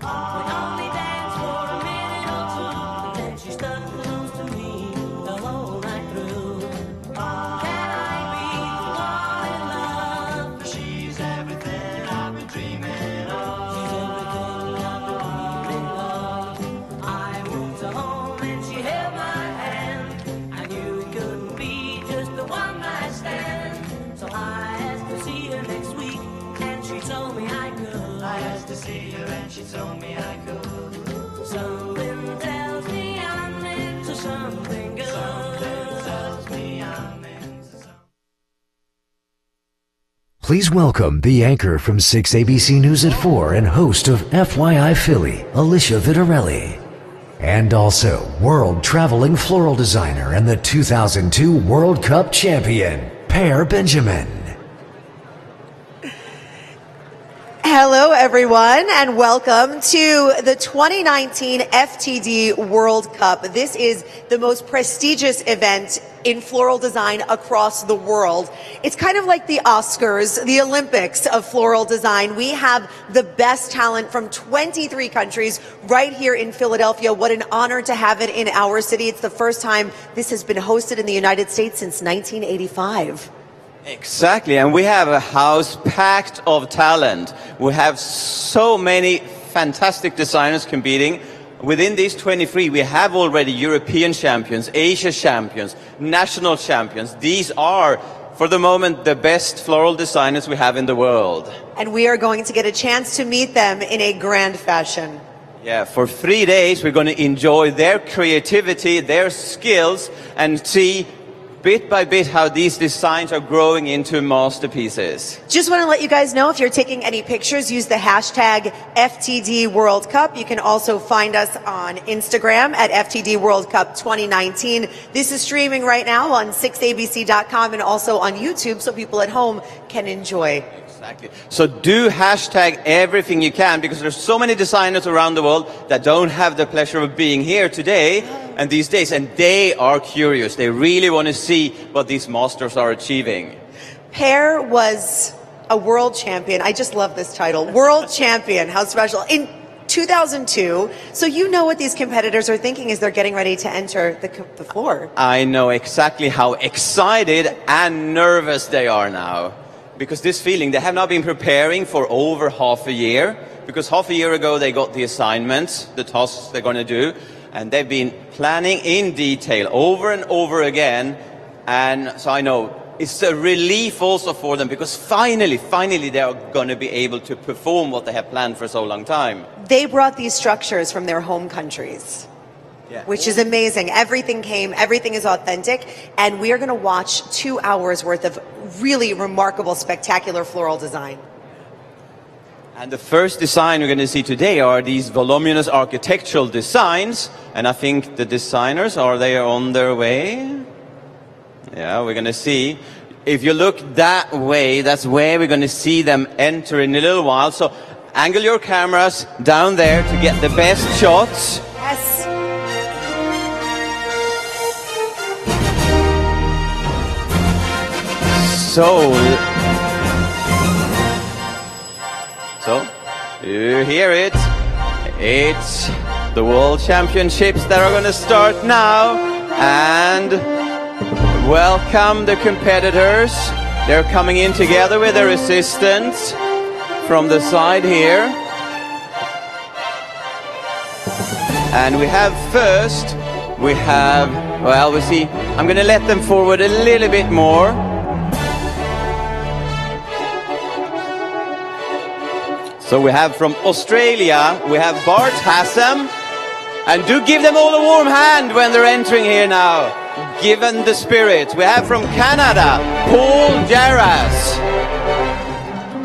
We only danced for a minute or two, and then she stuck close to me the whole night through. Can I be the one in love? She's everything I've been dreaming of. She's everything I've been dreaming of. I moved her home and she held my hand. I knew it couldn't be just a one night stand. So I asked to see her next week, and she told me I could. I asked to see her and she told me I could. Something tells me I'm into something good. Something tells me I'm into something. Please welcome the anchor from 6 ABC News at 4 and host of FYI Philly, Alicia Vitarelli. And also world traveling floral designer and the 2002 World Cup champion, Per Benjamin. Hello, everyone, and welcome to the 2019 FTD World Cup. This is the most prestigious event in floral design across the world. It's kind of like the Oscars, the Olympics of floral design. We have the best talent from 23 countries right here in Philadelphia. What an honor to have it in our city. It's the first time this has been hosted in the United States since 1985. Exactly, and we have a house packed of talent. We have so many fantastic designers competing. Within these 23, we have already European champions, Asia champions, national champions. These are, for the moment, the best floral designers we have in the world. And we are going to get a chance to meet them in a grand fashion. Yeah, for 3 days, we're going to enjoy their creativity, their skills, and see bit by bit how these designs are growing into masterpieces. Just want to let you guys know, if you're taking any pictures, use the hashtag FTD World Cup. You can also find us on Instagram at FTD World Cup 2019. This is streaming right now on 6abc.com and also on YouTube, so people at home can enjoy. Exactly. So do hashtag everything you can, because there's so many designers around the world that don't have the pleasure of being here today and these days, and they are curious. They really want to see what these masters are achieving. Per was a world champion. I just love this title. World champion. How special. In 2002. So you know what these competitors are thinking as they're getting ready to enter the floor. I know exactly how excited and nervous they are now. Because this feeling, they have now been preparing for over half a year. Because half a year ago, they got the assignments, the tasks they're going to do. And they've been planning in detail over and over again. And so I know it's a relief also for them, because finally they are going to be able to perform what they have planned for so long time. They brought these structures from their home countries. Yeah. Which is amazing. Everything is authentic, and we are going to watch 2 hours worth of really remarkable, spectacular floral design. And the first design we're going to see today are these voluminous architectural designs, and I think the designers, are they on their way? Yeah, we're going to see. If you look that way, that's where we're going to see them enter in a little while. So angle your cameras down there to get the best shots. Yes. So you hear it. It's the World Championships that are going to start now. And welcome the competitors. They're coming in together with their assistants from the side here. And we have first, well, we see, I'm going to let them forward a little bit more. So we have from Australia, we have Bart Hassam. And do give them all a warm hand when they're entering here now, given the spirit. We have from Canada, Paul Jarras.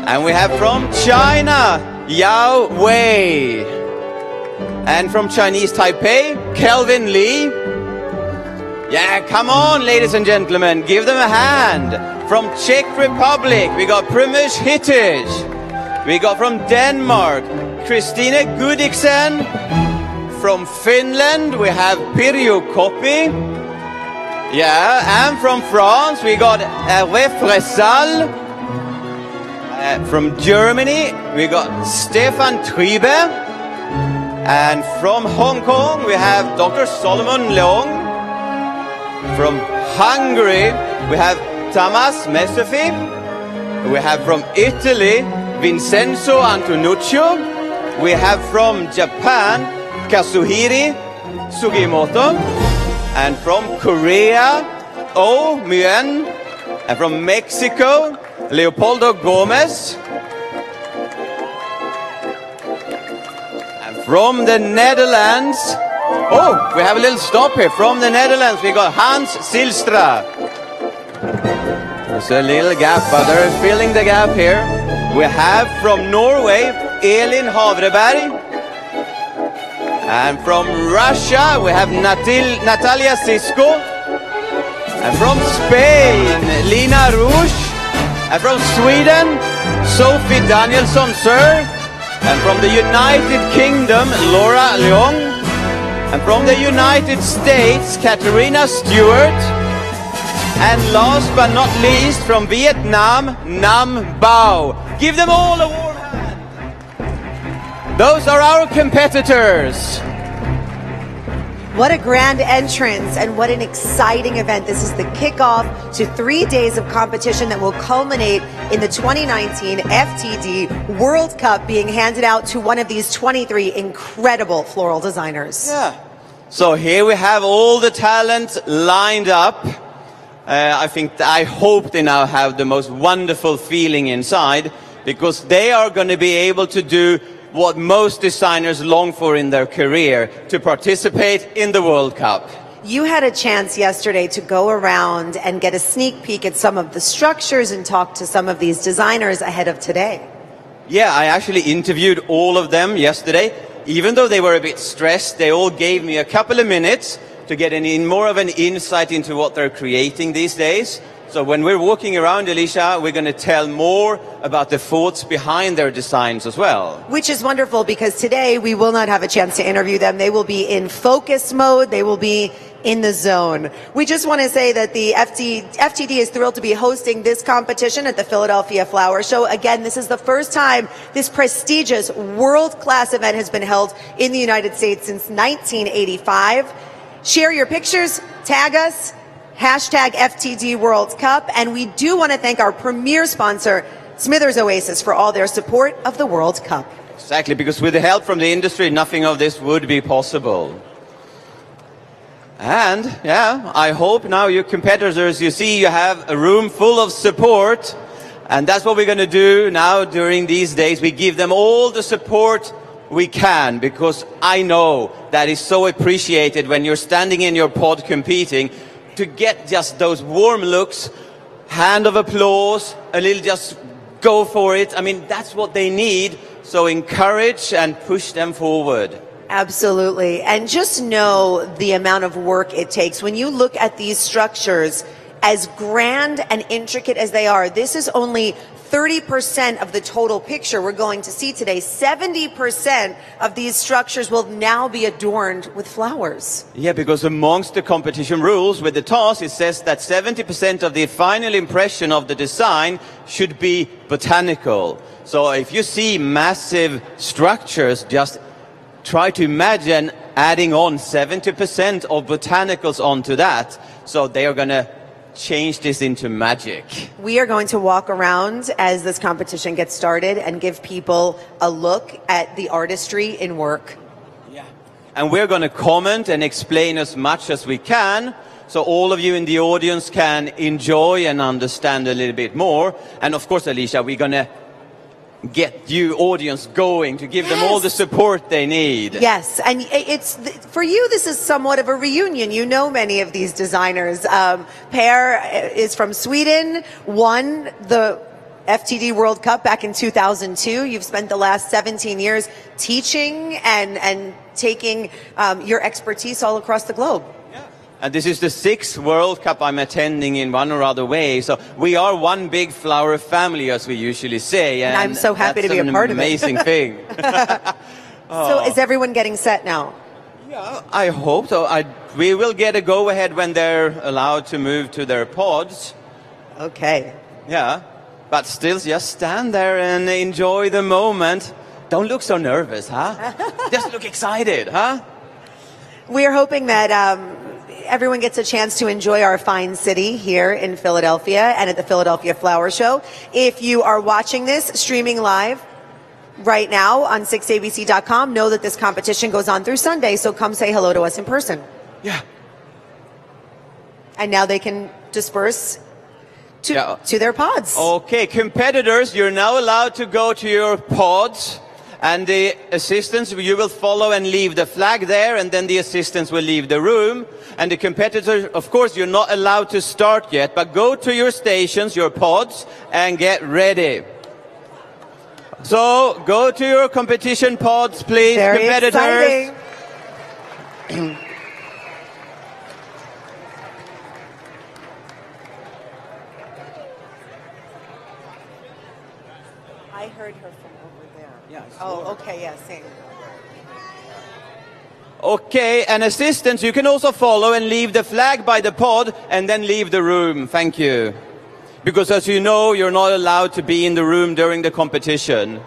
And we have from China, Yao Wei. And from Chinese Taipei, Kelvin Lee. Yeah, come on, ladies and gentlemen, give them a hand. From Czech Republic, we got Primož Hittiš. We got from Denmark, Christine Gudiksen. From Finland, we have Pirjo Koppi. Yeah, and from France, we got Hervé Fressal. From Germany, we got Stefan Triebe. And from Hong Kong, we have Dr. Solomon Leong. From Hungary, we have Tamas Mesofi. We have from Italy, Vincenzo Antonuccio. We have from Japan, Kazuhiri Sugimoto. And from Korea, Oh Muen. And from Mexico, Leopoldo Gomez. And from the Netherlands, oh, we have a little stop here. From the Netherlands, we got Hans Silstra. There's a little gap, but they're filling the gap here. We have from Norway, Elin Havreberg. And from Russia, we have Natalia Sisko. And from Spain, Lina Rouge. And from Sweden, Sophie Danielsson, sir. And from the United Kingdom, Laura Leong. And from the United States, Katerina Stewart. And last but not least, from Vietnam, Nam Bao. Give them all a warm hand. Those are our competitors. What a grand entrance and what an exciting event. This is the kickoff to 3 days of competition that will culminate in the 2019 FTD World Cup being handed out to one of these 23 incredible floral designers. Yeah. So here we have all the talent lined up. I hope they now have the most wonderful feeling inside, because they are going to be able to do what most designers long for in their career, to participate in the World Cup. You had a chance yesterday to go around and get a sneak peek at some of the structures and talk to some of these designers ahead of today. Yeah, I actually interviewed all of them yesterday. Even though they were a bit stressed, they all gave me a couple of minutes to get more of an insight into what they're creating these days. So when we're walking around, Alicia, we're going to tell more about the thoughts behind their designs as well. Which is wonderful, because today we will not have a chance to interview them. They will be in focus mode. They will be in the zone. We just want to say that the FTD is thrilled to be hosting this competition at the Philadelphia Flower Show. Again, this is the first time this prestigious world-class event has been held in the United States since 1985. Share your pictures, tag us, hashtag FTD World Cup, and we do want to thank our premier sponsor, Smithers Oasis, for all their support of the World Cup. Exactly, because with the help from the industry, nothing of this would be possible. And, yeah, I hope now you competitors, you see you have a room full of support, and that's what we're going to do now during these days. We give them all the support we can, because I know that is so appreciated when you're standing in your pod competing, to get just those warm looks, hand of applause, a little just go for it. I mean, that's what they need. So encourage and push them forward. Absolutely. And just know the amount of work it takes. When you look at these structures, as grand and intricate as they are, this is only 30% of the total picture we're going to see today. 70% of these structures will now be adorned with flowers. Yeah, because amongst the competition rules with the task, it says that 70% of the final impression of the design should be botanical. So if you see massive structures, just try to imagine adding on 70% of botanicals onto that. So they are going to change this into magic. We are going to walk around as this competition gets started and give people a look at the artistry in work. Yeah. And we're going to comment and explain as much as we can, so all of you in the audience can enjoy and understand a little bit more. And of course, Alicia, we're going to get you audience going to give them all the support they need. Yes, and it's for you, this is somewhat of a reunion. You know many of these designers. Per is from Sweden, won the FTD World Cup back in 2002. You've spent the last 17 years teaching and taking your expertise all across the globe. And this is the 6th World Cup I'm attending in one or other way. So we are one big flower family, as we usually say. And I'm so happy to be a part of it. That's an amazing thing. So is everyone getting set now? Yeah, I hope so. We will get a go-ahead when they're allowed to move to their pods. Okay. Yeah, but still just stand there and enjoy the moment. Don't look so nervous, huh? Just look excited, huh? We're hoping that everyone gets a chance to enjoy our fine city here in Philadelphia and at the Philadelphia Flower Show. If you are watching this streaming live right now on 6abc.com, know that this competition goes on through Sunday, so come say hello to us in person. Yeah. And now they can disperse to their pods. Okay, competitors, you're now allowed to go to your pods, and the assistants, you will follow and leave the flag there, and then the assistants will leave the room. And the competitors, of course, you're not allowed to start yet, but go to your stations, your pods, and get ready. So, go to your competition pods, please, Very competitors. Exciting. I heard her from over there. Yeah, oh, okay, yeah, same. Okay, and assistants, you can also follow and leave the flag by the pod and then leave the room. Thank you. Because as you know, you're not allowed to be in the room during the competition.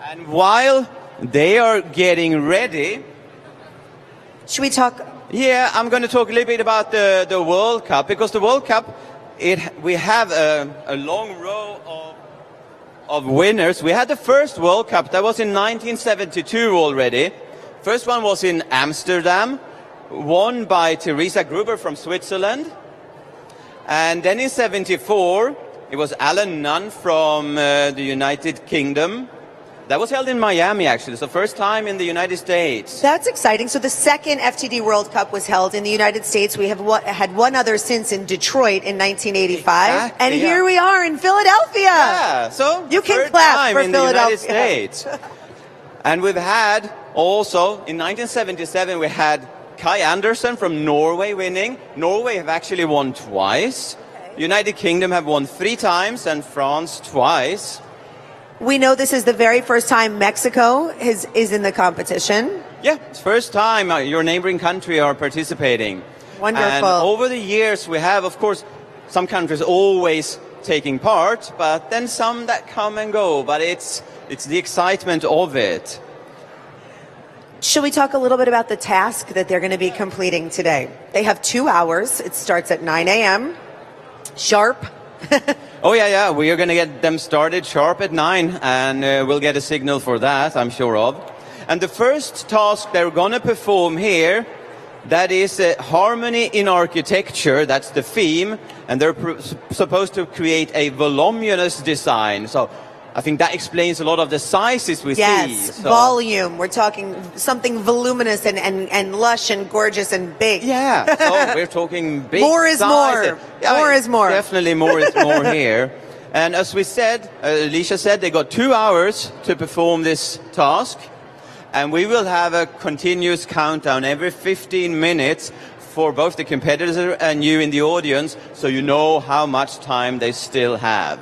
And while they are getting ready... Should we talk... Yeah, I'm going to talk a little bit about the World Cup, because the World Cup, we have a long row of winners. We had the first World Cup, that was in 1972 already. First one was in Amsterdam, won by Theresa Gruber from Switzerland. And then in 74, it was Alan Nunn from the United Kingdom. That was held in Miami, actually. It's the first time in the United States. That's exciting. So the second FTD World Cup was held in the United States. We have had one other since in Detroit in 1985. Exactly, and here we are in Philadelphia. Yeah, so you can third clap time for in Philadelphia. the United States. And we've had also, in 1977, we had Kai Anderson from Norway winning. Norway have actually won twice. Okay. United Kingdom have won 3 times and France twice. We know this is the very first time Mexico is in the competition. Yeah, it's first time your neighboring country are participating. Wonderful. And over the years we have, of course, some countries always taking part, but then some that come and go. But it's the excitement of it. Should we talk a little bit about the task that they're going to be completing today? They have 2 hours. It starts at 9 a.m. sharp. Oh, yeah, we are going to get them started sharp at 9, and we'll get a signal for that, I'm sure of. And the first task they're going to perform here, that is harmony in architecture, that's the theme, and they're supposed to create a voluminous design. So I think that explains a lot of the sizes we see. Yes, so. Volume. We're talking something voluminous and lush and gorgeous and big. Yeah, so we're talking big More is size. more. More is more. Definitely more is more here. And as we said, Alicia said, they got 2 hours to perform this task. And we will have a continuous countdown every 15 minutes for both the competitors and you in the audience, so you know how much time they still have.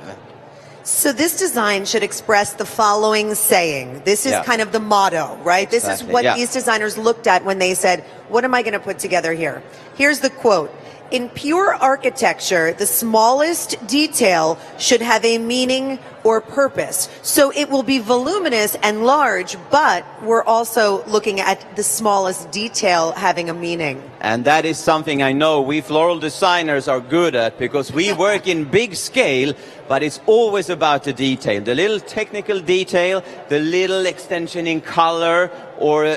So this design should express the following saying. This is kind of the motto, right? Exactly. This is what these designers looked at when they said, what am I going to put together here? Here's the quote. In pure architecture, the smallest detail should have a meaning or purpose. So it will be voluminous and large, but we're also looking at the smallest detail having a meaning. And that is something I know we floral designers are good at, because we work in big scale, but it's always about the detail. The little technical detail, the little extension in color, or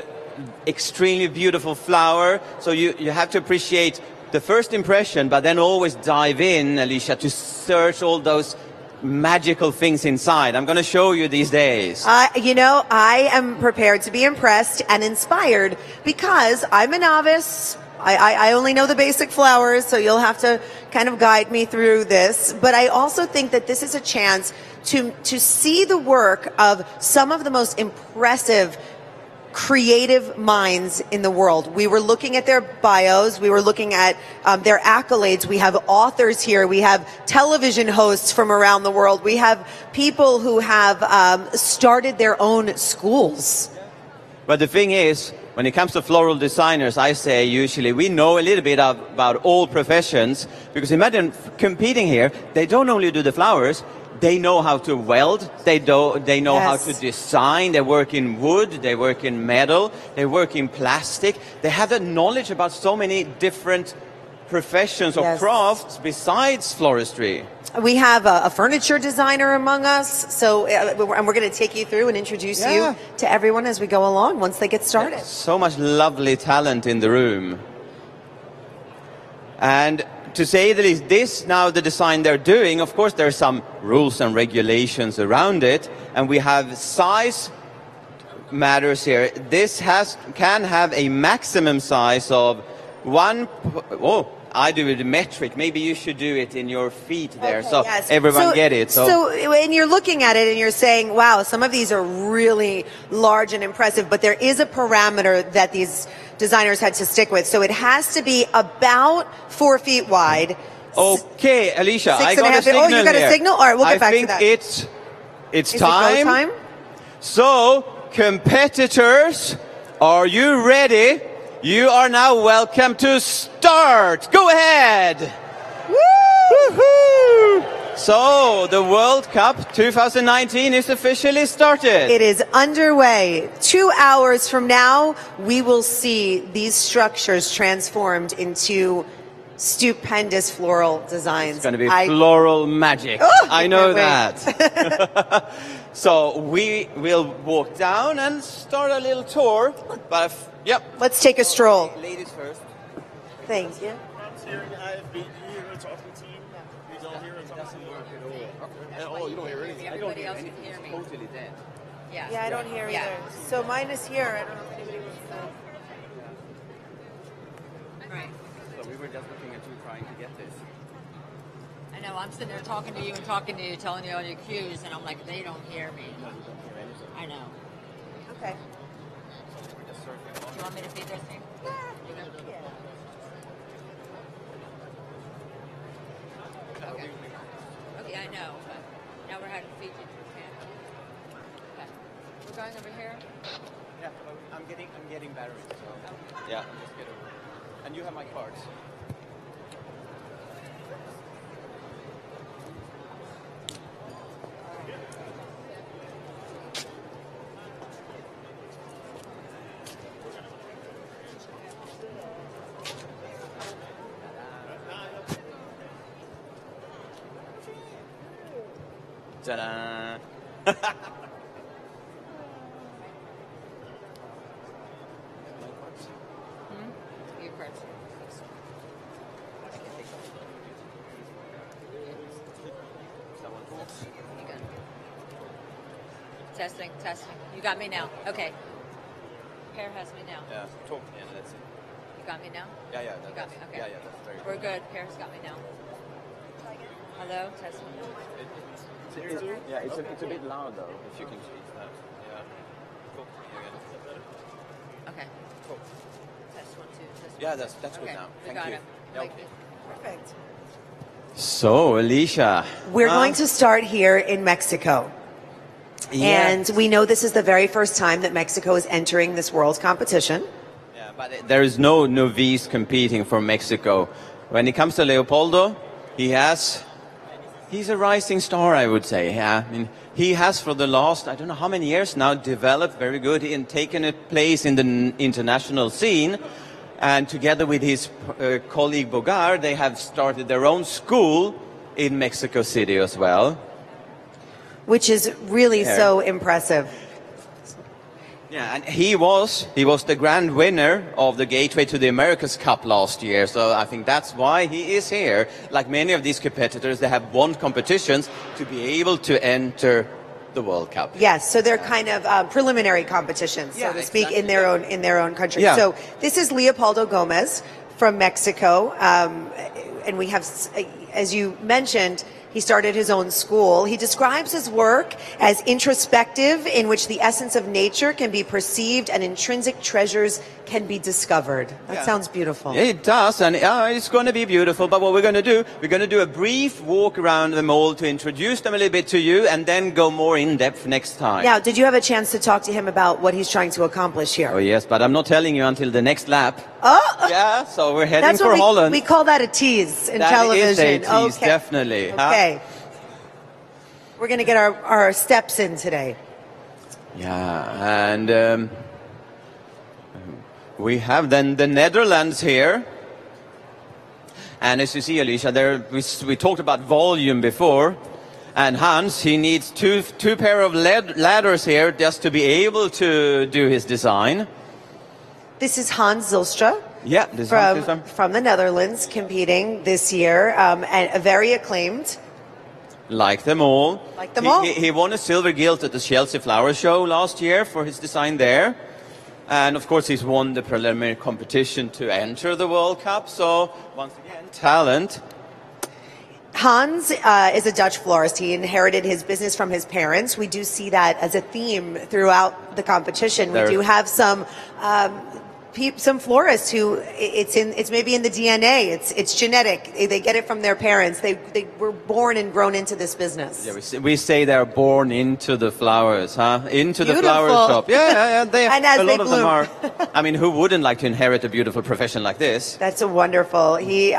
extremely beautiful flower. So you have to appreciate the first impression, but then always dive in, Alicia, to search all those magical things inside. I'm going to show you these days. I am prepared to be impressed and inspired because I'm a novice. I only know the basic flowers, so you'll have to kind of guide me through this. But I also think that this is a chance to see the work of some of the most impressive creative minds in the world. We were looking at their bios. We were looking at their accolades. We have authors here. We have television hosts from around the world. We have people who have started their own schools. But the thing is, when it comes to floral designers, I say usually we know a little bit about all professions, because imagine competing here, they don't only do the flowers, They know how to weld. They know how Yes. to design. They work in wood. They work in metal. They work in plastic. They have the knowledge about so many different professions or Yes. crafts besides floristry. We have a furniture designer among us, so and we're going to take you through and introduce Yeah. you to everyone as we go along once they get started. So much lovely talent in the room. And to say the least, this now the design they're doing, of course there are some rules and regulations around it, and we have size matters here. This can have a maximum size of I do it in metric. Maybe you should do it in your feet there, Okay, so yes. everyone get it. So when you're looking at it and you're saying, wow, some of these are really large and impressive, but there is a parameter that these designers had to stick with. So it has to be about 4 feet wide. Okay, Alicia, I Six and a got a half feet. signal Oh, you got a here. signal? All right, we'll get back to that. I think it's Is it go time. time? So, competitors, are you ready? You are now welcome to start. Go ahead. Woo-hoo! So, the World Cup 2019 is officially started. It is underway. 2 hours from now, we will see these structures transformed into stupendous floral designs. It's going to be floral magic. Oh, I know can't that. So we will walk down and start a little tour. But yep. Let's take a stroll. Ladies first. Thank you. Oh, you don't hear anything. Everybody else can hear me. Totally dead. Yeah, I don't hear either. So mine is here. I don't know if anybody wants to. Right. So we were just looking at you trying to get this. I know. I'm sitting there talking to you and talking to you, telling you all your cues, and I'm like, they don't hear me. I know. Okay. Do you want me to feed this thing? Okay. Okay, I know. But now we're having to feed you through fan. Okay. We're going over here. Yeah, I'm getting batteries. So. Yeah, I'm just getting. And you have my cards. Ta-da! Your cards. You got it. Testing, testing. You got me now. Okay. Pear has me now. Yeah, talk and let's see. You got me now? Yeah, You got me. Okay. Yeah, that's very We're good. Pear's got me now. Hello, testing. Yeah, it's a bit loud though, if you can speak that. Yeah. Talk to me again. Okay. Talk. Test 1, 2. Test Yeah, 1, that's 2. good Okay, now. we Thank got you. it. Yeah, Thank okay. you. Perfect. So, Alicia. We're going to start here in Mexico. And we know this is the very first time that Mexico is entering this world competition. Yeah, but there is no novice competing for Mexico. When it comes to Leopoldo, he's a rising star, I would say. Yeah, I mean, he has for the last, I don't know how many years now, developed very good and taken a place in the international scene. And together with his colleague Bogar, they have started their own school in Mexico City as well. Which is really so impressive. Yeah, and he was the grand winner of the Gateway to the Americas Cup last year. So I think that's why he is here. Like many of these competitors, they have won competitions to be able to enter the World Cup. Yes, so they're kind of preliminary competitions, so to speak, exactly. in their own country. Yeah. So this is Leopoldo Gomez from Mexico, and we have, as you mentioned, he started his own school. He describes his work as introspective, in which the essence of nature can be perceived and intrinsic treasures can be discovered. That sounds beautiful. Yeah, it does, and it's going to be beautiful. But what we're going to do a brief walk around them all to introduce them a little bit to you, and then go more in depth next time. Now, did you have a chance to talk to him about what he's trying to accomplish here? Oh yes, but I'm not telling you until the next lap. Oh, Yeah, so we're heading that's for what Holland. we call that a tease in That television. is a tease, Okay. definitely. Okay. We're going to get our steps in today. Yeah, and we have then the Netherlands here. And as you see, Alicia, there we talked about volume before. And Hans, he needs two pair of ladders here just to be able to do his design. This is Hans Zylstra. Yeah, this Hans Zylstra. From the Netherlands, competing this year, and very acclaimed. Like them all. Like them all. He won a silver gilt at the Chelsea Flower Show last year for his design there. And of course, he's won the preliminary competition to enter the World Cup. So, once again, talent. Hans is a Dutch florist. He inherited his business from his parents. We do see that as a theme throughout the competition. We do have some florists who it's maybe in the DNA. It's genetic. They get it from their parents. They were born and grown into this business. Yeah, we say they're born into the flowers, huh? Into Beautiful. the flower shop. Yeah. And as a they lot of them bloom. are. I mean, who wouldn't like to inherit a beautiful profession like this? That's a wonderful. He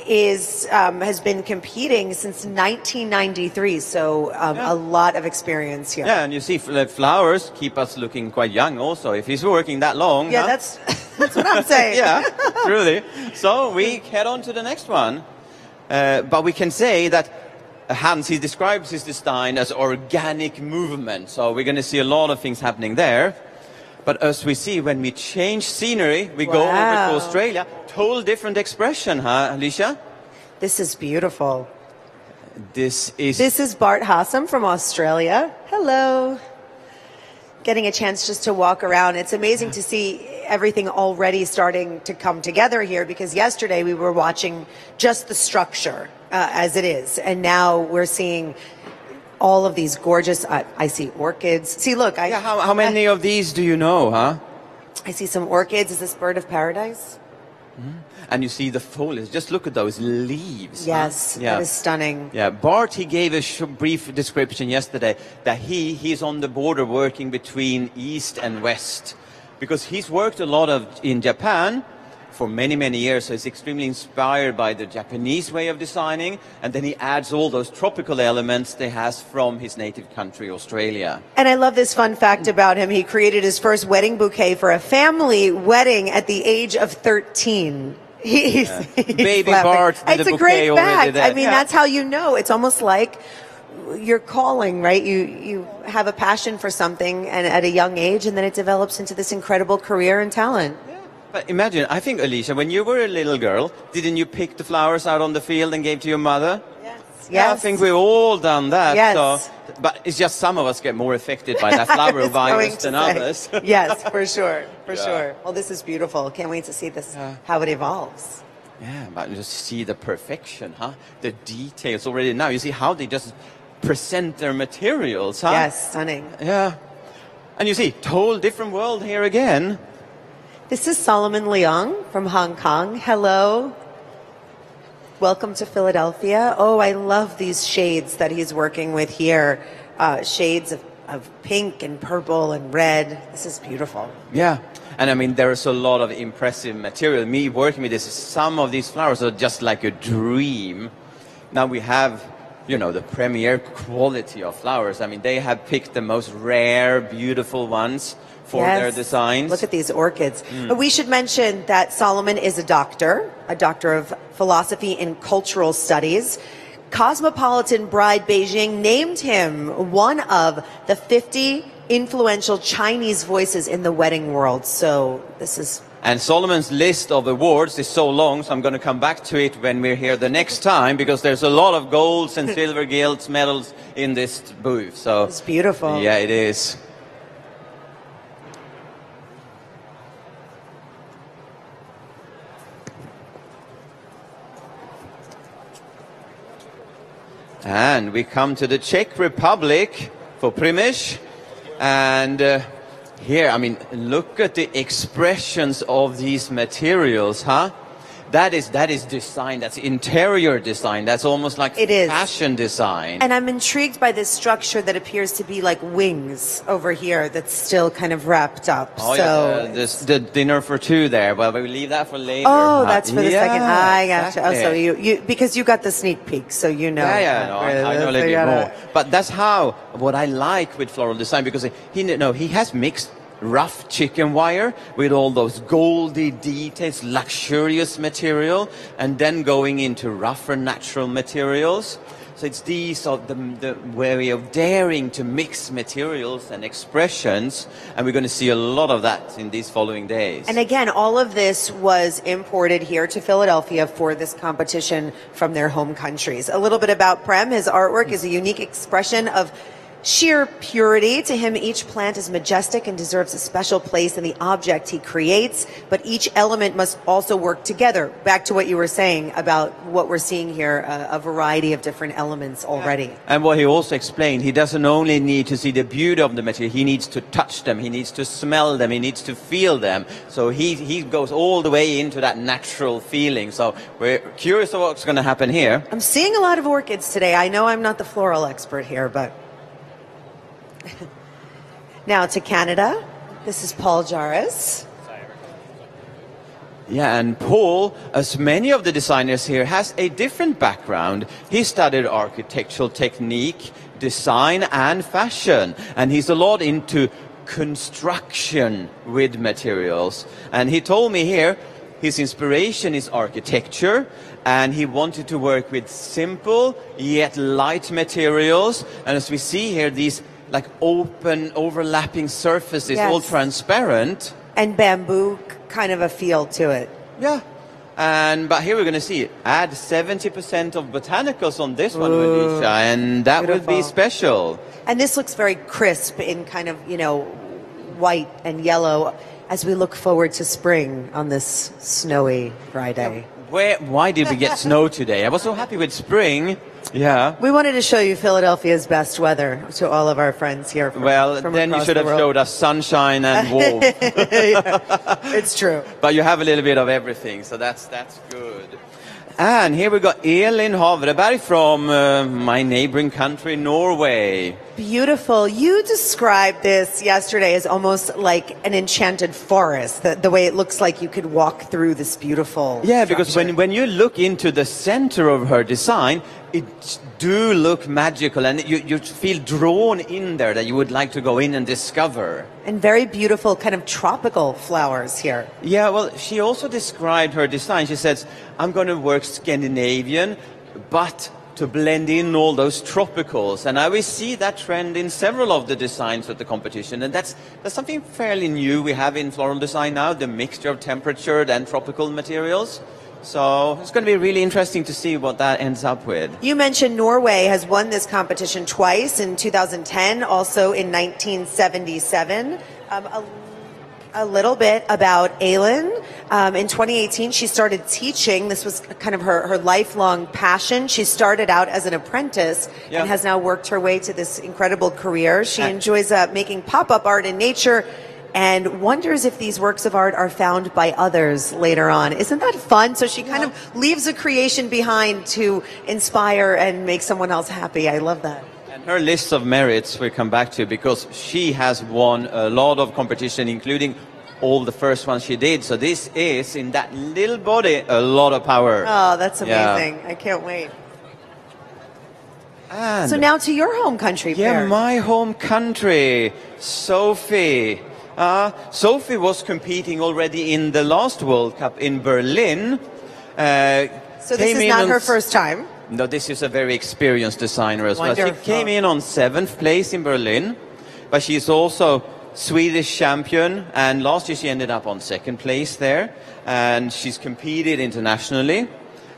has been competing since 1993, so a lot of experience here. Yeah, and you see, flowers keep us looking quite young also. If he's working that long, yeah, huh? that's what I'm saying. Yeah, truly. So we head on to the next one, but we can say that Hans, he describes his design as organic movement. So we're going to see a lot of things happening there. But as we see, when we change scenery, we go over to Australia. Total different expression, huh, Alicia? This is beautiful. This is Bart Hassam from Australia. Hello. Getting a chance just to walk around. It's amazing to see everything already starting to come together here, because yesterday we were watching just the structure as it is. And now we're seeing all of these gorgeous, I see orchids. See, look. How many of these do you know, huh? I see some orchids. Is this bird of paradise? And you see the foliage. Just look at those leaves. Yes, huh? Yeah. That is stunning. Yeah, Bart, he gave a brief description yesterday that he's on the border working between East and West. Because he's worked a lot in Japan for many, many years, so he's extremely inspired by the Japanese way of designing, and then he adds all those tropical elements that he has from his native country, Australia. And I love this fun fact about him. He created his first wedding bouquet for a family wedding at the age of 13. He's Baby laughing. Bart did It's a a great bouquet already fact. there. I mean, that's how you know. It's almost like your calling, right? You have a passion for something and at a young age, and then it develops into this incredible career and talent. But imagine, I think, Alicia, when you were a little girl, didn't you pick the flowers out on the field and gave to your mother? Yes. Yeah, I think we've all done that. Yes. So, but it's just some of us get more affected by that flower virus than others. Yes, for sure. Sure. Well, this is beautiful. Can't wait to see this, how it evolves. Yeah, but just see the perfection, huh? The details already now. You see how they just present their materials, huh? Yes, stunning. Yeah. And you see, total different world here again. This is Solomon Leong from Hong Kong. Hello. Welcome to Philadelphia. Oh, I love these shades that he's working with here. Shades of pink and purple and red. This is beautiful. Yeah. And I mean, there's a lot of impressive material. Me working with this, some of these flowers are just like a dream. Now we have, the premier quality of flowers. I mean, they have picked the most rare, beautiful ones for their designs. Look at these orchids. But we should mention that Solomon is a doctor of philosophy and cultural studies. Cosmopolitan Bride Beijing named him one of the 50 influential Chinese voices in the wedding world. So this is... And Solomon's list of awards is so long, so I'm going to come back to it when we're here the next time, because there's a lot of golds and silver gilts, medals in this booth. So it's beautiful. Yeah, it is. And we come to the Czech Republic for Primish. And here, I mean, look at the expressions of these materials, huh? that is design. That's interior design. That's almost like It is. fashion design. And I'm intrigued by this structure that appears to be like wings over here that's still kind of wrapped up. Oh, so yeah, the dinner for two there. Well, we leave that for later. Oh, that's for the second. I gotcha. Exactly. Oh, so you because you got the sneak peek, so you know. No, I know a little bit more. But that's what I like with floral design, because he has mixed rough chicken wire with all those goldy details, luxurious material, and then going into rougher natural materials. So it's the way of daring to mix materials and expressions, and we're going to see a lot of that in these following days. And again, all of this was imported here to Philadelphia for this competition from their home countries. A little bit about Prem. His artwork is a unique expression of sheer purity. To him, each plant is majestic and deserves a special place in the object he creates, but each element must also work together. Back to what you were saying about what we're seeing here, a variety of different elements already. And what he also explained, he doesn't only need to see the beauty of the material, he needs to touch them, he needs to smell them, he needs to feel them. So he goes all the way into that natural feeling. So we're curious of what's going to happen here. I'm seeing a lot of orchids today. I know I'm not the floral expert here, but... Now to Canada. This is Paul Jarvis. Yeah, and Paul, as many of the designers here, has a different background. He studied architectural technique, design, and fashion. And he's a lot into construction with materials. And he told me here, his inspiration is architecture, and he wanted to work with simple yet light materials. And as we see here, these like open, overlapping surfaces, Yes. all transparent. And bamboo, kind of a feel to it. Yeah. But here we're going to see, add 70% of botanicals on this one, Alicia, and that would be Beautiful. special. And this looks very crisp in kind of, white and yellow as we look forward to spring on this snowy Friday. Why did we get snow today? I was so happy with spring. Yeah. We wanted to show you Philadelphia's best weather to all of our friends here. From Then you across should the have world. showed us sunshine and warmth. It's true. But you have a little bit of everything, so that's good. And here we got Elin Havreberg from my neighboring country, Norway. Beautiful. You described this yesterday as almost like an enchanted forest, the way it looks like you could walk through this beautiful Yeah, because structure. when you look into the center of her design, it do look magical, and you feel drawn in there, that you would like to go in and discover. And very beautiful kind of tropical flowers here. Yeah, well, she also described her design. She says, I'm going to work Scandinavian, but to blend in all those tropicals. And I will see that trend in several of the designs at the competition. And that's something fairly new we have in floral design now, the mixture of temperatured and tropical materials. So it's going to be really interesting to see what that ends up with. You mentioned Norway has won this competition twice, in 2010, also in 1977. A little bit about Aylin. In 2018, she started teaching. This was kind of her lifelong passion. She started out as an apprentice Yeah. and has now worked her way to this incredible career. She enjoys making pop-up art in nature and wonders if these works of art are found by others later on. Isn't that fun? So she kind of leaves a creation behind to inspire and make someone else happy. I love that. And her list of merits we'll come back to, because she has won a lot of competition, including all the first ones she did. So this is, in that little body, a lot of power. Oh, that's Yeah. amazing. I can't wait. And So now to your home country, yeah, Per. my home country, Sophie. Sophie was competing already in the last World Cup in Berlin. So this is not her first time. No, this is a very experienced designer as well. She Wonderful. came in on 7th place in Berlin, but she's also Swedish champion, and last year she ended up on 2nd place there, and she's competed internationally,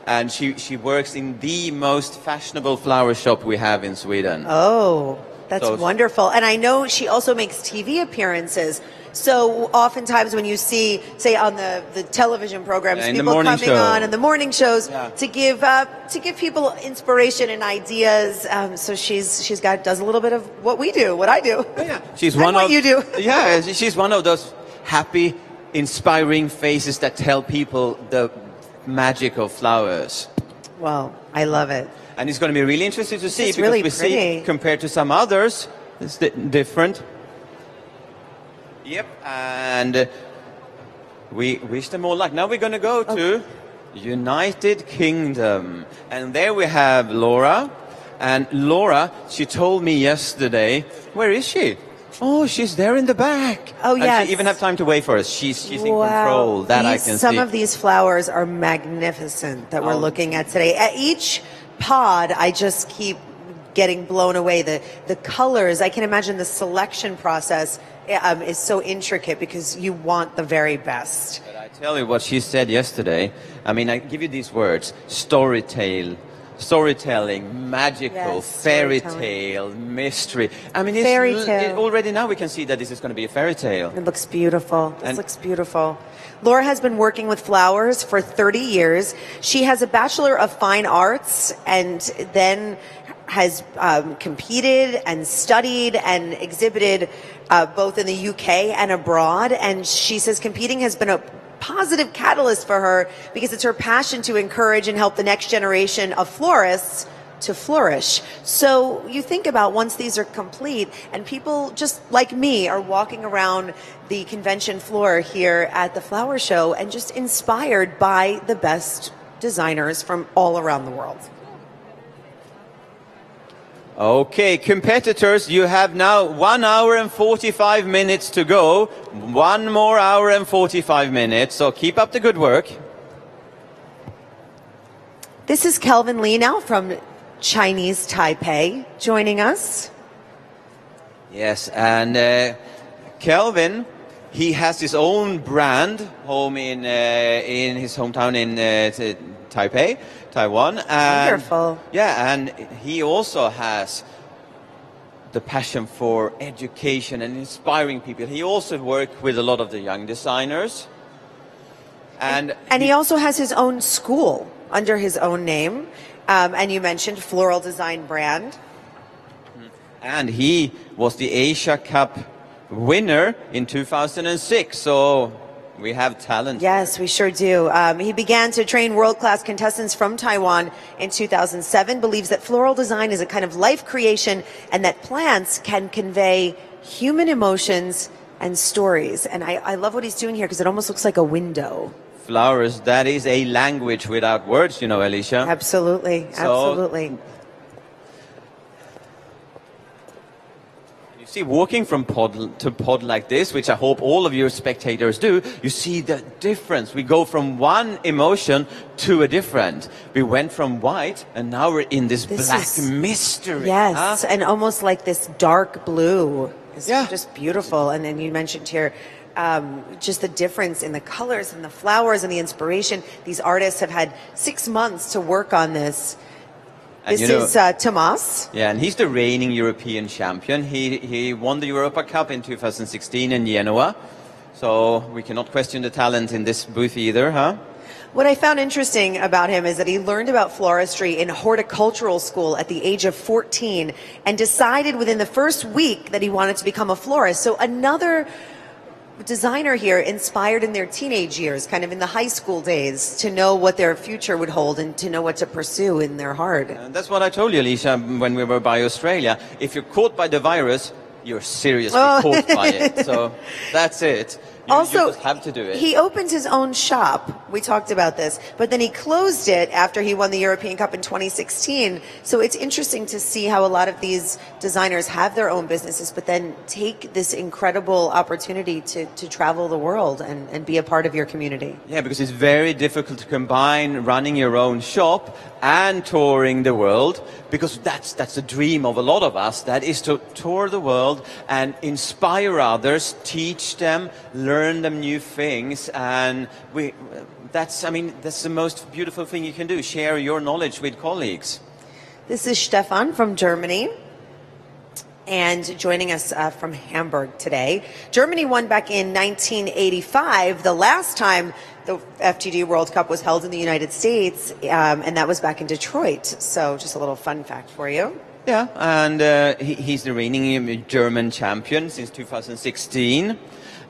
and she works in the most fashionable flower shop we have in Sweden. Oh, that's So- wonderful. And I know she also makes TV appearances. So oftentimes when you see, say, on the television programs, Yeah, in the people morning coming show. on in the morning shows Yeah. to give people inspiration and ideas. So she's does a little bit of what we do, what I do. Yeah, she's And one what of you do. Yeah, she's one of those happy, inspiring faces that tell people the magical flowers. Well, I love it. And it's going to be really interesting to see It's because really we pretty. see compared to some others, it's different. Yep, and we wish them all luck. Now we're going to go to United Kingdom, and there we have Laura. And Laura, she told me yesterday, where is she? Oh, she's there in the back. Oh, and yes. she even have time to wait for us. She's in control. That I can see. Some of these flowers are magnificent that we're looking at today. At each pod, I just keep getting blown away. The colors, I can imagine the selection process is so intricate because you want the very best. But I tell you what she said yesterday. I mean, I give you these words: storytelling, magical, Yes, fairy storytelling. tale, mystery. I mean, Fairy tale. already now we can see that this is going to be a fairy tale. It looks beautiful. This And- looks beautiful. Laura has been working with flowers for 30 years. She has a Bachelor of Fine Arts and then has competed and studied and exhibited both in the UK and abroad. And she says competing has been a positive catalyst for her because it's her passion to encourage and help the next generation of florists to flourish. So you think about once these are complete and people just like me are walking around the convention floor here at the flower show and just inspired by the best designers from all around the world. Okay, competitors, you have now 1 hour and 45 minutes to go. 1 more hour and 45 minutes, so keep up the good work. This is Kelvin Lee now from Chinese Taipei joining us. Yes, and Kelvin, he has his own brand home in his hometown in Taipei, Taiwan. And, Wonderful. Yeah, and he also has the passion for education and inspiring people. He also works with a lot of the young designers. And he also has his own school under his own name. And you mentioned Floral Design brand. And he was the Asia Cup winner in 2006. So we have talent. Yes, we sure do. He began to train world-class contestants from Taiwan in 2007, believes that floral design is a kind of life creation and that plants can convey human emotions and stories. And I love what he's doing here because it almost looks like a window. Flowers, that is a language without words, you know, Alicia. Absolutely, absolutely. You see, walking from pod to pod like this, which I hope all of your spectators do, you see the difference. We go from one emotion to a different. We went from white, and now we're in this black mystery. Yes, and almost like this dark blue. It's Yeah. just beautiful. And then you mentioned here just the difference in the colors and the flowers and the inspiration. These artists have had 6 months to work on this. And This you know, is Tomas. yeah, and he's the reigning European champion. He won the Europa Cup in 2016 in Genoa. So we cannot question the talent in this booth either, huh? What I found interesting about him is that he learned about floristry in horticultural school at the age of 14 and decided within the first week that he wanted to become a florist. So another designer here inspired in their teenage years, kind of in the high school days, to know what their future would hold and to know what to pursue in their heart. And that's what I told you, Alicia, when we were by Australia. If you're caught by the virus, you're seriously caught by it. So that's it. You just have to do it. He opened his own shop. We talked about this, but then he closed it after he won the European Cup in 2016. So it's interesting to see how a lot of these designers have their own businesses, but then take this incredible opportunity to travel the world and be a part of your community. Yeah, because it's very difficult to combine running your own shop and touring the world, because that's the dream of a lot of us. That is to tour the world and inspire others, teach them, learn them new things, and that's the most beautiful thing you can do. Share your knowledge with colleagues. This is Stefan from Germany, and joining us from Hamburg today. Germany won back in 1985, the last time the FTD World Cup was held in the United States, and that was back in Detroit. So just a little fun fact for you. Yeah, and he's the reigning German champion since 2016.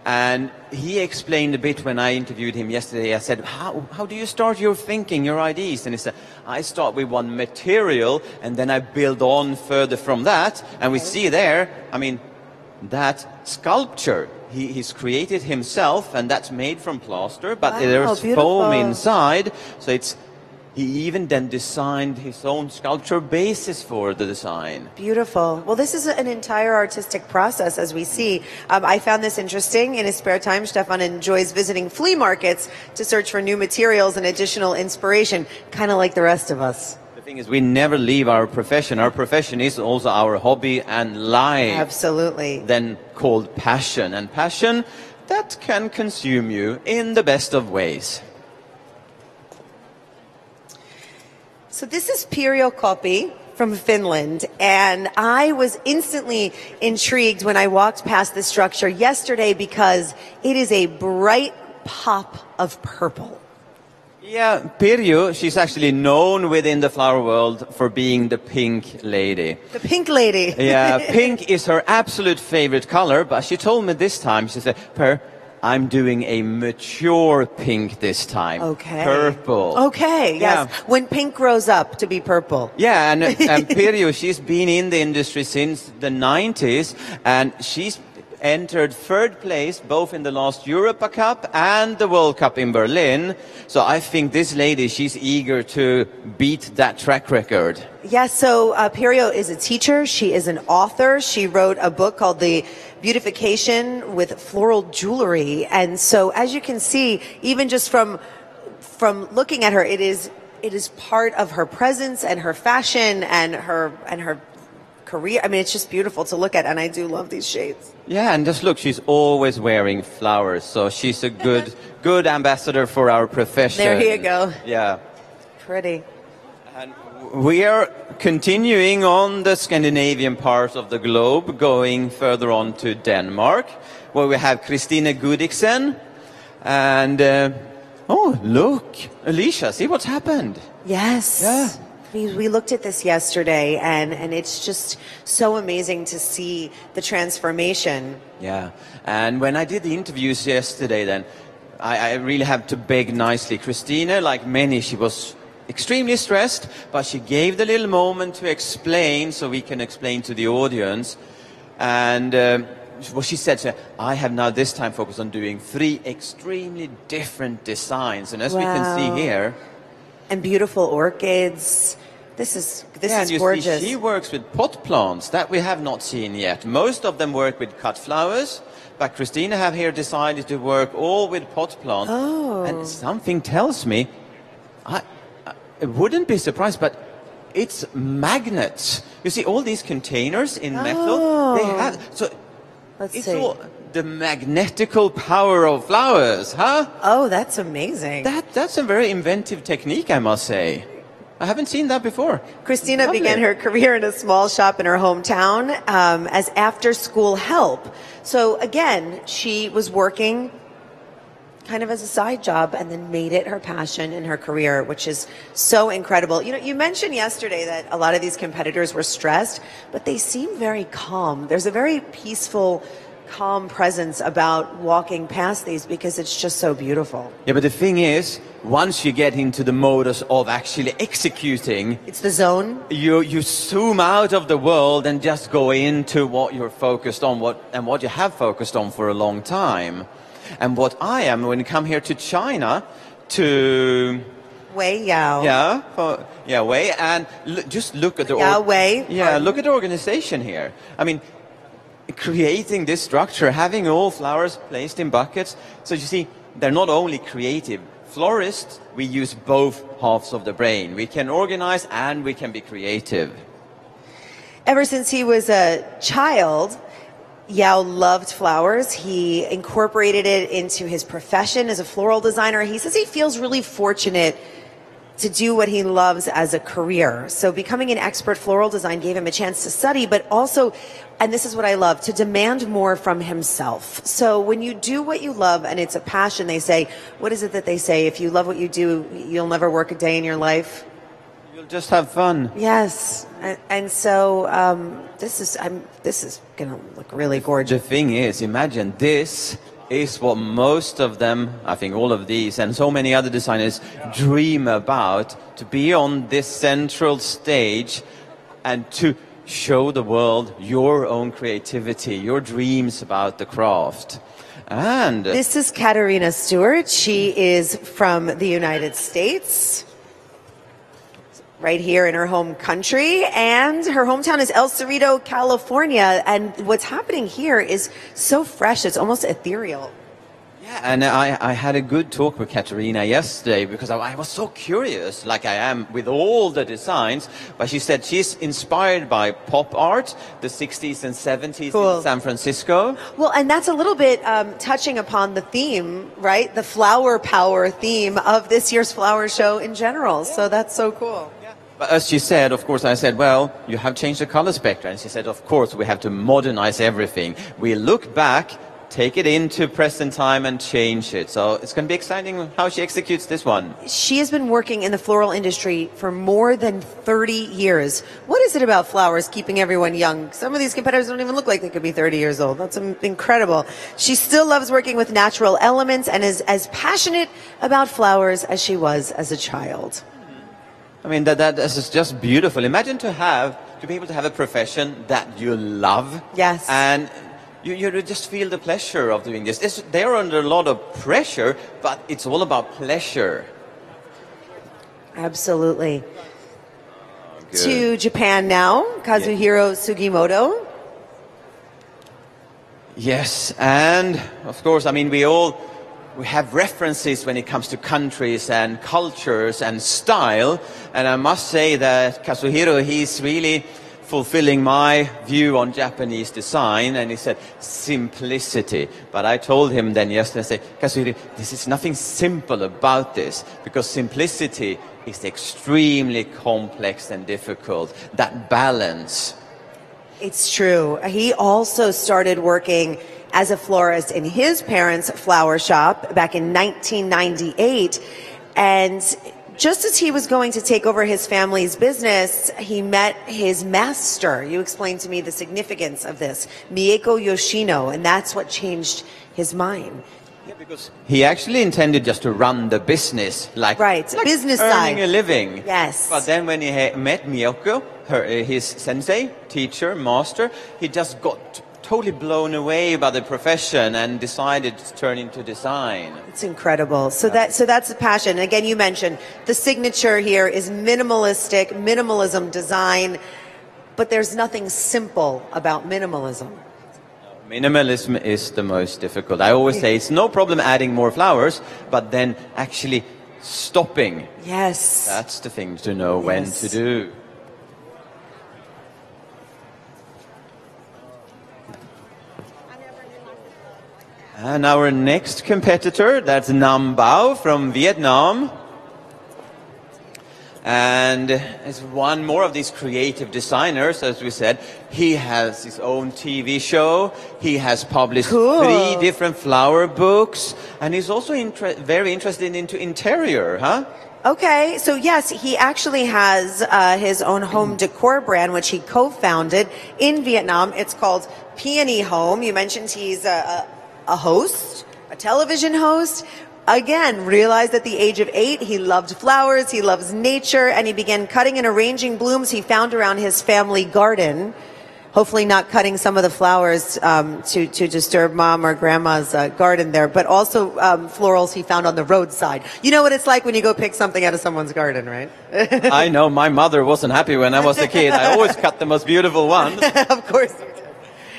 And he explained a bit when I interviewed him yesterday. I said, how do you start your thinking, your ideas? And he said, I start with one material and then I build on further from that. And we see there, I mean, that sculpture he's created himself, and that's made from plaster, but there's foam inside. So he even then designed his own sculpture basis for the design. Beautiful. Well, this is an entire artistic process, as we see. I found this interesting. In his spare time, Stefan enjoys visiting flea markets to search for new materials and additional inspiration, kind of like the rest of us. The thing is, we never leave our profession. Our profession is also our hobby and life. Absolutely. Then called passion. And passion, that can consume you in the best of ways. So this is Pirjo Koppi from Finland, and I was instantly intrigued when I walked past this structure yesterday because it is a bright pop of purple. Yeah, Pirjo, she's actually known within the flower world for being the pink lady. The pink lady. Yeah, pink is her absolute favorite color, but she told me this time, she said, Per, I'm doing a mature pink this time. Okay. Purple. Okay, yes. Yeah. When pink grows up to be purple. Yeah, and Pirjo, she's been in the industry since the 90s, and she's entered third place both in the last Europa Cup and the World Cup in Berlin. So I think this lady, she's eager to beat that track record. Yes, so Pirjo is a teacher. She is an author. She wrote a book called The Beautification with Floral Jewelry. And so as you can see, even just from looking at her, it is part of her presence and her fashion and her career. I mean, it's just beautiful to look at, and I do love these shades. Yeah, and just look, she's always wearing flowers, so she's a good ambassador for our profession. There you go. Yeah. Pretty. And we are continuing on the Scandinavian part of the globe, going further on to Denmark, where we have Christine Gudiksen. And, oh, look, Alicia, see what's happened? Yes. Yeah. We looked at this yesterday, and it's just so amazing to see the transformation. Yeah, and when I did the interviews yesterday, then I really have to beg nicely. Christina, like many, she was extremely stressed, but she gave the little moment to explain, so we can explain to the audience. And what she said, I have now this time focused on doing 3 extremely different designs, and as we can see here. And beautiful orchids. This is gorgeous. See, she works with pot plants that we have not seen yet. Most of them work with cut flowers, but Christina have here decided to work all with pot plants. Oh. And something tells me, I wouldn't be surprised, but it's magnets. You see, all these containers in metal, they have. So Let's it's see. all the magnetical power of flowers, huh? Oh, that's amazing. That's a very inventive technique, I must say. I haven't seen that before. Christina Lovely. began her career in a small shop in her hometown as after-school help. So again, she was working kind of as a side job and then made it her passion in her career, which is so incredible. You know, you mentioned yesterday that a lot of these competitors were stressed, but they seem very calm. There's a very peaceful, calm presence about walking past these because it's just so beautiful. Yeah, but the thing is, once you get into the modus of actually executing, It's the zone. you zoom out of the world and just go into what you're focused on, what you have focused on for a long time. And what I am, when you come here to China, to Wei Yao. Wei, and just look at the Wei. look at the organization here. I mean, creating this structure, having all flowers placed in buckets. So you see, they're not only creative. Florists, we use both halves of the brain. We can organize and we can be creative. Ever since he was a child, Yao loved flowers. He incorporated it into his profession as a floral designer. He says he feels really fortunate to do what he loves as a career. So becoming an expert floral design gave him a chance to study, but also, and this is what I love, to demand more from himself. So when you do what you love and it's a passion, they say, what is it that they say? If you love what you do, you'll never work a day in your life. We'll just have fun. Yes, and so this is gonna look really The gorgeous. thing is, imagine this is what most of them, I think all of these and so many other designers dream about, to be on this central stage and to show the world your own creativity, your dreams about the craft. And This is Katarina Stewart. She is from the United States, right here in her home country, and her hometown is El Cerrito, California. And what's happening here is so fresh, it's almost ethereal. yeah, and I had a good talk with Katarina yesterday because I was so curious, like I am with all the designs, but she said she's inspired by pop art, the 60s and 70s Cool. in San Francisco. Well, and that's a little bit touching upon the theme, right? The flower power theme of this year's flower show in general. So that's so cool. But as she said, of course, I said, well, you have changed the color spectrum. And she said, of course, we have to modernize everything. We look back, take it into present time and change it. So it's going to be exciting how she executes this one. She has been working in the floral industry for more than 30 years. What is it about flowers keeping everyone young? Some of these competitors don't even look like they could be 30 years old. That's incredible. She still loves working with natural elements and is as passionate about flowers as she was as a child. I mean, that is just beautiful. Imagine to be able to have a profession that you love. Yes. And you just feel the pleasure of doing this. They're under a lot of pressure, but it's all about pleasure. Absolutely. Good. To Japan now, Kazuhiro Sugimoto. Yes, and of course, I mean, we have references when it comes to countries and cultures and style, and I must say that Kazuhiro, he's really fulfilling my view on Japanese design, and he said simplicity. But I told him then yesterday, I said, Kazuhiro, this is nothing simple about this, because simplicity is extremely complex and difficult. That balance. It's true. He also started working as a florist in his parents' flower shop back in 1998. And just as he was going to take over his family's business, he met his master. You explained to me the significance of this, Mieko Yoshino, and that's what changed his mind. Yeah, because he actually intended just to run the business, like business earning side. a living. Yes. But then when he met Miyoko, his sensei, teacher, master, he just got totally blown away by the profession and decided to turn into design. It's incredible. So that's the passion. Again, you mentioned the signature here is minimalism design, but there's nothing simple about minimalism. Minimalism is the most difficult. I always say it's no problem adding more flowers, but then actually stopping. Yes. That's the thing to know when to do. And our next competitor, that's Nam Bao from Vietnam. And it's one more of these creative designers, as we said. He has his own TV show. He has published 3 different flower books. And he's also very interested into interior, huh? Okay, so yes, he actually has his own home decor brand, which he co-founded in Vietnam. It's called Peony Home. You mentioned he's a host, a television host. Again, realized at the age of 8, he loved flowers, he loves nature, and he began cutting and arranging blooms he found around his family garden. Hopefully not cutting some of the flowers to disturb mom or grandma's garden there, but also florals he found on the roadside. You know what it's like when you go pick something out of someone's garden, right? I know, my mother wasn't happy when I was a kid. I always cut the most beautiful ones. Of course you did.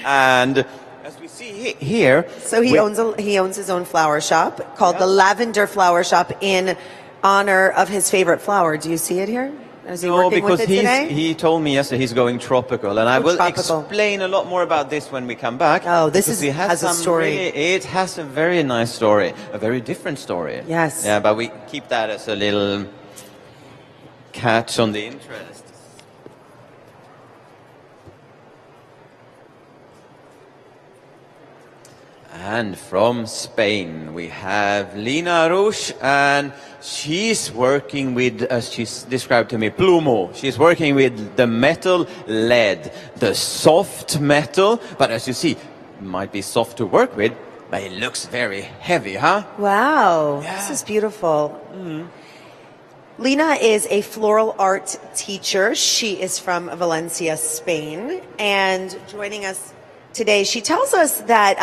And as we see here... So he owns his own flower shop called the Lavender Flower Shop in honor of his favorite flower. Do you see it here? Is he working with it today? He told me yesterday he's going tropical, and I will explain a lot more about this when we come back. Oh, this has a story. It has a very nice story, a very different story. Yes. Yeah, but we keep that as a little catch on the interest. And from Spain, we have Lina Rush, and she's working with, as she's described to me, plumo. She's working with the metal lead, the soft metal, but as you see, it might be soft to work with, but it looks very heavy, huh? Wow, Yeah. this is beautiful. Lina is a floral art teacher. She is from Valencia, Spain, and joining us today, she tells us that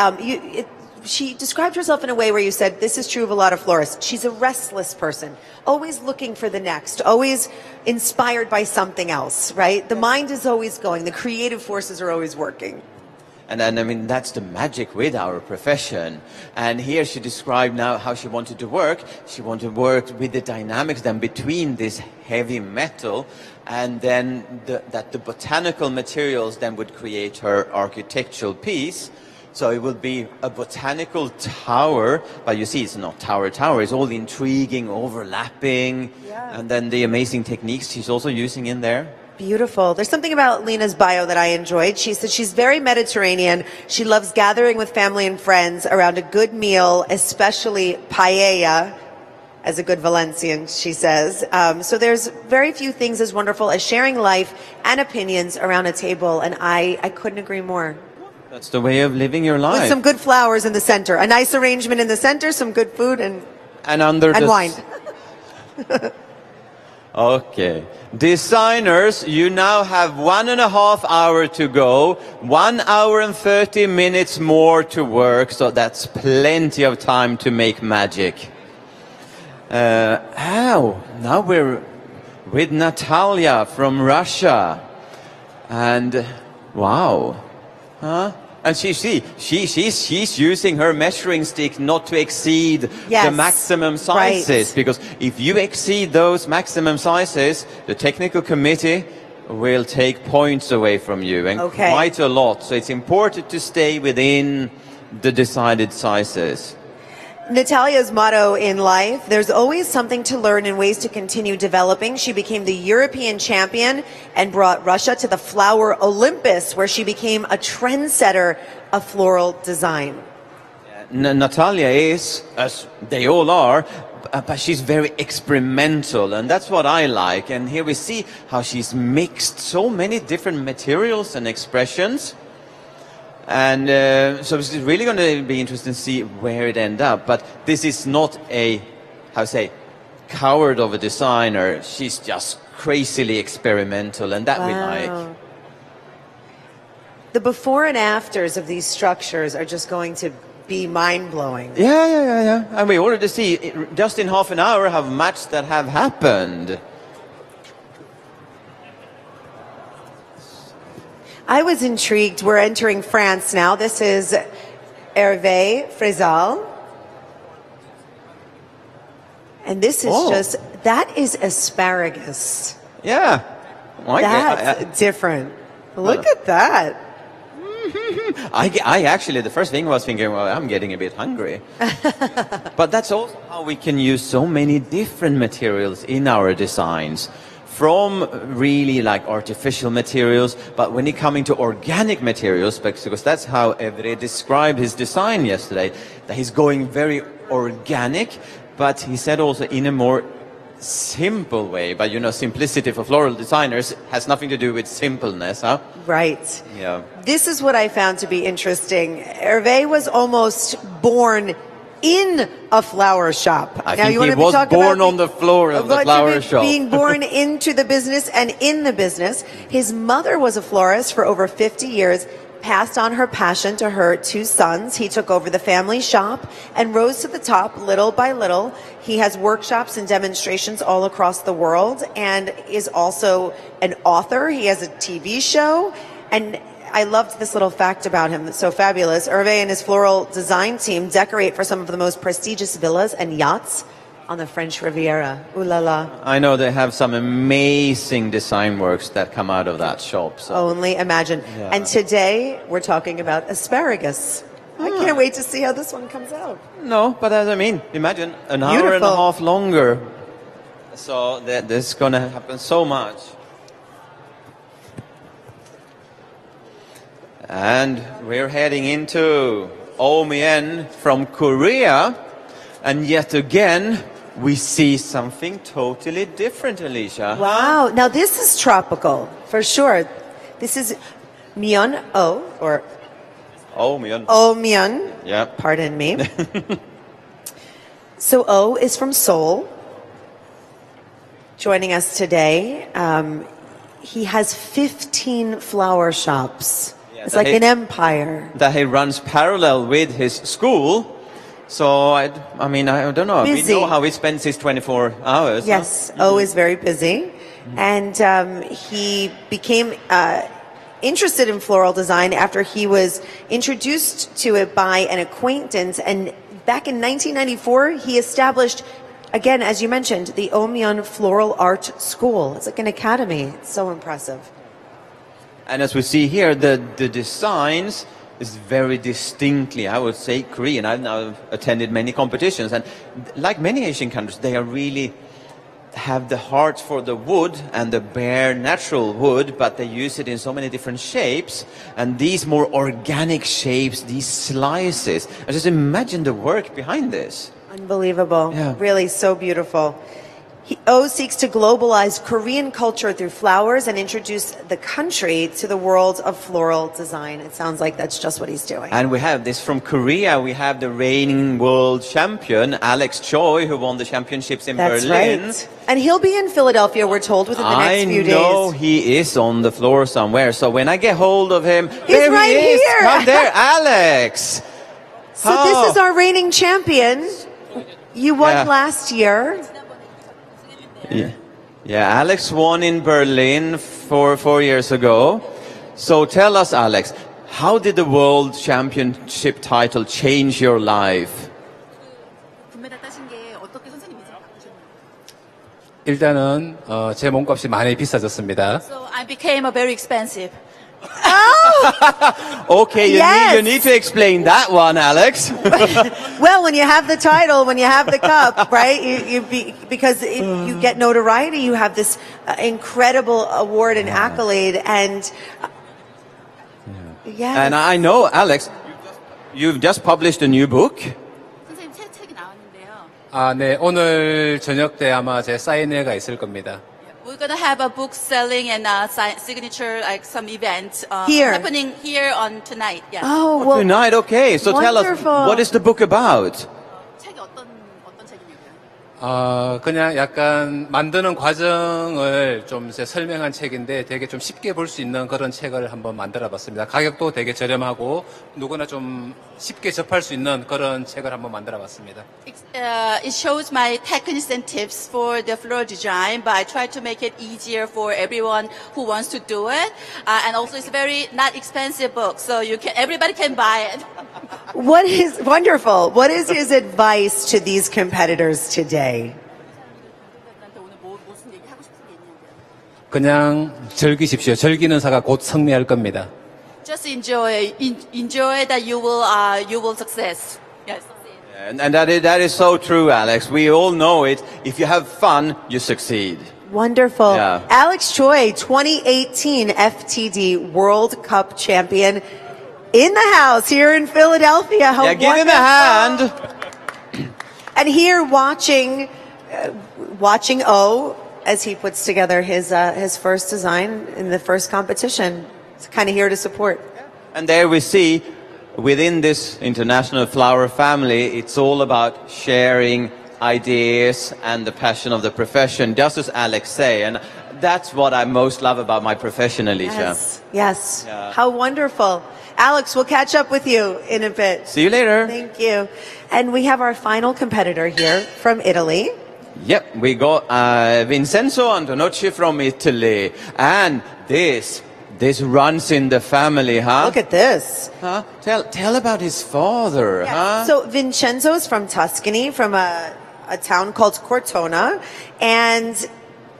she described herself in a way where you said this is true of a lot of florists. She's a restless person, always looking for the next, always inspired by something else, right? The mind is always going. The creative forces are always working. And then, I mean, that's the magic with our profession. And here she described now how she wanted to work. She wanted to work with the dynamics then between this heavy metal and then that the botanical materials then would create her architectural piece. So it will be a botanical tower, but you see it's not tower, it's all intriguing, overlapping, and then the amazing techniques she's also using in there. Beautiful. There's something about Lina's bio that I enjoyed. She said she's very Mediterranean. She loves gathering with family and friends around a good meal, especially paella, as a good Valencian, she says. So there's very few things as wonderful as sharing life and opinions around a table, and I couldn't agree more. That's the way of living your life. With some good flowers in the center, a nice arrangement in the center, some good food, and wine. Okay. Designers, you now have 1.5 hours to go, 1 hour and 30 minutes more to work, so that's plenty of time to make magic. Now we're with Natalia from Russia. And wow. Huh? And she's using her measuring stick not to exceed the maximum sizes. Right. Because if you exceed those maximum sizes, the technical committee will take points away from you, and quite a lot. So it's important to stay within the decided sizes. Natalia's motto in life, there's always something to learn and ways to continue developing. She became the European champion and brought Russia to the Flower Olympus, where she became a trendsetter of floral design. Natalia is, as they all are, but she's very experimental, and that's what I like. And here we see how she's mixed so many different materials and expressions. And so it's really going to be interesting to see where it ends up. But this is not a, coward of a designer. She's just crazily experimental, and that we like. The before and afters of these structures are just going to be mind-blowing. Yeah. And we already see, just in half an hour, how much that have happened. I was intrigued. We're entering France now. This is Hervé Frézal. And this is that is asparagus. Yeah. That's different. Look at that. I actually, the first thing I was thinking, well, I'm getting a bit hungry. But that's also how we can use so many different materials in our designs. From really like artificial materials, but when it coming to organic materials, because that's how Evre described his design yesterday, that he's going very organic, but he said also in a more simple way. But you know, simplicity for floral designers has nothing to do with simpleness, huh? Right. Yeah. This is what I found to be interesting. Hervé was almost born in a flower shop. I think he was born on the floor of the flower shop. Being born into the business and in the business. His mother was a florist for over 50 years, passed on her passion to her 2 sons. He took over the family shop and rose to the top little by little. He has workshops and demonstrations all across the world and is also an author. He has a TV show, and I loved this little fact about him that's so fabulous. Hervé and his floral design team decorate for some of the most prestigious villas and yachts on the French Riviera. Ooh la la. I know they have some amazing design works that come out of that shop. So. Only imagine. Yeah. And today we're talking about asparagus. I can't wait to see how this one comes out. No, but as I mean, imagine an hour and a half longer. So this is going to happen so much. And we're heading into Omien from Korea. And yet again, we see something totally different, Alicia. Wow. Now this is tropical for sure. This is Myeon O or Omien. Omyeon. Yeah. Pardon me. So O is from Seoul. Joining us today. He has 15 flower shops. Yeah, It's like an empire. That he runs parallel with his school. So, I don't know. Busy. We know how he spends his 24 hours. Yes, O is very busy. And he became interested in floral design after he was introduced to it by an acquaintance. And back in 1994, he established, again, as you mentioned, the Omyeon Floral Art School. It's like an academy. It's so impressive. And as we see here, the designs is very distinctly, I would say, Korean. I've now attended many competitions, and like many Asian countries, they are really have the heart for the wood and the bare natural wood, but they use it in so many different shapes. And these more organic shapes, these slices, I just imagine the work behind this. Unbelievable. Yeah. Really so beautiful. O seeks to globalize Korean culture through flowers and introduce the country to the world of floral design. It sounds like that's just what he's doing. And we have this from Korea. We have the reigning world champion, Alex Choi, who won the championships in That's Berlin. right. And he'll be in Philadelphia, we're told, within the next few days. I know he is on the floor somewhere. So when I get hold of him, He's there right he is. here. Come there, Alex. So this is our reigning champion. You won Yeah. last year. Yeah, Alex won in Berlin 4 years ago. So tell us, Alex, how did the world championship title change your life? 금메달 따신 게 어떻게 선생님이 바꾸셨나요? 일단은 제 몸값이 많이 비싸졌습니다. So I became a very expensive. Okay, Yes. you need to explain that one, Alex. Well, when you have the title, when you have the cup, right? Because you get notoriety, you have this incredible award and accolade, and yes. And I know, Alex, you've just published a new book. 선생님 책이 나왔는데요. 아, 네. 오늘 저녁 때 아마 제 사인회가 있을 겁니다. We're gonna have a book selling and signature, like some event Here. happening here on tonight. Yes. Oh, well, Tonight, okay. So tell us, wonderful. what is the book about? 책이 어떤 책입니까? 그냥 약간 만드는 과정을 좀 이제 설명한 책인데 되게 좀 쉽게 볼 수 있는 그런 책을 한번 만들어 봤습니다. 가격도 되게 저렴하고 누구나 좀 쉽게 접할 수 있는 그런 책을 한번 만들어 봤습니다. It shows my techniques and tips for the floral design, but I try to make it easier for everyone who wants to do it. And also, it's a very not expensive book, so everybody can buy it. what is wonderful? What is his advice to these competitors today? 오늘 무슨 얘기 하고 싶은 게 있냐고요. 그냥 즐기십시오. 즐기는 사가 곧 승리할 겁니다. Just enjoy that you will success. Yes. And that is so true, Alex. We all know it. If you have fun, you succeed. Wonderful. Yeah. Alex Choi, 2018 FTD World Cup champion in the house here in Philadelphia. How Yeah, give him a wonderful. hand. And here watching O as he puts together his first design in the first competition. It's kind of here to support. And there we see, within this international flower family, it's all about sharing ideas and the passion of the profession, just as Alex say. And that's what I most love about my profession, Alicia. Yes. Yeah. How wonderful. Alex, we'll catch up with you in a bit. See you later. Thank you. And we have our final competitor here from Italy. Yep, we got Vincenzo Antonocci from Italy. And this runs in the family, huh? Look at this. Huh? Tell about his father, huh? So Vincenzo is from Tuscany, from a town called Cortona. And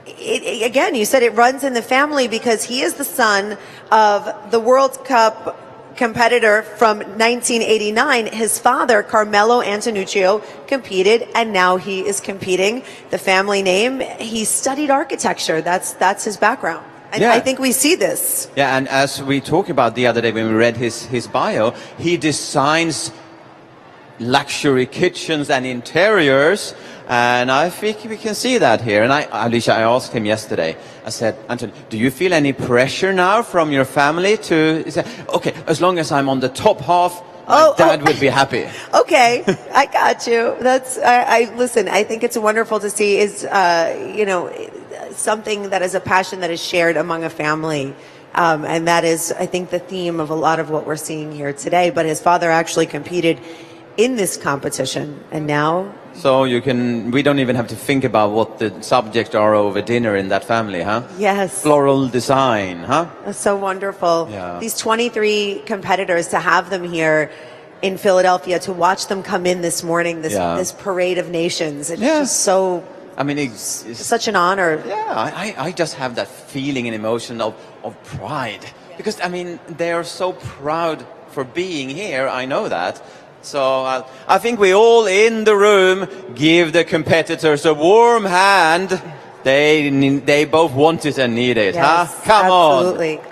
again, you said it runs in the family because he is the son of the World Cup competitor from 1989. His father, Carmelo Antonuccio, competed, and now he is competing. The family name, he studied architecture. That's his background. And Yeah. I think we see this. Yeah, and as we talked about the other day when we read his bio, he designs luxury kitchens and interiors. And I think we can see that here. And Alicia, I asked him yesterday, I said, Anton, do you feel any pressure now from your family to, he said, okay, as long as I'm on the top half, my dad would be happy. Okay, I got you. That's, listen, I think it's wonderful to see is, something that is a passion that is shared among a family. And that is, I think, the theme of a lot of what we're seeing here today. But his father actually competed in this competition, and now... So we don't even have to think about what the subjects are over dinner in that family, huh? Yes. Floral design, huh? That's so wonderful. Yeah. These 23 competitors, to have them here in Philadelphia, to watch them come in this morning, this parade of nations, it's just so... I mean, it's such an honor. Yeah, I just have that feeling and emotion of pride. Because, I mean, they are so proud for being here, I know that. So I think we all in the room give the competitors a warm hand. They both want it and need it, huh? Come absolutely. on.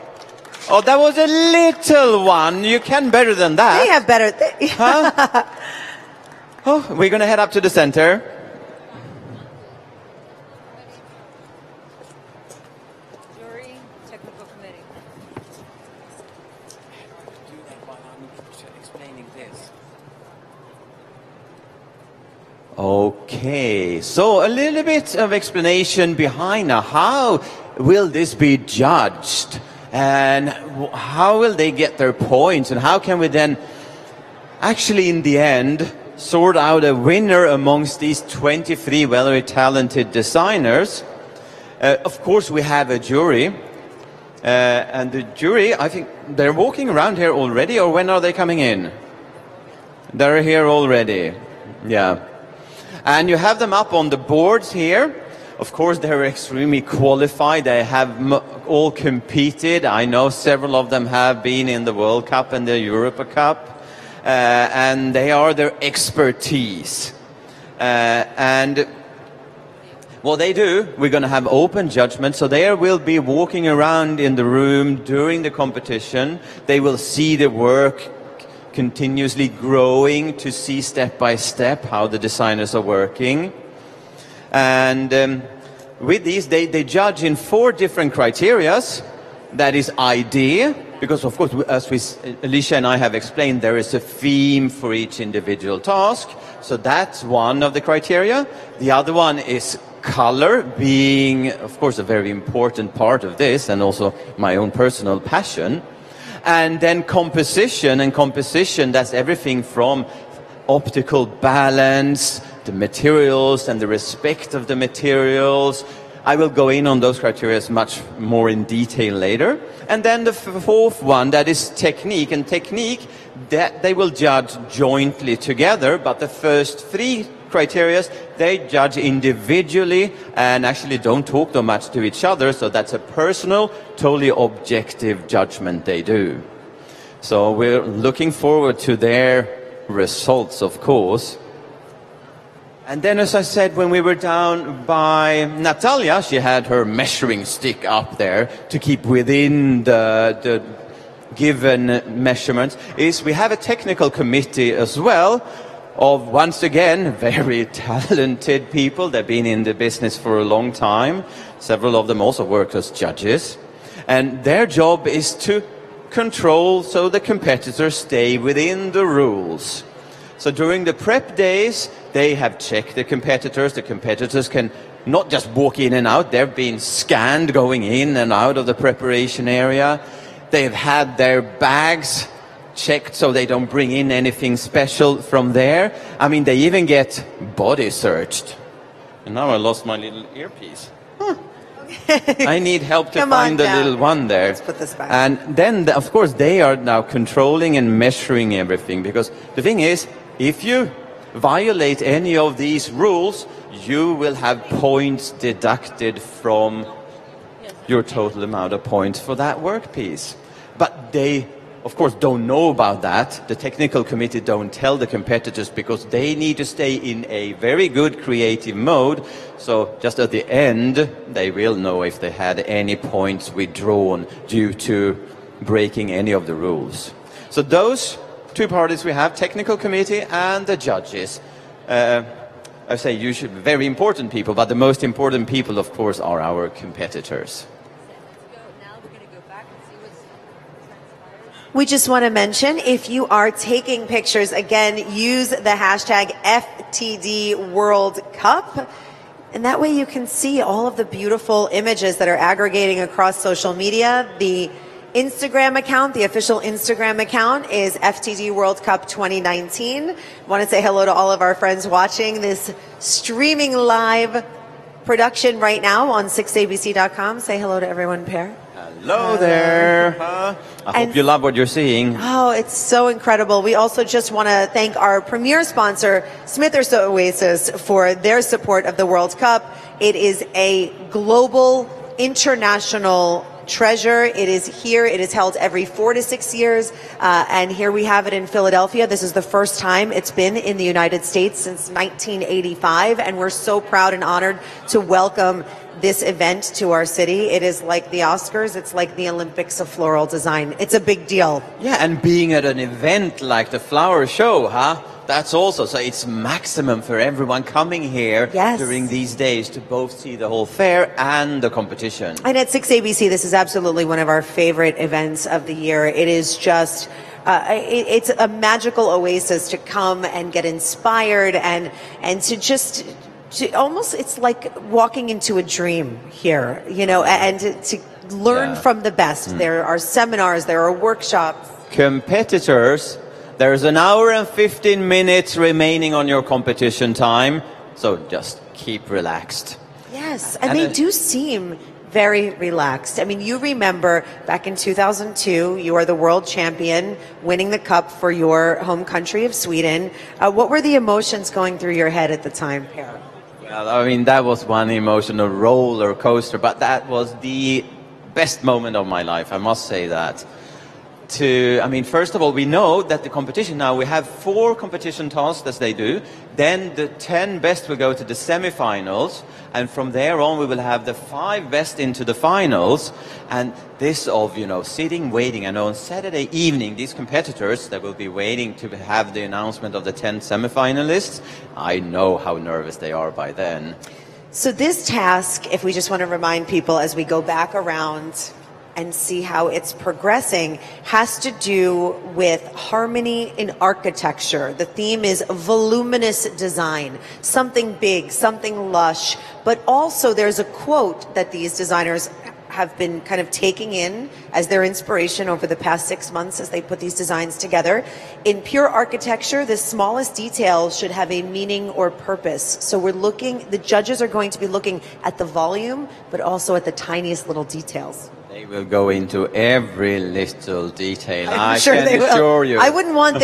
Oh, that was a little one. You can better than that. They have better. Huh? Oh, we're going to head up to the center. Jury, technical committee. Do that while I'm explaining this. Okay, so a little bit of explanation behind now. How will this be judged? And how will they get their points? And how can we then actually in the end sort out a winner amongst these 23 very talented designers? Of course, we have a jury. And the jury, I think they're walking around here already, or when are they coming in? They're here already. Yeah. And you have them up on the boards here. Of course, they're extremely qualified. They have all competed. I know several of them have been in the World Cup and the Europa Cup. And they are their expertise. And what they do, we're going to have open judgment. So they will be walking around in the room during the competition. They will see the work continuously growing to see step by step how the designers are working. And with these, they judge in 4 different criteria. That is idea, because of course, as Alicia and I have explained, there is a theme for each individual task. So that's one of the criteria. The other one is color, being, of course, a very important part of this, and also my own personal passion. And then composition, and composition, that's everything from optical balance, the materials and the respect of the materials. I will go in on those criteria much more in detail later. And then the 4th one, that is technique. And technique, that they will judge jointly together, but the first 3 criteria, they judge individually and actually don't talk so much to each other. So that's a personal, totally objective judgment they do. So we're looking forward to their results, of course. And then, as I said, when we were down by Natalia, she had her measuring stick up there to keep within the given measurements. We have a technical committee as well, of, once again, very talented people. They've been in the business for a long time. Several of them also work as judges. And their job is to control so the competitors stay within the rules. So during the prep days, they have checked the competitors. The competitors can not just walk in and out. They're being scanned going in and out of the preparation area. They've had their bags checked so they don't bring in anything special from there. I mean, they even get body searched. And now I lost my little earpiece. I need help to find the little one there. Let's put this back. And then, of course, they are now controlling and measuring everything. Because the thing is, if you violate any of these rules, you will have points deducted from your total amount of points for that work piece. But they, of course, don't know about that. The technical committee don't tell the competitors because they need to stay in a very good creative mode. So just at the end, they will know if they had any points withdrawn due to breaking any of the rules. So those two parties we have, technical committee and the judges. I say usually very important people, but the most important people, of course, are our competitors. Now we're going to go back and see what's transpired. We just want to mention, if you are taking pictures, again, use the hashtag FTD World Cup. And that way you can see all of the beautiful images that are aggregating across social media. The Instagram account, the official Instagram account is FTD World Cup 2019. I want to say hello to all of our friends watching this streaming live production right now on 6abc.com. Say hello to everyone, Per. Hello there. I hope you love what you're seeing. Oh, it's so incredible. We also just want to thank our premier sponsor, Smithers Oasis, for their support of the World Cup. It is a global, international treasure. It is here. It is held every 4 to 6 years. And here we have it in Philadelphia. This is the first time it's been in the United States since 1985. And we're so proud and honored to welcome this event to our city. It is like the Oscars. It's like the Olympics of floral design. It's a big deal. Yeah, and being at an event like the Flower Show, that's also, so it's maximum for everyone coming here during these days to both see the whole fair and the competition. And at 6ABC, this is absolutely one of our favorite events of the year. It is just, it's a magical oasis to come and get inspired and to just, almost, it's like walking into a dream here, you know, and to learn from the best. There are seminars, there are workshops. Competitors, there's an hour and 15 minutes remaining on your competition time, so just keep relaxed. Yes, and they do seem very relaxed. I mean, you remember back in 2002, you are the world champion, winning the cup for your home country of Sweden. What were the emotions going through your head at the time, Per? Well, I mean, that was one emotional roller coaster, but that was the best moment of my life, I must say that. I mean, first of all, we know that the competition now, we have 4 competition tasks as they do. Then the 10 best will go to the semifinals. And from there on, we will have the 5 best into the finals. And this of, you know, sitting, waiting. And on Saturday evening, these competitors that will be waiting to have the announcement of the 10 semifinalists, I know how nervous they are by then. So this task, if we just want to remind people as we go back around and see how it's progressing, has to do with harmony in architecture. The theme is voluminous design, something big, something lush, but also there's a quote that these designers have been kind of taking in as their inspiration over the past 6 months as they put these designs together. In pure architecture, the smallest detail should have a meaning or purpose. So the judges are going to be looking at the volume, but also at the tiniest little details. They will go into every little detail. I'm I sure can they will. assure you. I wouldn't want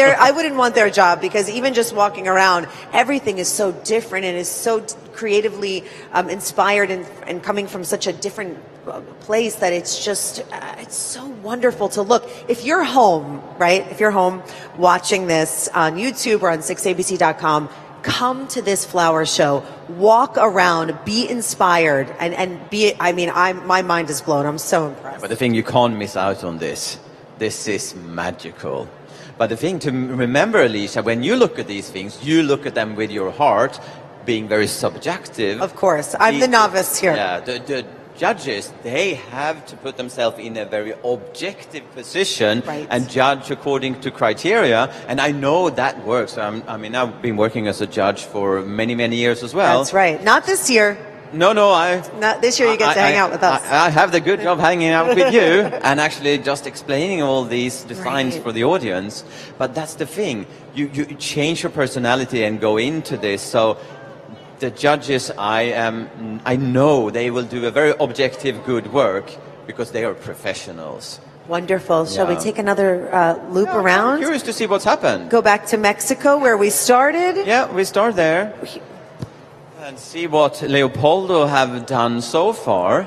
their job, because even just walking around, everything is so different and is so creatively inspired and coming from such a different place that it's just it's so wonderful to look. If you're home, right? If you're home watching this on YouTube or on 6abc.com, come to this flower show, walk around, be inspired, and be, I mean, my mind is blown. I'm so impressed. But the thing, you can't miss out on this. This is magical. But the thing to remember, Alicia, when you look at these things, you look at them with your heart, being very subjective. Of course. I'm the novice here. Yeah, the judges, they have to put themselves in a very objective position and judge according to criteria. And I know that works. I mean, I've been working as a judge for many, many years as well. That's right. Not this year. No, not this year. You get to hang out with us. I have the good job hanging out with you and actually just explaining all these designs for the audience. But that's the thing. You change your personality and go into this. So the judges, I know they will do a very objective, good work because they are professionals. Wonderful. Shall we take another loop around? I'm curious to see what's happened. Go back to Mexico where we started. Yeah, we start there. And see what Leopoldo have done so far.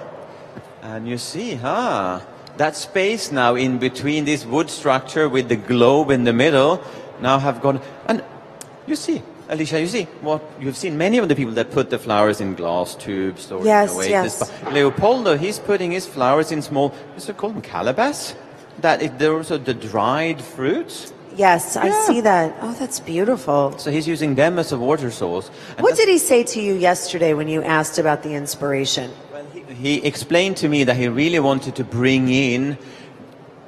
And you see, that space now in between this wood structure with the globe in the middle now have gone. And you see, Alicia, you see what you've seen many of the people that put the flowers in glass tubes or yes. Leopoldo, he's putting his flowers in small, is it called calabash? They're also the dried fruits. Yes, I see that. Oh, that's beautiful. So he's using them as a water source. And What did he say to you yesterday when you asked about the inspiration? Well, he explained to me that he really wanted to bring in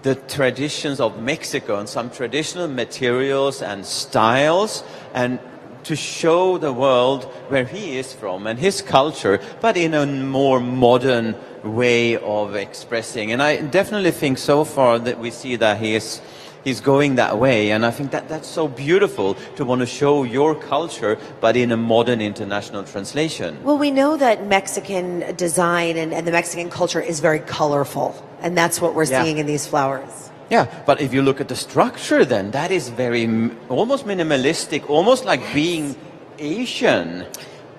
the traditions of Mexico and some traditional materials and styles, and to show the world where he is from and his culture, but in a more modern way of expressing. And I definitely think so far that we see that he's going that way, and I think that that's so beautiful to want to show your culture, but in a modern international translation. Well, we know that Mexican design and the Mexican culture is very colorful, and that's what we're seeing in these flowers. Yeah, but if you look at the structure, then that is very almost minimalistic, almost like being Asian.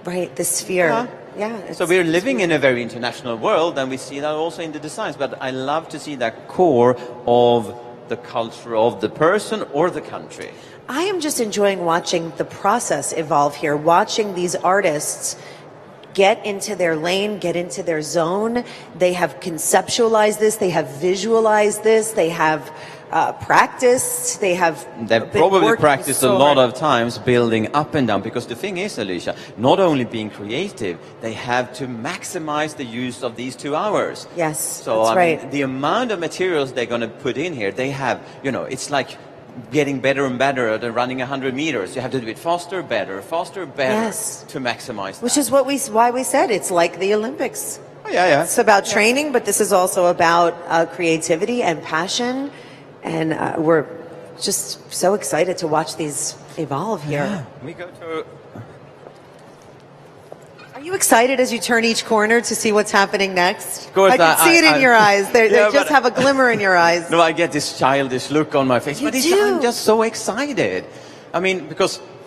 Right, the sphere. Yeah. So we're living in a very international world, and we see that also in the designs. But I love to see that core of the culture of the person or the country. I am just enjoying watching the process evolve here, watching these artists get into their lane, get into their zone. They have conceptualized this, they have visualized this, they have practiced, they've probably practiced a lot of times building up and down, because the thing is, Alicia, not only being creative, they have to maximize the use of these 2 hours. Yes, so that's right. The amount of materials they're going to put in here, they have, it's like getting better and better at running 100 meters. You have to do it faster, better Yes. to maximize that. Which is why we said it's like the Olympics. Oh, yeah. It's about training, but this is also about creativity and passion. And we're just so excited to watch these evolve here. Yeah. We go to... Are you excited as you turn each corner to see what's happening next? Of course, I can see it in your eyes. They just have a glimmer in your eyes. No, I get this childish look on my face. You but do. I'm just so excited.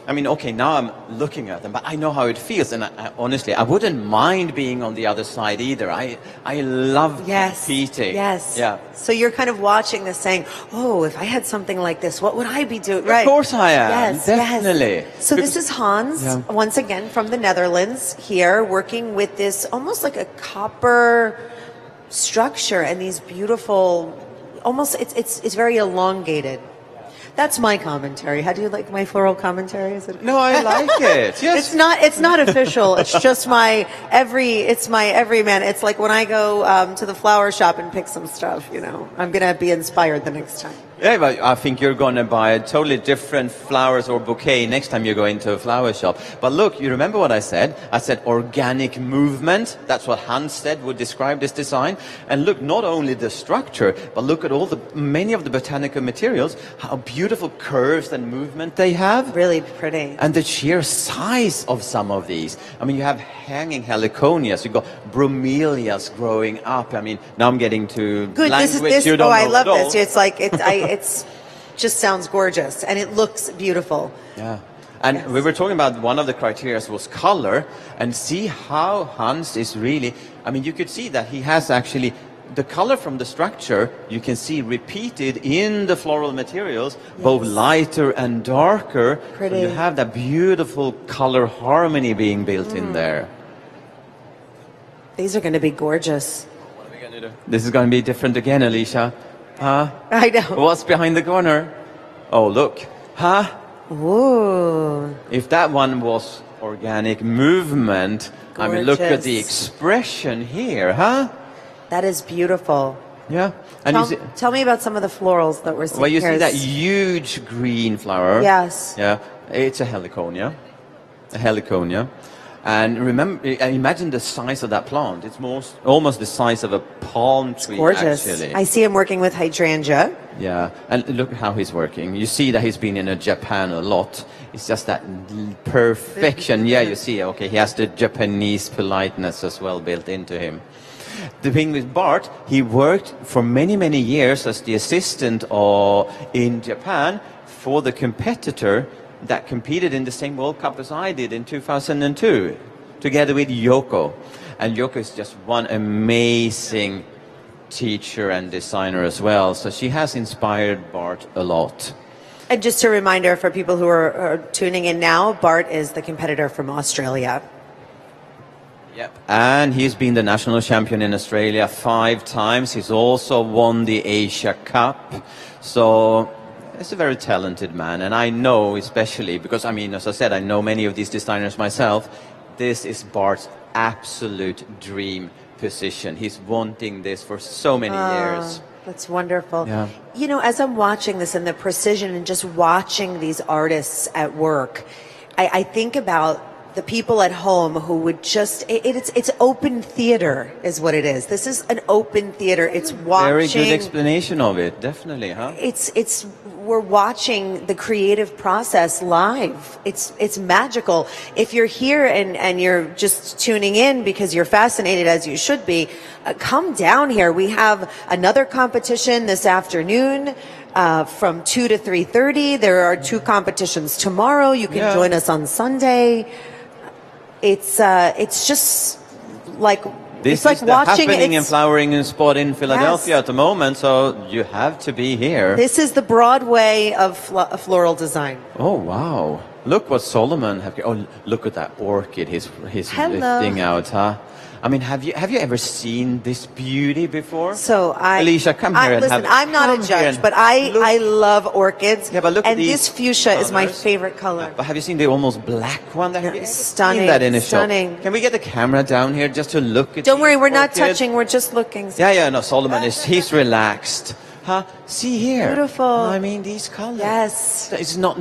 Okay, now I'm looking at them, but I know how it feels. And honestly, I wouldn't mind being on the other side either. I love competing. Yes. Yeah. So you're kind of watching this saying, oh, if I had something like this, what would I be doing? Right. Of course I am. Yes, Definitely. Yes. So this is Hans, once again, from the Netherlands here, working with this almost like a copper structure and these beautiful, almost, it's very elongated. That's my commentary. How do you like my floral commentary? Is it? No, I like it. Yes. It's not official. It's just my everyman. It's like when I go to the flower shop and pick some stuff, I'm going to be inspired the next time. Yeah, but I think you're going to buy a totally different flowers or bouquet next time you go into a flower shop. But look, you remember what I said? I said organic movement. That's what Hans said would describe this design. And look, not only the structure, but look at many of the botanical materials, how beautiful curves and movement they have. Really pretty. And the sheer size of some of these. You have hanging heliconias, you've got bromelias growing up. Now I'm getting to good. language you don't know I love at all. this. It's like it's just sounds gorgeous and it looks beautiful. Yeah. And we were talking about one of the criteria was color, and see how Hans is really, you could see that he has actually the color from the structure, you can see repeated in the floral materials, both lighter and darker. Pretty. So you have that beautiful color harmony being built in there. These are going to be gorgeous. What are we going to do? This is going to be different again, Alicia. Huh? I know. What's behind the corner? Oh, look. Huh? Ooh. If that one was organic movement, look at the expression here, huh? That is beautiful. Yeah. And tell me about some of the florals that we're seeing well, you here. see that huge green flower? Yes. Yeah. It's a heliconia. And imagine the size of that plant. It's almost the size of a palm tree, gorgeous. actually. I see him working with hydrangea. Yeah, and look how he's working. You see that he's been in Japan a lot. It's just that perfection. Yeah, you see, okay, he has the Japanese politeness as well built into him. The thing with Bart, he worked for many, many years as the assistant in Japan for the competitor that competed in the same World Cup as I did in 2002, together with Yoko. And Yoko is just one amazing teacher and designer as well. So she has inspired Bart a lot. And just a reminder for people who are tuning in now, Bart is the competitor from Australia. Yep. And he's been the national champion in Australia 5 times. He's also won the Asia Cup. So is a very talented man, and I know especially because, I mean, as I said, I know many of these designers myself. This is Bart's absolute dream position. He's wanting this for so many years. That's wonderful. Yeah. You know, as I'm watching this and the precision and just watching these artists at work, I think about the people at home who would just, it's open theater is what it is. This is an open theater. It's watching. Very good explanation of it, definitely, huh? We're watching the creative process live. It's magical. If you're here and you're just tuning in because you're fascinated, as you should be, come down here. We have another competition this afternoon. From 2 to 3:30. There are 2 competitions tomorrow. You can join us on Sunday. It's just like this it's like is the watching happening and flowering spot in Philadelphia Yes. at the moment, so you have to be here. This is the Broadway of floral design. Oh wow! Look what Solomon have. Oh, look at that orchid he's Hello. lifting out, huh? I mean, have you ever seen this beauty before? So Alicia, come here and listen, have. I'm not come a here judge, and but look. I love orchids. Yeah, but look at and these this fuchsia is my colors. favorite color. But have you seen the almost black one? Have you ever Stunning, seen that in a stunning. shop? Can we get the camera down here just to look at? Don't worry, we're not orchid? touching. We're just looking. Yeah. No, Solomon he's relaxed. Huh? See here. Beautiful. I mean, these colors. Yes. It's no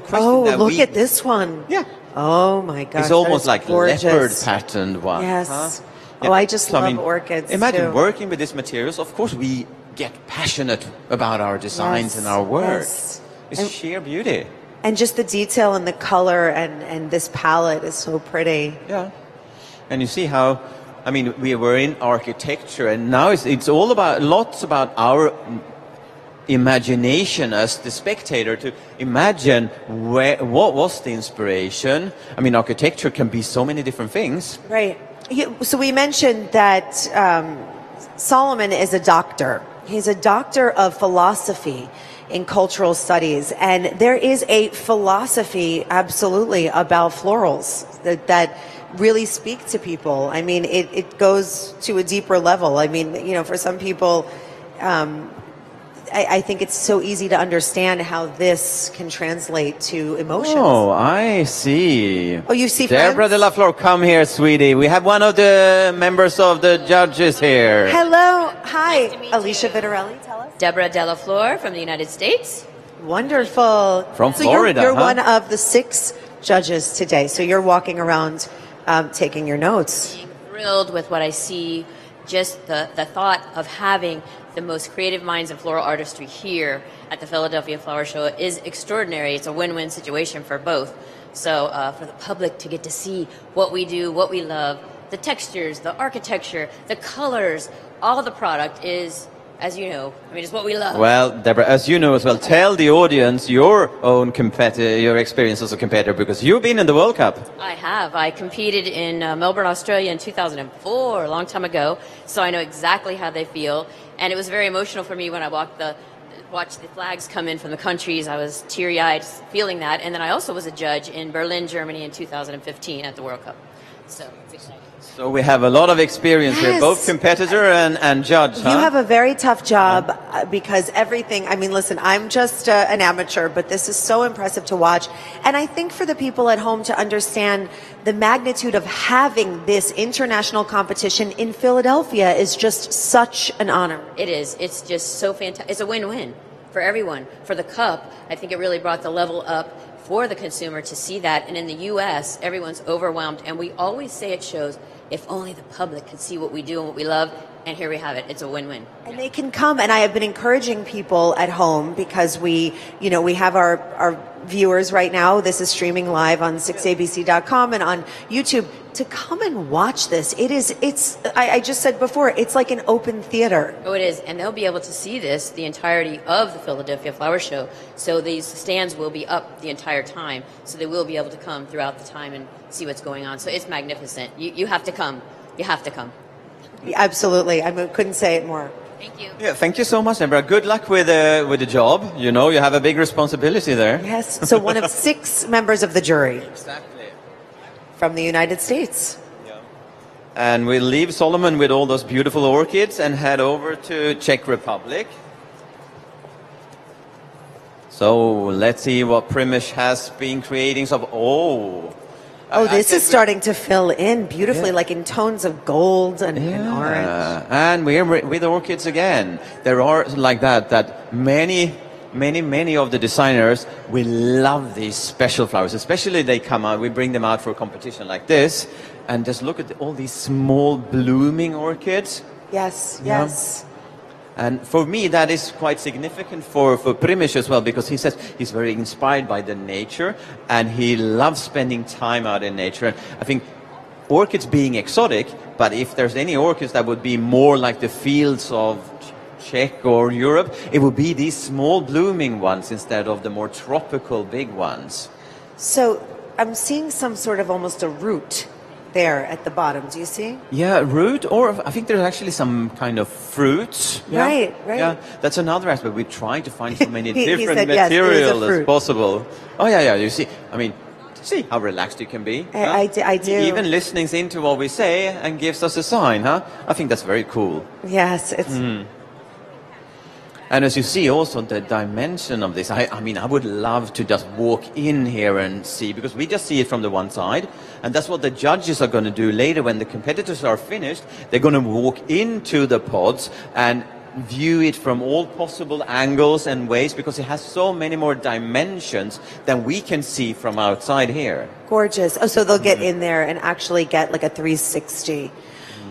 question. Oh, that look we, at this one. Yeah. Oh my gosh. It's almost that is like gorgeous. leopard patterned one. Yes. Huh? Oh, I just So, love mean, orchids. Imagine too. working with these materials. Of course, we get passionate about our designs Yes, and our work. yes. It's And- sheer beauty. And just the detail and the color and this palette is so pretty. Yeah. And you see how, I mean, we were in architecture, and now it's all about, lots about our imagination as the spectator to imagine what was the inspiration. I mean, architecture can be so many different things. Right. So we mentioned that Solomon is a doctor. He's a doctor of philosophy in cultural studies. And there is a philosophy, absolutely, about florals that really speak to people. I mean, it goes to a deeper level. I mean, you know, for some people, I think it's so easy to understand how this can translate to emotions. Oh, I see. Oh, you see Deborah friends? de la Flor, come here, sweetie. We have one of the members of the judges here. Hello. Hi. Nice to meet Alicia you. Vitarelli, tell us. Deborah Della Flor from the United States. Wonderful. From so Florida, You're huh? one of the 6 judges today. So you're walking around taking your notes. Being thrilled with what I see, just the thought of having the most creative minds in floral artistry here at the Philadelphia Flower Show is extraordinary. It's a win-win situation for both. So for the public to get to see what we do, what we love, the textures, the architecture, the colors, all the product is, as you know, I mean, it's what we love. Well, Deborah, as you know as well, tell the audience your own competitor, your experience as a competitor, because you've been in the World Cup. I have. I competed in Melbourne, Australia in 2004, a long time ago, so I know exactly how they feel. And it was very emotional for me when I watched the flags come in from the countries. I was teary-eyed feeling that. And then I also was a judge in Berlin, Germany in 2015 at the World Cup. So it's exciting. So we have a lot of experience here, Yes. both competitor and judge, huh? You have a very tough job because everything, I mean, listen, I'm just an amateur, but this is so impressive to watch. And I think for the people at home to understand the magnitude of having this international competition in Philadelphia is just such an honor. It is. It's just so fantastic. It's a win-win for everyone. For the cup, I think it really brought the level up for the consumer to see that. And in the U.S., everyone's overwhelmed. And we always say it shows, if only the public could see what we do and what we love. And here we have it. It's a win-win. And they can come, and I have been encouraging people at home because we have our viewers right now. This is streaming live on 6abc.com and on YouTube to come and watch this. I just said before, it's like an open theater. Oh, it is. And they'll be able to see this, the entirety of the Philadelphia Flower Show. So these stands will be up the entire time. So they will be able to come throughout the time and see what's going on. So it's magnificent. You have to come. You have to come. Absolutely. I couldn't say it more. Thank you. Yeah, thank you so much, Deborah. Good luck with the job. You know, you have a big responsibility there. Yes. So one of 6 members of the jury Exactly. from the United States. And we'll leave Solomon with all those beautiful orchids and head over to Czech Republic. So let's see what Primish has been creating. Oh, this is starting to fill in beautifully, like in tones of gold and orange. And we're with orchids again. There are like that many of the designers will love these special flowers, especially they come out, we bring them out for a competition like this, and just look at all these small blooming orchids. Yes, Yeah. yes. And for me, that is quite significant for Primish as well, because he says he's very inspired by the nature, and he loves spending time out in nature. And I think orchids being exotic, but if there's any orchids that would be more like the fields of Czech or Europe, it would be these small blooming ones instead of the more tropical big ones. So I'm seeing some sort of almost a root there at the bottom. Do you see? Yeah, root, or I think there's actually some kind of fruits. Yeah. Right. Yeah, that's another aspect. We're trying to find so many He different said, yes, it is a materials as fruit. possible. Oh, yeah, you see, I mean, see how relaxed you can be. I do. He even listens into what we say and gives us a sign, huh? I think that's very cool. Yes, it's... And as you see also the dimension of this, I mean, I would love to just walk in here and see, because we just see it from the one side, and that's what the judges are going to do later when the competitors are finished. They're going to walk into the pods and view it from all possible angles and ways, because it has so many more dimensions than we can see from outside here. Gorgeous. Oh, so they'll get in there and actually get like a 360.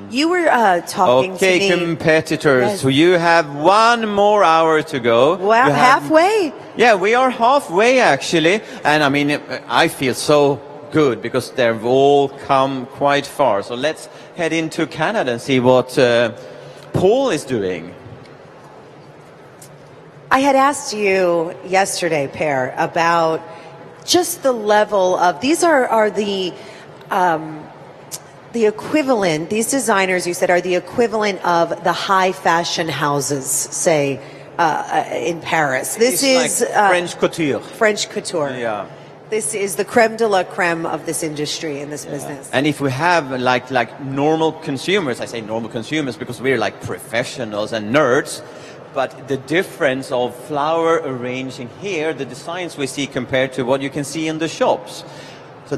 You were talking to me. Okay, competitors, Yes. so you have 1 more hour to go. Wow, You have- halfway? Yeah, we are halfway actually, and I mean, I feel so good because they've all come quite far. So let's head into Canada and see what Paul is doing. I had asked you yesterday, Per, about just the level of, these are the equivalent, these designers, you said, are the equivalent of the high fashion houses, say, in Paris. This It's is like French couture. French couture. Yeah. This is the creme de la creme of this industry, in this business. And if we have like normal consumers, I say normal consumers because we're like professionals and nerds, but the difference of flower arranging here, the designs we see compared to what you can see in the shops. So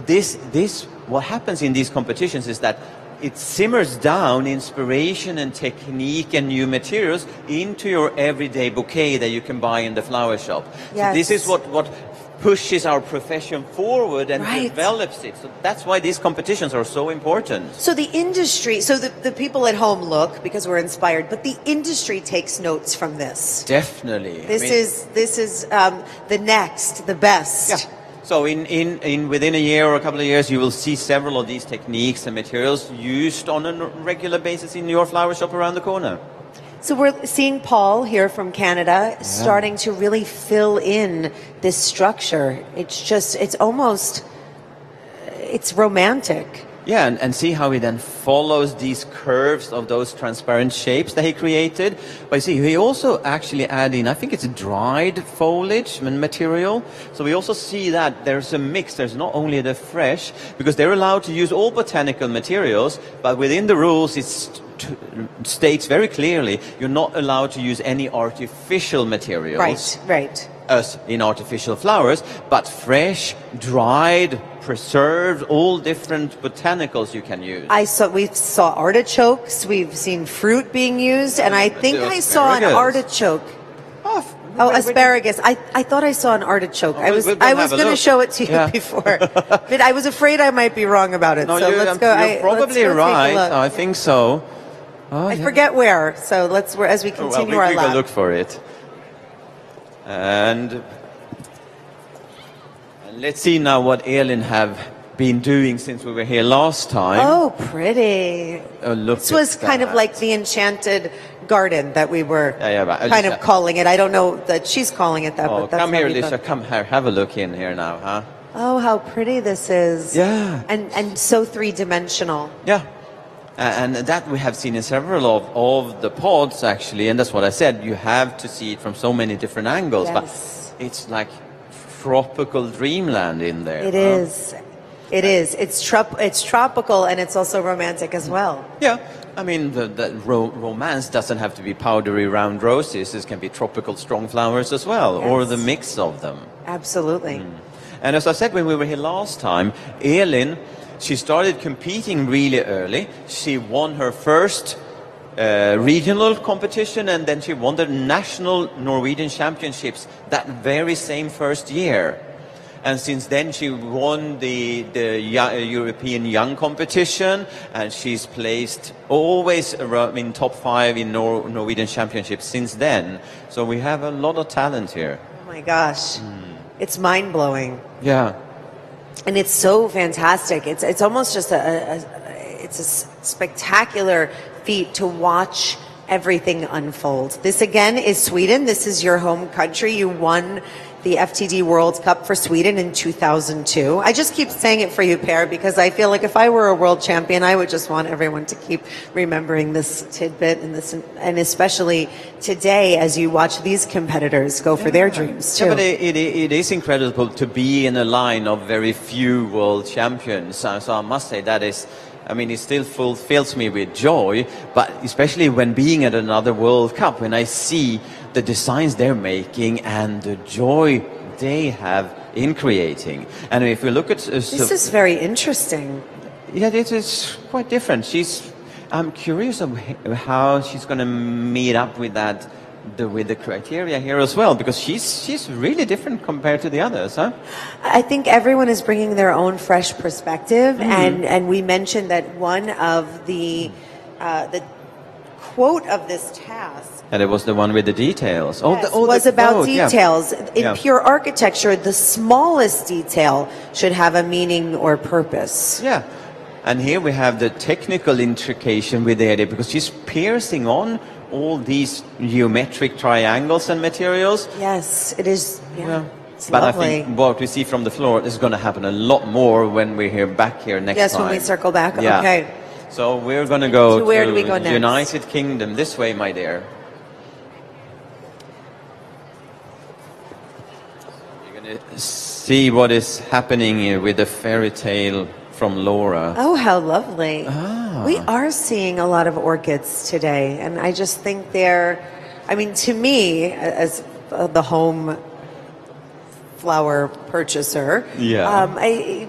what happens in these competitions is that it simmers down inspiration and technique and new materials into your everyday bouquet that you can buy in the flower shop. Yes. So this is what pushes our profession forward and Right. develops it. So that's why these competitions are so important. So the industry, so the people at home look because we're inspired, but the industry takes notes from this. Definitely. This is the next, the best. Yeah. So in within a year or a couple of years, you will see several of these techniques and materials used on a regular basis in your flower shop around the corner. So we're seeing Paul here from Canada starting to really fill in this structure. It's romantic. Yeah, and see how he then follows these curves of those transparent shapes that he created. But you see, he also actually added in, I think it's dried foliage and material. So we also see that there's a mix. There's not only the fresh, because they're allowed to use all botanical materials, but within the rules it states very clearly you're not allowed to use any artificial materials. Right. As in artificial flowers, but fresh, dried, preserved, all different botanicals you can use. We saw artichokes. We've seen fruit being used, and I think I saw an Asparagus. artichoke. Oh, asparagus. I thought I saw an artichoke. I was we'll going have a to look. show it to you Yeah. before, but I was afraid I might be wrong about it. No, so let's go. You're probably let's go take a right. look. I think so. Oh, I forget where. So as we continue our we lap. will look for it. And let's see now what Elin have been doing since we were here last time. Oh, pretty. Oh, look This was at kind of that. like the enchanted garden that we were but kind Alicia- of calling it. I don't know that she's calling it that, Oh, but that's come how here, we Alicia. thought. Come here. Have a look in here now, huh? Oh, how pretty this is. Yeah. And so three-dimensional. Yeah. And that we have seen in several of the pods, actually, and that's what I said. You have to see it from so many different angles, Yes. but it's like tropical dreamland in there. It huh? is. It is. It's tropical, and it's also romantic as well. Yeah, I mean, the romance doesn't have to be powdery round roses. This can be tropical strong flowers as well, or Yes. the mix of them. Absolutely. And as I said when we were here last time, Elin, she started competing really early. She won her first regional competition, and then she won the national Norwegian championships that very same first year. And since then she won the European Young competition, and she's placed always around in top 5 in Norwegian championships since then. So we have a lot of talent here. Oh my gosh. It's mind-blowing. Yeah. And it's so fantastic. It's almost just it's a spectacular feat to watch everything unfold. This again is Sweden. This is your home country. You won the FTD World Cup for Sweden in 2002. I just keep saying it for you, Per, because I feel like if I were a world champion, I would just want everyone to keep remembering this tidbit and especially today as you watch these competitors go for their dreams too. Yeah, but it is incredible to be in a line of very few world champions. So I must say that is, I mean, it still fills me with joy, but especially when being at another World Cup, when I see the designs they're making and the joy they have in creating. And if we look at... this is very interesting. Yeah, this is quite different. I'm curious of how she's going to meet up with that, with the criteria here as well, because she's really different compared to the others, huh? I think everyone is bringing their own fresh perspective, and we mentioned that one of the quote of this task. And it was the one with the details. Yes, was about details. Yeah. In pure architecture, the smallest detail should have a meaning or purpose. Yeah. And here we have the technical intrication with the idea, because she's piercing on all these geometric triangles and materials. Yes, it is. Yeah. It's But lovely. I think what we see from the floor is going to happen a lot more when we're back here next time. Yes, when we circle back. Yeah. Okay. So we're going to go So where do we go next? United Kingdom. This way, my dear. You're going to see what is happening here with the fairy tale from Laura. Oh, how lovely. Ah. We are seeing a lot of orchids today, and I just think they're, I mean, to me, as the home flower purchaser, Yeah.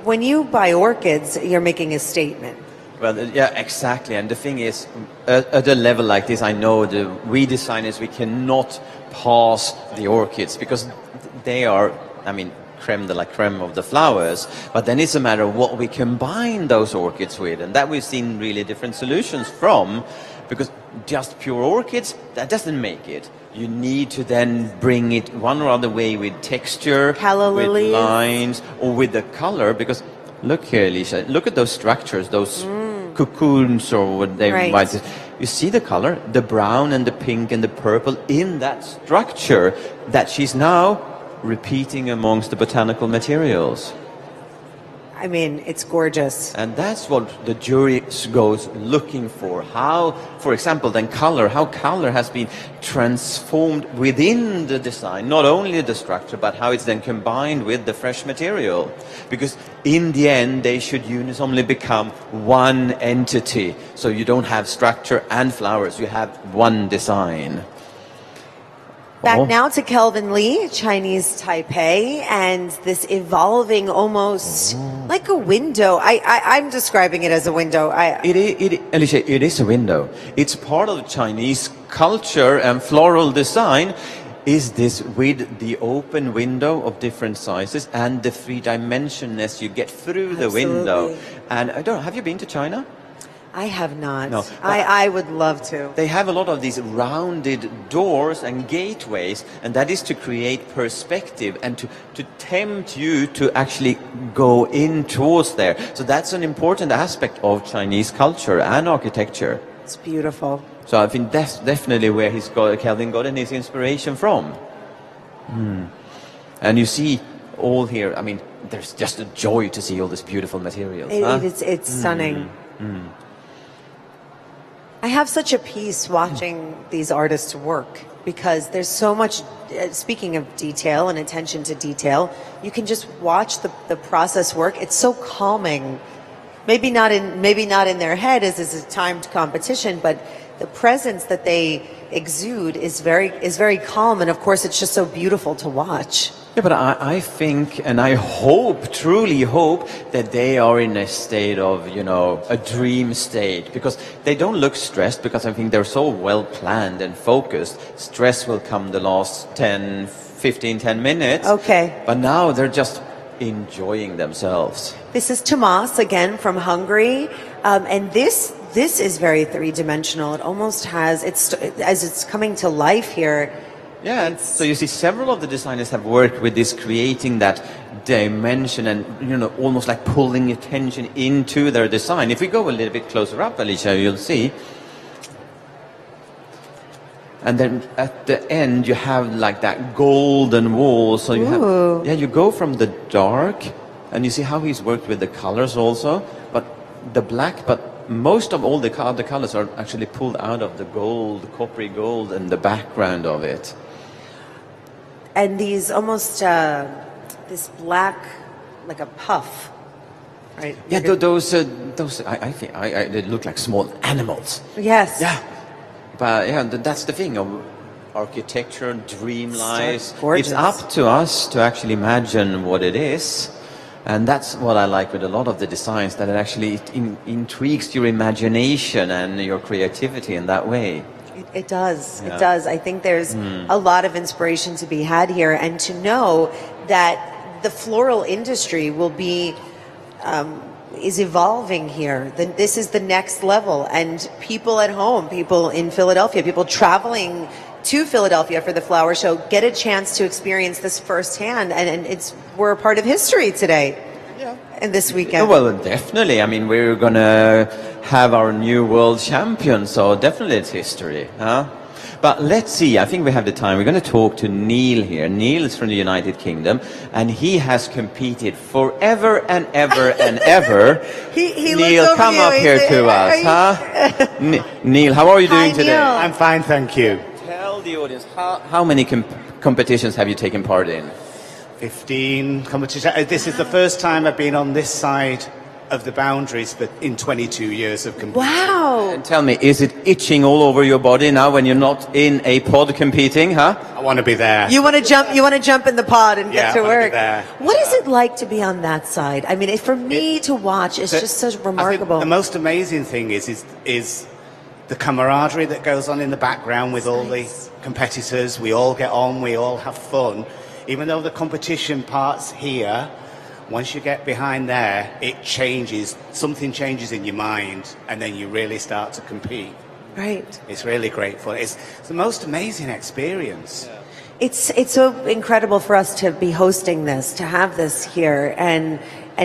when you buy orchids, you're making a statement. Well, yeah, exactly. And the thing is, at a level like this, I know we designers, we cannot pass the orchids because they are, I mean, creme de la creme of the flowers. But then it's a matter of what we combine those orchids with. And that we've seen really different solutions from, because just pure orchids, that doesn't make it. You need to then bring it one or other way with texture, Calla with lilies. lines, or with the color, because look here, Lisa, look at those structures, those cocoons or what they Right. might say. You see the color, the brown and the pink and the purple in that structure that she's now repeating amongst the botanical materials. I mean, it's gorgeous. And that's what the jury goes looking for. How, for example, then color, how color has been transformed within the design, not only the structure, but how it's then combined with the fresh material. Because in the end, they should uniformly become one entity. So you don't have structure and flowers, you have one design. Back now to Kelvin Lee, Chinese Taipei, and this evolving almost like a window. I'm describing it as a window. Alicia, it is a window. It's part of Chinese culture and floral design. Is this with the open window of different sizes and the three-dimensionness you get through the window? Absolutely. And I don't know, have you been to China? I have not. No. I would love to. They have a lot of these rounded doors and gateways, and that is to create perspective and to tempt you to actually go in towards there. So that's an important aspect of Chinese culture and architecture. It's beautiful. So I think that's definitely where Kelvin got his inspiration from. And you see all here, I mean, there's just a joy to see all this beautiful materials. It's stunning. I have such a peace watching these artists work because there's so much, speaking of detail and attention to detail, you can just watch the process work. It's so calming maybe not in their head as is a timed competition, but the presence that they exude is very calm, and of course it's just so beautiful to watch. Yeah, but I think, and I hope, truly hope, that they are in a state of, you know, a dream state, because they don't look stressed, because I think they're so well planned and focused. Stress will come the last 10 minutes. Okay. But now they're just enjoying themselves. This is Tomas again from Hungary, and this is very three-dimensional. It almost has, as it's coming to life here. Yeah, and so you see several of the designers have worked with this, creating that dimension and, you know, almost like pulling attention into their design. If we go a little bit closer up, Alicia, you'll see. And then at the end you have like that golden wall. So you have, yeah, you go from the dark, and you see how he's worked with the colors also, but the black, but most of all the colors are actually pulled out of the gold, coppery gold, and the background of it. And these almost, this black, like a puff, right? Yeah, those I think they look like small animals. Yes. Yeah. But yeah, that's the thing of architecture, dream lies. Gorgeous. It's up to us to actually imagine what it is. And that's what I like with a lot of the designs, that it actually intrigues your imagination and your creativity in that way. It does. Yeah. It does. I think there's a lot of inspiration to be had here, and to know that the floral industry will be is evolving here. This is the next level, and people at home, people in Philadelphia, people traveling to Philadelphia for the flower show get a chance to experience this firsthand, and we're a part of history today. Yeah. And this weekend. Well, definitely. I mean, we're gonna have our new world champion, so definitely it's history, huh? But let's see, I think we have the time. We're going to talk to Neil here. Neil is from the United Kingdom, and he has competed forever and ever and ever. Neil, come up here to us, huh? Neil, how are you doing today? Neil. I'm fine, thank you. Tell the audience, how many competitions have you taken part in? 15 competitions. This is the first time I've been on this side of the boundaries, but in 22 years of competing. Wow. And tell me, is it itching all over your body now when you're not in a pod competing, huh? I want to be there. You want to jump in the pod and get to I wanna be work. there. What is it like to be on that side? I mean, for me to watch, it's just so remarkable. I think the most amazing thing is the camaraderie that goes on in the background with all the competitors. We all get on, we all have fun. Even though the competition part's here, once you get behind there, it changes. Something changes in your mind, and then you really start to compete. Right. It's really great fun. It's the most amazing experience. It's so incredible for us to be hosting this, to have this here, and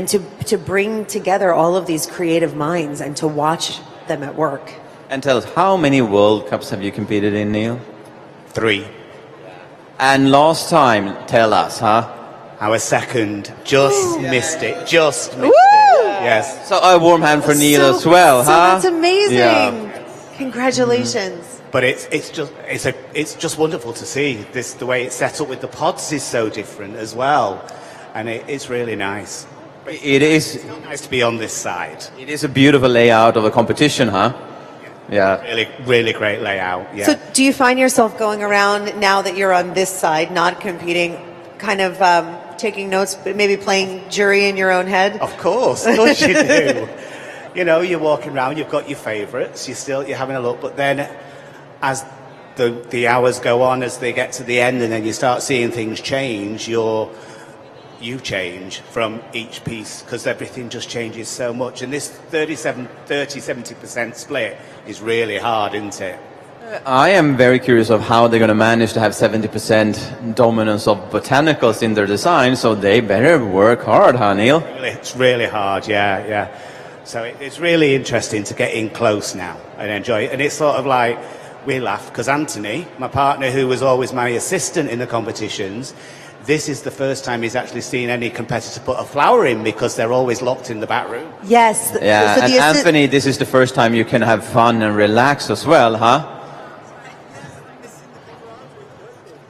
to bring together all of these creative minds and to watch them at work. And tell us, how many World Cups have you competed in, Neil? 3. And last time, tell us, huh? I was second. Just missed it. Just missed it. Yes. So a warm hand for Neil as well, so huh? That's amazing. Yeah. Congratulations. But it's just wonderful to see this. The way it's set up with the pods is so different as well, and it's really nice. It is. It's nice to be on this side. It is a beautiful layout of a competition, huh? Yeah. Really, really great layout. Yeah. So do you find yourself going around now that you're on this side, not competing, kind of taking notes, but maybe playing jury in your own head? Of course you do. You know, you're walking around, you've got your favourites, you're having a look, but then as the hours go on, as they get to the end, and then you start seeing things change, you change from each piece, because everything just changes so much. And this 30-70% split is really hard, isn't it? I am very curious of how they're going to manage to have 70% dominance of botanicals in their design, so they better work hard, huh, Neil? It's really hard, yeah. So it's really interesting to get in close now and enjoy it. And it's sort of like, we laugh, because Anthony, my partner, who was always my assistant in the competitions, this is the first time he's actually seen any competitor put a flower in, because they're always locked in the back room. Yes. Yeah, So and Anthony, this is the first time you can have fun and relax as well, huh?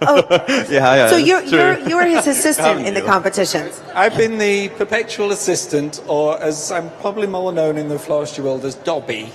Yeah. So that's true. you're his assistant in the you? competitions. I've been the perpetual assistant, or as I'm probably more known in the floristry world as Dobby.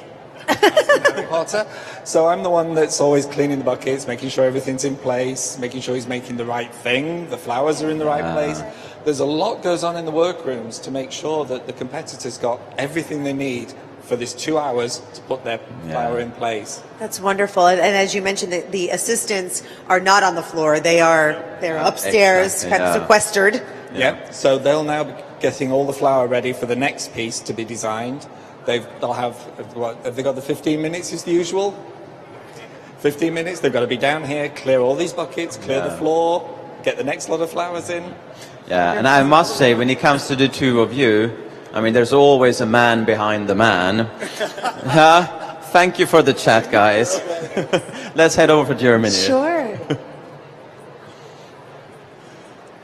Harry Potter. So I'm the one that's always cleaning the buckets, making sure everything's in place, making sure he's making the right thing, the flowers are in the right place. There's a lot goes on in the workrooms to make sure that the competitors got everything they need for this 2 hours to put their flower in place. That's wonderful. And as you mentioned, the assistants are not on the floor. They're upstairs, Exactly, yeah. sequestered. Yeah. So they'll now be getting all the flower ready for the next piece to be designed. They'll have, what, have they got the 15 minutes as the usual? 15 minutes, they've got to be down here, clear all these buckets, clear the floor, get the next lot of flowers in. Yeah, and I must say, when it comes to the two of you, I mean, there's always a man behind the man. Thank you for the chat, guys. Let's head over to Germany. Sure.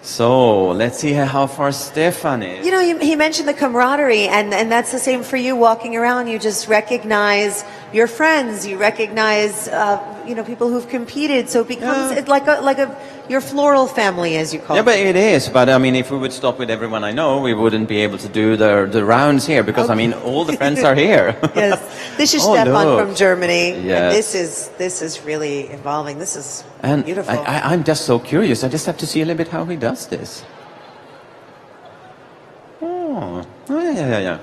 So, let's see how far Stefan is. You know, he mentioned the camaraderie, and that's the same for you walking around. You just recognize your friends. You recognize, people who've competed. So it becomes it's like your floral family, as you call it. Yeah, but it is. But I mean, if we would stop with everyone I know, we wouldn't be able to do the rounds here because I mean, all the friends are here. Yes, this is Oh, Stefan look. from Germany. Yes. And this is really involving. This is And beautiful. I'm just so curious. I just have to see a little bit how he does this. Oh, yeah.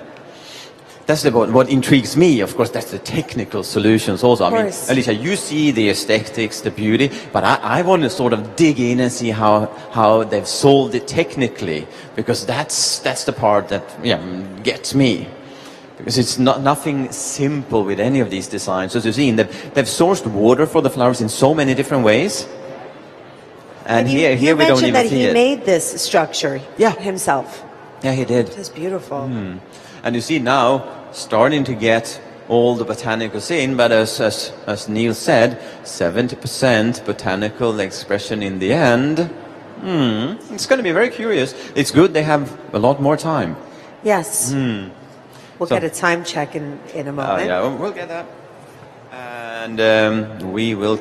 That's what intrigues me. Of course, that's the technical solutions also. I mean, course. Alicia, you see the aesthetics, the beauty, but I want to sort of dig in and see how they've solved it technically, because that's the part that gets me. Because it's nothing simple with any of these designs. As you've seen, they've sourced water for the flowers in so many different ways. And here you we don't mentioned even that see he it. made this structure himself. Yeah, he did. It's beautiful. And you see now, starting to get all the botanicals in, but as Neil said, 70% botanical expression in the end. It's going to be very curious. It's good they have a lot more time. Yes. We'll So- get a time check in a moment. Yeah, we'll get that. And we will...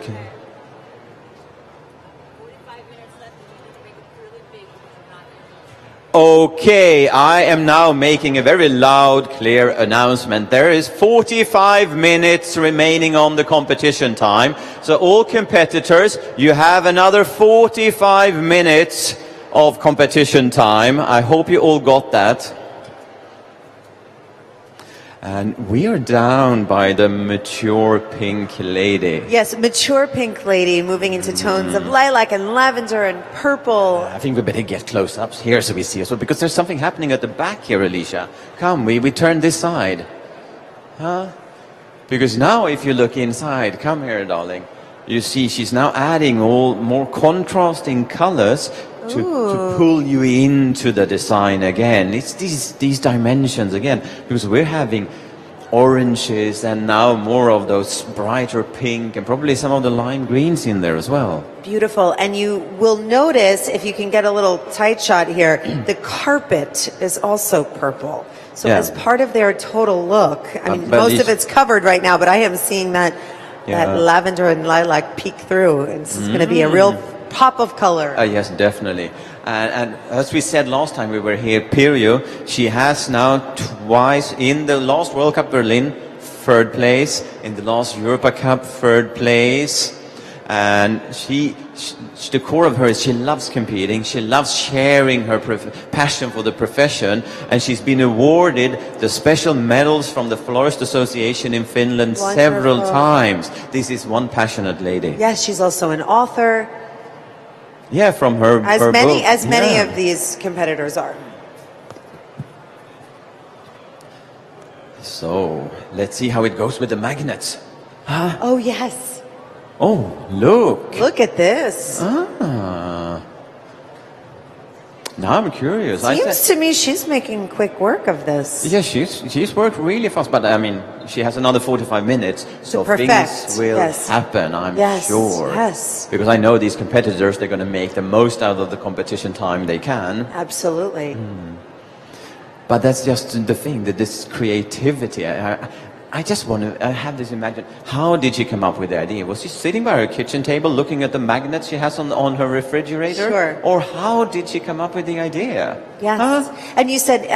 Okay, I am now making a very loud, clear announcement. There is 45 minutes remaining on the competition time. So all competitors, you have another 45 minutes of competition time. I hope you all got that. And we are down by the mature pink lady. Yes, mature pink lady moving into tones of lilac and lavender and purple. I think we better get close ups here so we see as well, because there's something happening at the back here, Alicia. Come, we turn this side. Because now if you look inside, come here, darling, you see she's now adding all more contrasting colors to pull you into the design again. It's these dimensions again, because we're having oranges and now more of those brighter pink and probably some of the lime greens in there as well. Beautiful. And you will notice, if you can get a little tight shot here, the carpet is also purple. So as part of their total look, I mean, but most of it's covered right now, but I am seeing that lavender and lilac peek through. And it's going to be a real pop of color. Yes, definitely. And as we said last time we were here, Pirio, she has now twice in the last World Cup Berlin, 3rd place, in the last Europa Cup, 3rd place. And she, the core of her is she loves competing, she loves sharing her passion for the profession, and she's been awarded the special medals from the Florist Association in Finland several times. This is one passionate lady. Yes, she's also an author. Yeah, from her As many book. of these competitors are. So, let's see how it goes with the magnets. Oh, yes. Oh, look. Look at this. Now I'm curious. Seems to me she's making quick work of this. Yeah, she's worked really fast, but I mean, she has another 45 minutes, so things will happen, I'm sure. Yes. Because I know these competitors, they're going to make the most out of the competition time they can. Absolutely. But that's just the thing, that this creativity. I just want to have this imagine. How did she come up with the idea? Was she sitting by her kitchen table looking at the magnets she has on her refrigerator? Sure. Or how did she come up with the idea? Yes. Huh? And you said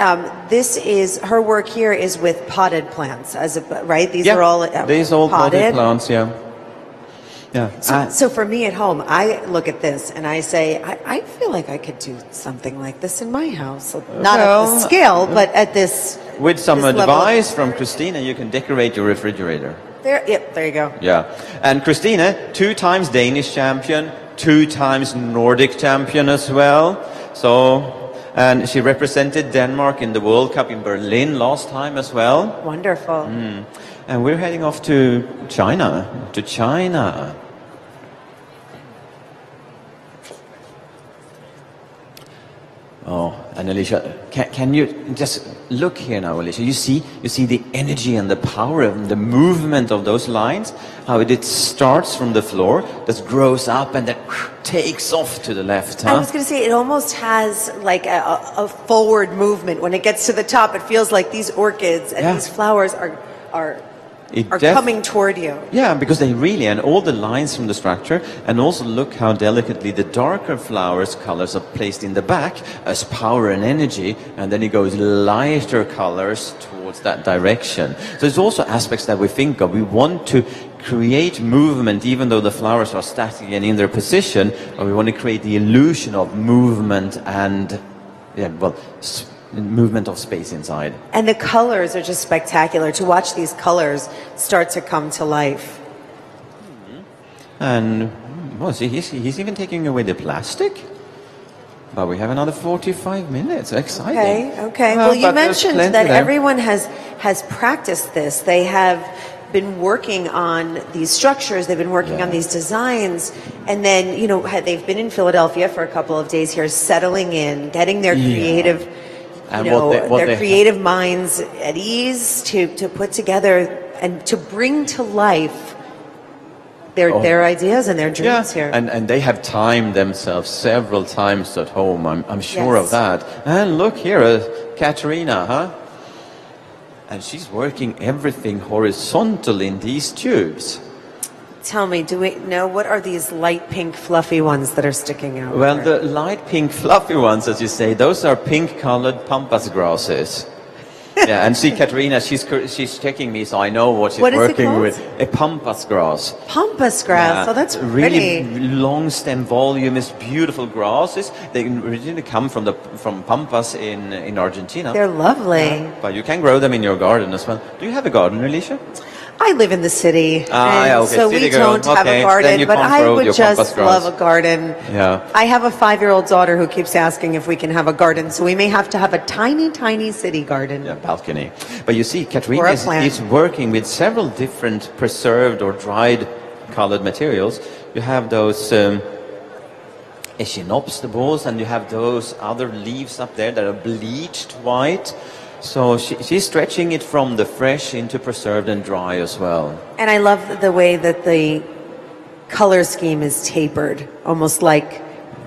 this is, her work here is with potted plants, right? These Yeah, are all these all potted plants, yeah. Yeah. So for me at home, I look at this and I say, I feel like I could do something like this in my house. Not at this scale, but at this with some this advice level. from Christina, you can decorate your refrigerator. Yep, there you go. Yeah. And Christina, 2 times Danish champion, 2 times Nordic champion as well. So, and she represented Denmark in the World Cup in Berlin last time as well. Wonderful. And we're heading off to China. Oh, and Alicia, can you just look here now, Alicia? You see the energy and the power and the movement of those lines. How it starts from the floor, that grows up and then takes off to the left. Huh? I was going to say, it almost has like a forward movement. When it gets to the top, it feels like these orchids and these flowers are coming toward you. Yeah, because they really, and all the lines from the structure, and also look how delicately the darker flowers colors are placed in the back as power and energy, and then it goes lighter colors towards that direction. So there's also aspects that we think of. We want to create movement even though the flowers are static and in their position, or we want to create the illusion of movement and, movement of space inside. And the colors are just spectacular. To watch these colors start to come to life. And well, see, he's even taking away the plastic. But we have another 45 minutes. Exciting. Okay. Well, you mentioned that everyone has practiced this. They have been working on these structures. They've been working on these designs. And then, they've been in Philadelphia for a couple of days here, settling in, getting their creative their creative minds at ease to put together and to bring to life their ideas and their dreams here. And they have timed themselves several times at home. I'm sure of that. And look here, Katerina, huh? And she's working everything horizontal in these tubes. Tell me, do we know what are these light pink fluffy ones that are sticking out? Well, the light pink fluffy ones, as you say, those are pink-colored pampas grasses. Yeah, and see, Katerina, she's checking me, so I know what she's working with. A pampas grass. Pampas grass. Oh, that's really pretty. Long stem, voluminous, beautiful grasses. They originally come from pampas in Argentina. They're lovely. But you can grow them in your garden as well. Do you have a garden, Alicia? I live in the city, so city we don't have a garden, but I would just love a garden. Yeah. I have a 5-year-old daughter who keeps asking if we can have a garden, so we may have to have a tiny, tiny city garden. Yeah, balcony. But you see, Katerina is working with several different preserved or dried colored materials. You have those echinopsis, and you have those other leaves up there that are bleached white. So she's stretching it from the fresh into preserved and dry as well. And I love the way that the color scheme is tapered, almost like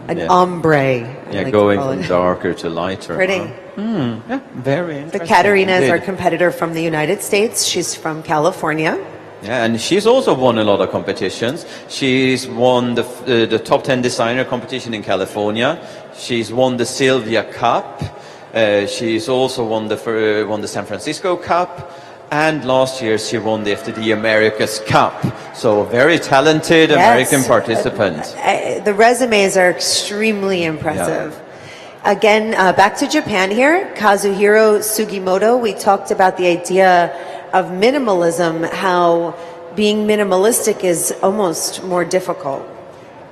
an ombre. Going from darker to lighter. Pretty. Yeah, very interesting. The Katerina is our competitor from the United States. She's from California. Yeah, and she's also won a lot of competitions. She's won the top 10 designer competition in California. She's won the Sylvia Cup. She's also won the San Francisco Cup, and last year she won the FTD America's Cup. So a very talented American participant. The resumes are extremely impressive. Yeah. Again, back to Japan here, Kazuhiro Sugimoto. We talked about the idea of minimalism, how being minimalistic is almost more difficult.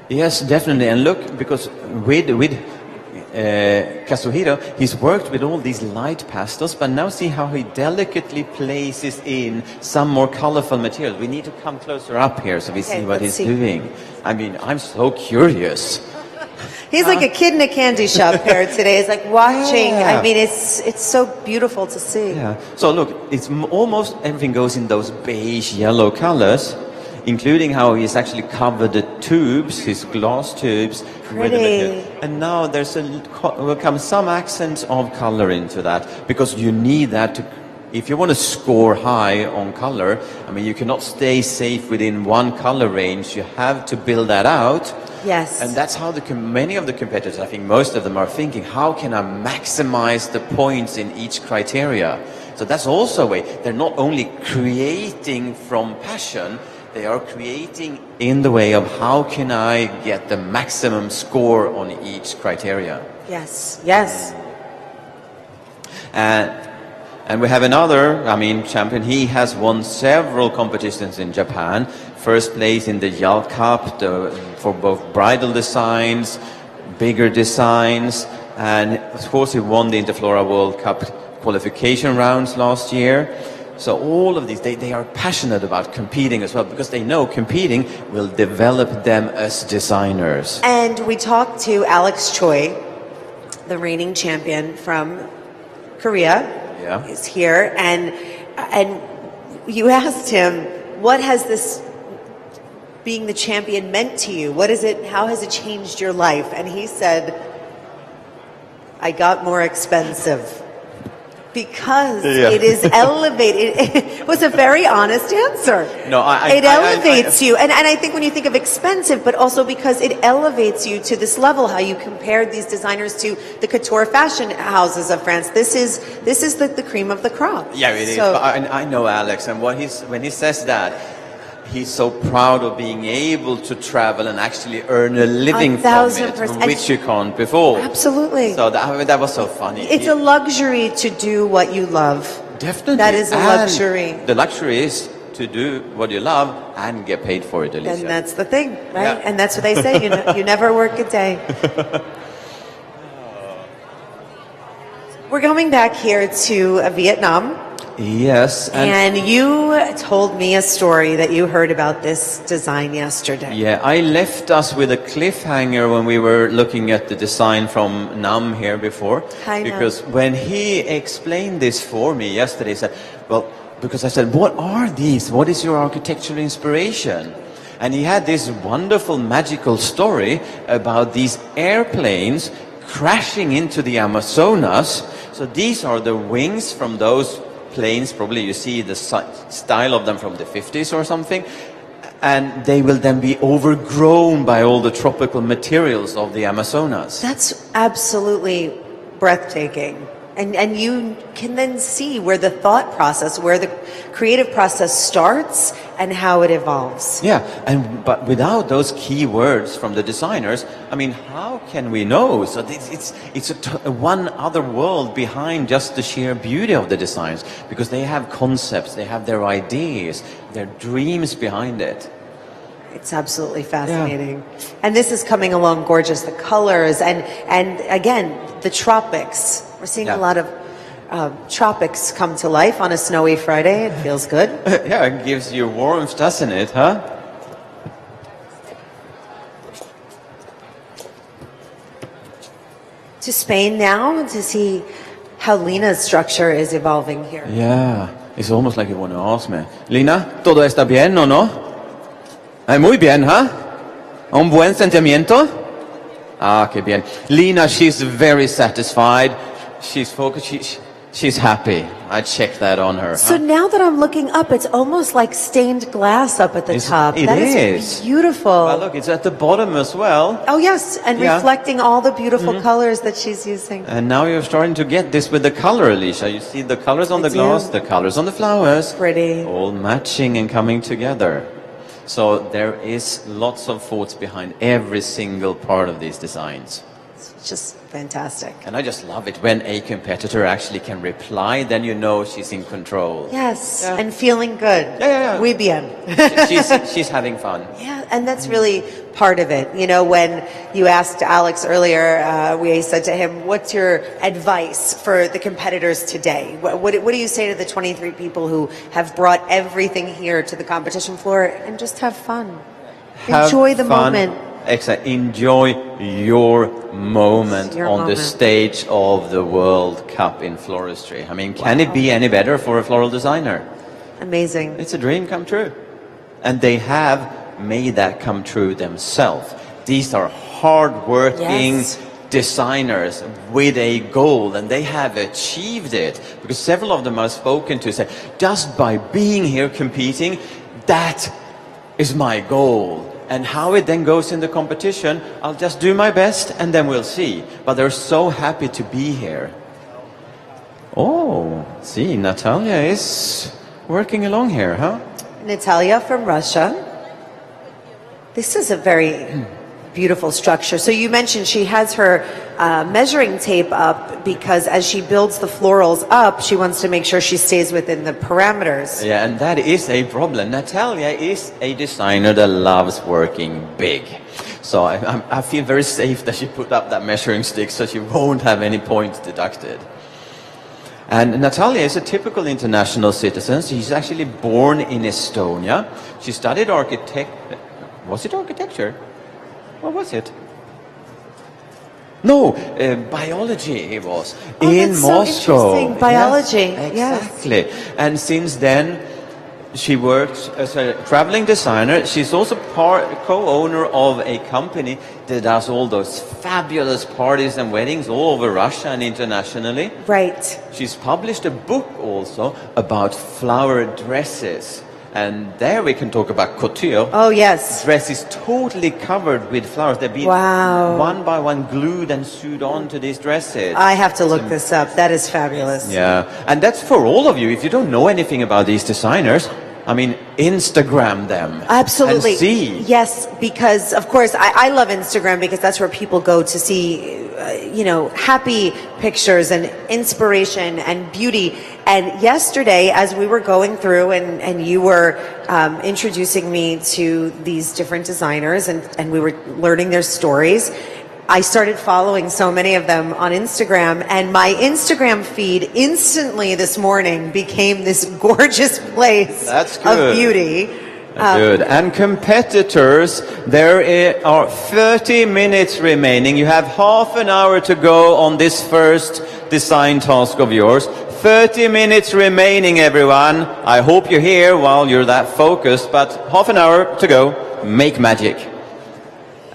Yes, definitely. And look, because with Kazuhiro, he's worked with all these light pastels, but now see how he delicately places in some more colorful materials. We need to come closer up here so we see what he's doing. I mean, I'm so curious. He's like a kid in a candy shop here today. It's like watching. I mean, it's so beautiful to see. Yeah. So look, it's almost everything goes in those beige yellow colors, including how he's actually covered the tubes, his glass tubes. Pretty. And now will come some accents of color into that, because you need that to if you want to score high on color, I mean, you cannot stay safe within one color range. You have to build that out. Yes. And that's how many of the competitors, I think most of them are thinking, how can I maximize the points in each criteria? So that's also a way. They're not only creating from passion, they are creating in the way of how can I get the maximum score on each criteria. Yes, yes. And we have another, champion. He has won several competitions in Japan. First place in the YAL Cup for both bridal designs, bigger designs, and of course he won the Interflora World Cup qualification rounds last year. So all of these, they are passionate about competing as well, because they know competing will develop them as designers. And we talked to Alex Choi, the reigning champion from Korea. Yeah. Is here, and you asked him, what has this being the champion meant to you? What is it? How has it changed your life? And he said, I got more expensive. Because it is elevated. It was a very honest answer. No, it elevates you. And I think when you think of expensive, but also because it elevates you to this level, how you compared these designers to the couture fashion houses of France. This is the cream of the crop. Yeah, it is. But I know Alex, and when he says that, he's so proud of being able to travel and actually earn a living from it, which you can't before. Absolutely. So that was so funny. It's a luxury to do what you love. Definitely. That is a luxury. The luxury is to do what you love and get paid for it, Alicia. And that's the thing, right? Yeah. And that's what they say, you never work a day. We're going back here to Vietnam. Yes. And you told me a story that you heard about this design yesterday. Yeah, I left us with a cliffhanger when we were looking at the design from Nam here before. Hi, because when he explained this for me yesterday, he said, well, because I said, what are these? What is your architectural inspiration? And he had this wonderful magical story about these airplanes crashing into the Amazonas. So these are the wings from those planes, probably you see the style of them from the 50s or something, and they will then be overgrown by all the tropical materials of the Amazonas. That's absolutely breathtaking. And you can then see where the thought process, where the creative process starts and how it evolves. Yeah, but without those key words from the designers, how can we know? So it's one other world behind just the sheer beauty of the designs, because they have concepts, they have their ideas, their dreams behind it. It's absolutely fascinating. Yeah. And this is coming along gorgeous. The colors and again, the tropics. We're seeing a lot of tropics come to life on a snowy Friday. It feels good. Yeah, it gives you warmth, doesn't it, huh? To Spain now to see how Lina's structure is evolving here. Yeah, it's almost like you want to ask me. Lina, ¿todo está bien o no? Muy bien, huh? Un buen sentimiento? Ah, qué bien. Lina, she's very satisfied. She's focused. She's happy. I checked that on her. So now that I'm looking up, it's almost like stained glass up at the top. It is beautiful. Well, look, it's at the bottom as well. Oh, yes, and reflecting all the beautiful colors that she's using. And now you're starting to get this with the color, Alicia. You see the colors on the glass, the colors on the flowers. Pretty. All matching and coming together. So there is lots of thoughts behind every single part of these designs. It's just fantastic. And I just love it when a competitor actually can reply, then you know she's in control. Yes, and feeling good. Yeah. Muy bien. she's having fun. Yeah, and that's really part of it. You know, when you asked Alex earlier, we said to him, what's your advice for the competitors today? What do you say to the 23 people who have brought everything here to the competition floor and just have fun? Enjoy the moment. Exactly. Enjoy your moment on the stage of the World Cup in floristry. Can it be any better for a floral designer? Amazing. It's a dream come true. And they have made that come true themselves. These are hard-working, designers with a goal, and they have achieved it, because several of them I've spoken to say, just by being here competing, that is my goal. And how it then goes in the competition, I'll just do my best and then we'll see. But they're so happy to be here. Oh, see, Natalia is working along here, huh? Natalia from Russia. This is a very beautiful structure. So you mentioned she has her measuring tape up because as she builds the florals up, she wants to make sure she stays within the parameters. Yeah, and that is a problem. Natalia is a designer that loves working big. So I feel very safe that she put up that measuring stick so she won't have any points deducted. And Natalia is a typical international citizen. She's actually born in Estonia. She studied was it architecture? What was it? No, biology it was, in that's Moscow. So interesting. Biology, yes, exactly. And since then, she works as a traveling designer. She's also co-owner of a company that does all those fabulous parties and weddings all over Russia and internationally. Right. She's published a book also about flower dresses. And there we can talk about couture. Oh, yes. Dress is totally covered with flowers. They've been one by one glued and sewed onto these dresses. I have to look this up. That is fabulous. Yeah, and that's for all of you. If you don't know anything about these designers, I mean, Instagram them. Absolutely. And see. Yes, because, of course, I love Instagram because that's where people go to see, happy pictures and inspiration and beauty. And yesterday, as we were going through and you were introducing me to these different designers and we were learning their stories, I started following so many of them on Instagram, and my Instagram feed instantly this morning became this gorgeous place of beauty. Good. And competitors, there are 30 minutes remaining. You have half an hour to go on this first design task of yours. 30 minutes remaining, everyone. I hope you're here while you're that focused, but half an hour to go. Make magic.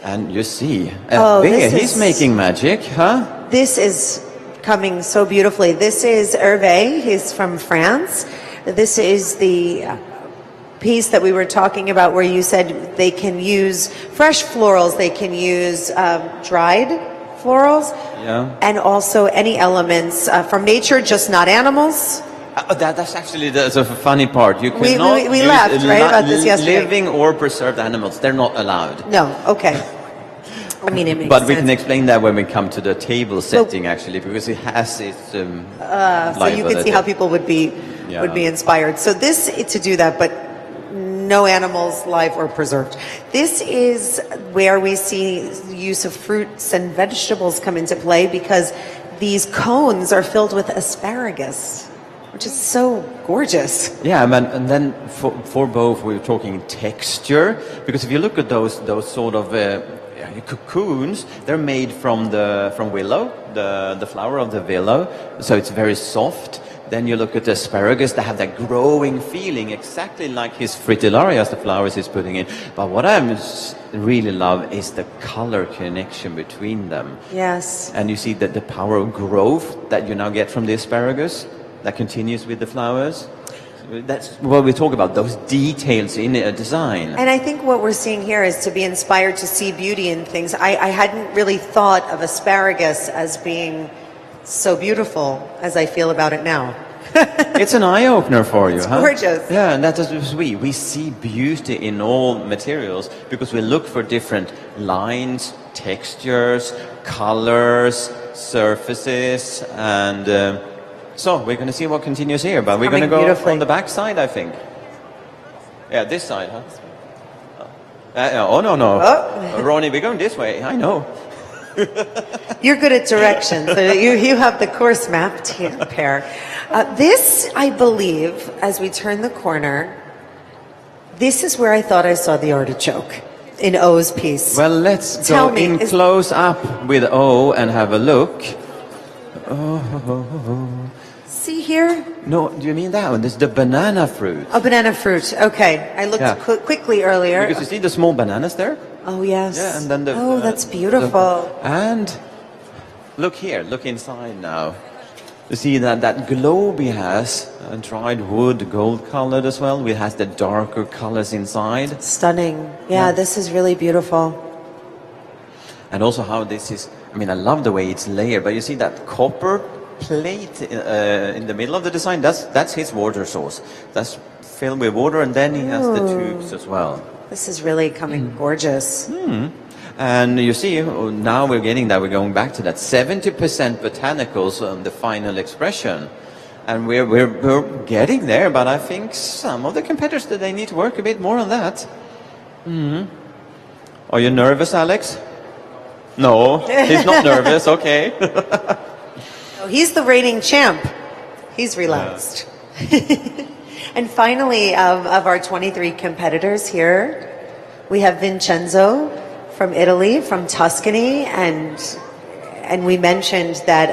And you see, he's making magic, huh? This is coming so beautifully. This is Hervé. He's from France. This is the piece that we were talking about where you said they can use fresh florals, they can use dried florals, and also any elements from nature, just not animals. That's actually the funny part. You cannot we laughed about this yesterday. Living or preserved animals, they're not allowed. No, okay. I mean, it makes But we sense. can explain that when we come to the table setting, actually, because it has its so you can see how people would be inspired. So this to do that, but no animals, live or preserved. This is where we see use of fruits and vegetables come into play because these cones are filled with asparagus, which is so gorgeous. Yeah, and then for both, we're talking texture, because if you look at those sort of cocoons, they're made from willow, the flower of the willow, so it's very soft. Then you look at the asparagus, they have that growing feeling, exactly like his fritillarias, the flowers he's putting in. But what I really love is the color connection between them. Yes. And you see that the power of growth that you now get from the asparagus, that continues with the flowers. That's what we talk about, those details in a design. And I think what we're seeing here is to be inspired to see beauty in things. I hadn't really thought of asparagus as being so beautiful as I feel about it now. It's an eye-opener for you, it's gorgeous. Yeah, and that's as we see beauty in all materials because we look for different lines, textures, colors, surfaces, and so we're going to see what continues here, but we're going to go on the back side, I think. Yeah, this side, huh? Oh, no. Oh. Ronnie, we're going this way. I know. You're good at directions. So you have the course mapped here, Per. This, I believe, as we turn the corner, this is where I thought I saw the artichoke in O's piece. Well, let's go in close up with O and have a look. See here? No, do you mean that one? This is the banana fruit. Oh, banana fruit. Okay. I looked quickly earlier. Because you see the small bananas there? Oh, yes. Yeah, and then that's beautiful. And Look here, look inside now. You see that globe he has, dried wood, gold colored as well. It has the darker colors inside. Stunning. Yeah, this is really beautiful. And also how this is, I mean, I love the way it's layered, but you see that copper plate in the middle of the design, that's his water source. That's filled with water, and then he has the tubes as well. This is really coming gorgeous. And you see, now we're going back to that 70% botanicals on the final expression. And we're getting there, but I think some of the competitors, they need to work a bit more on that. Are you nervous, Alex? No, he's not nervous, okay. No, he's the reigning champ. He's relaxed. And finally, of our 23 competitors here, we have Vincenzo from Italy, from Tuscany, and we mentioned that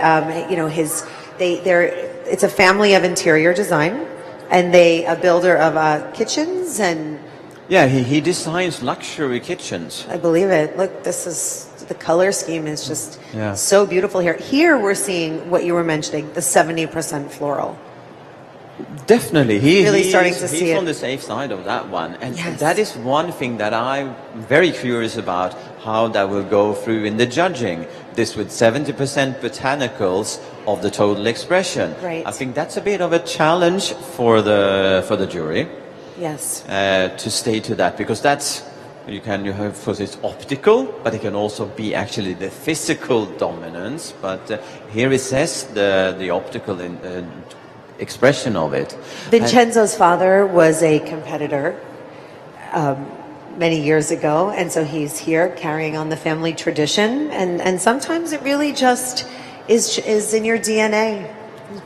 it's a family of interior design, and a builder of kitchens and. Yeah, he designs luxury kitchens. I believe it. Look, the color scheme is just so beautiful here. Here we're seeing what you were mentioning, the 70% floral. Definitely. He's on the safe side of that one. And that is one thing that I'm very curious about, how that will go through in the judging. This with 70% botanicals of the total expression. Right. I think that's a bit of a challenge for the jury. Yes. To stay to that, because you have, of course, it's optical, but it can also be actually the physical dominance. But here it says the optical expression of it. Vincenzo's father was a competitor many years ago, and so he's here carrying on the family tradition. And sometimes it really just is in your DNA.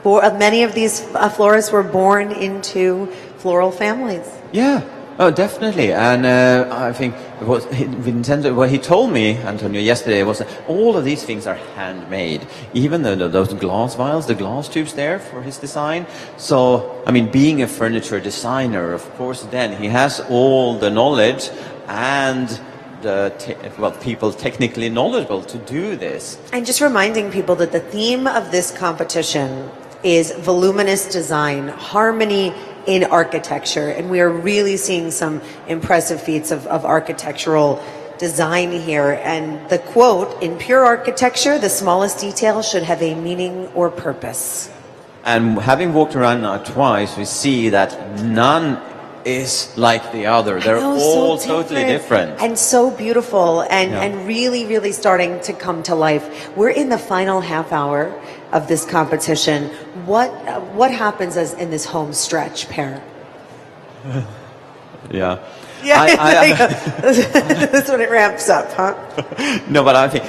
Many of these florists were born into floral families. Yeah. Oh, definitely. And I think Vincenzo, what he told me, Antonio, yesterday was that all of these things are handmade. Even those glass vials, the glass tubes there for his design. So, I mean, being a furniture designer, of course, then he has all the knowledge and people technically knowledgeable to do this. And just reminding people that the theme of this competition is voluminous design, harmony in architecture, and we are really seeing some impressive feats of architectural design here. And the quote, "In pure architecture, the smallest detail should have a meaning or purpose." And having walked around now twice, we see that none is like the other. They're all totally different. And so beautiful and really, really starting to come to life. We're in the final half hour of this competition. What happens in this home stretch, Per? Yeah. That's when it ramps up, huh? No, but I think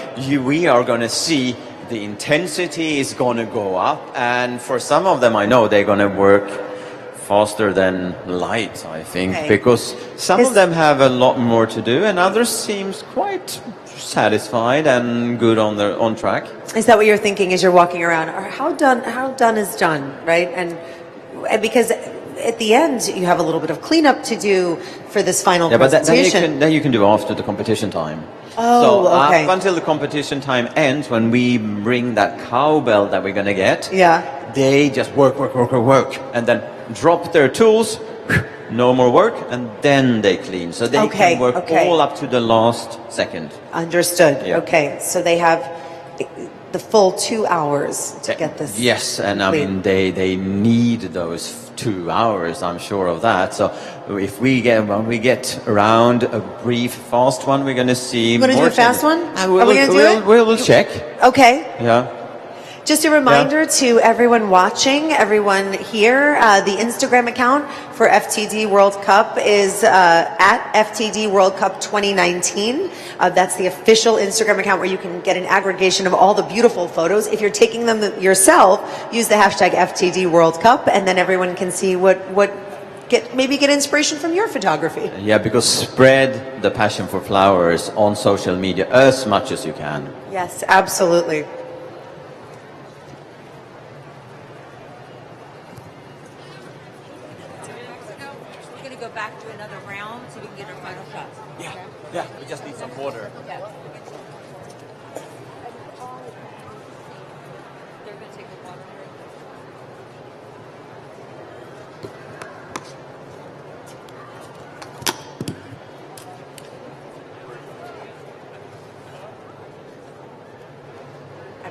we are going to see the intensity is going to go up, and for some of them I know they're going to work faster than light, I think, because some of them have a lot more to do, and others seems quite satisfied and good on track. Is that what you're thinking as you're walking around? Or how done is done, right? And because at the end you have a little bit of cleanup to do for this final presentation. But that you can do after the competition time. Oh, so okay. Up until the competition time ends, when we bring that cowbell that we're gonna get, they just work, and then drop their tools, no more work, and then they clean. So they can work all up to the last second. Understood. Yeah. Okay, so they have the full 2 hours to get this. Yes, and I mean they need those 2 hours. I'm sure of that. So if when we get around a brief fast one, we're going to see. You want to do a fast one? Are we going to do it? We'll check. Okay. Yeah. Just a reminder to everyone watching, everyone here, the Instagram account for FTD World Cup is at FTD World Cup 2019. That's the official Instagram account where you can get an aggregation of all the beautiful photos. If you're taking them yourself, use the hashtag FTD World Cup, and then everyone can see maybe get inspiration from your photography. Yeah, because spread the passion for flowers on social media as much as you can. Yes, absolutely. Back to another round so we can get our final shots. Yeah, we just need some water.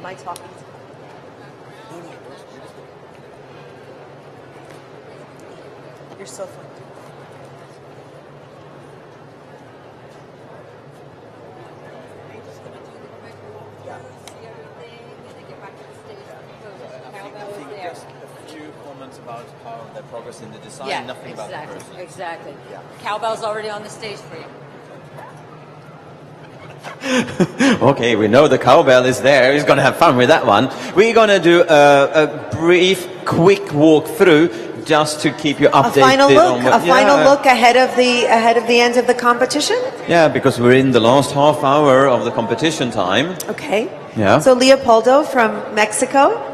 I talking to? You're so fun. Just a few comments about how the progress in the design, Yeah, nothing about the exactly, person. exactly. Yeah. Cowbell's already on the stage for you. Okay, we know the cowbell is there. He's going to have fun with that one. We're going to do a brief, quick walk through just to keep you A updated. final look. On what, A final look ahead of the end of the competition. Yeah, because we're in the last half hour of the competition time. Okay. Yeah. So Leopoldo from Mexico.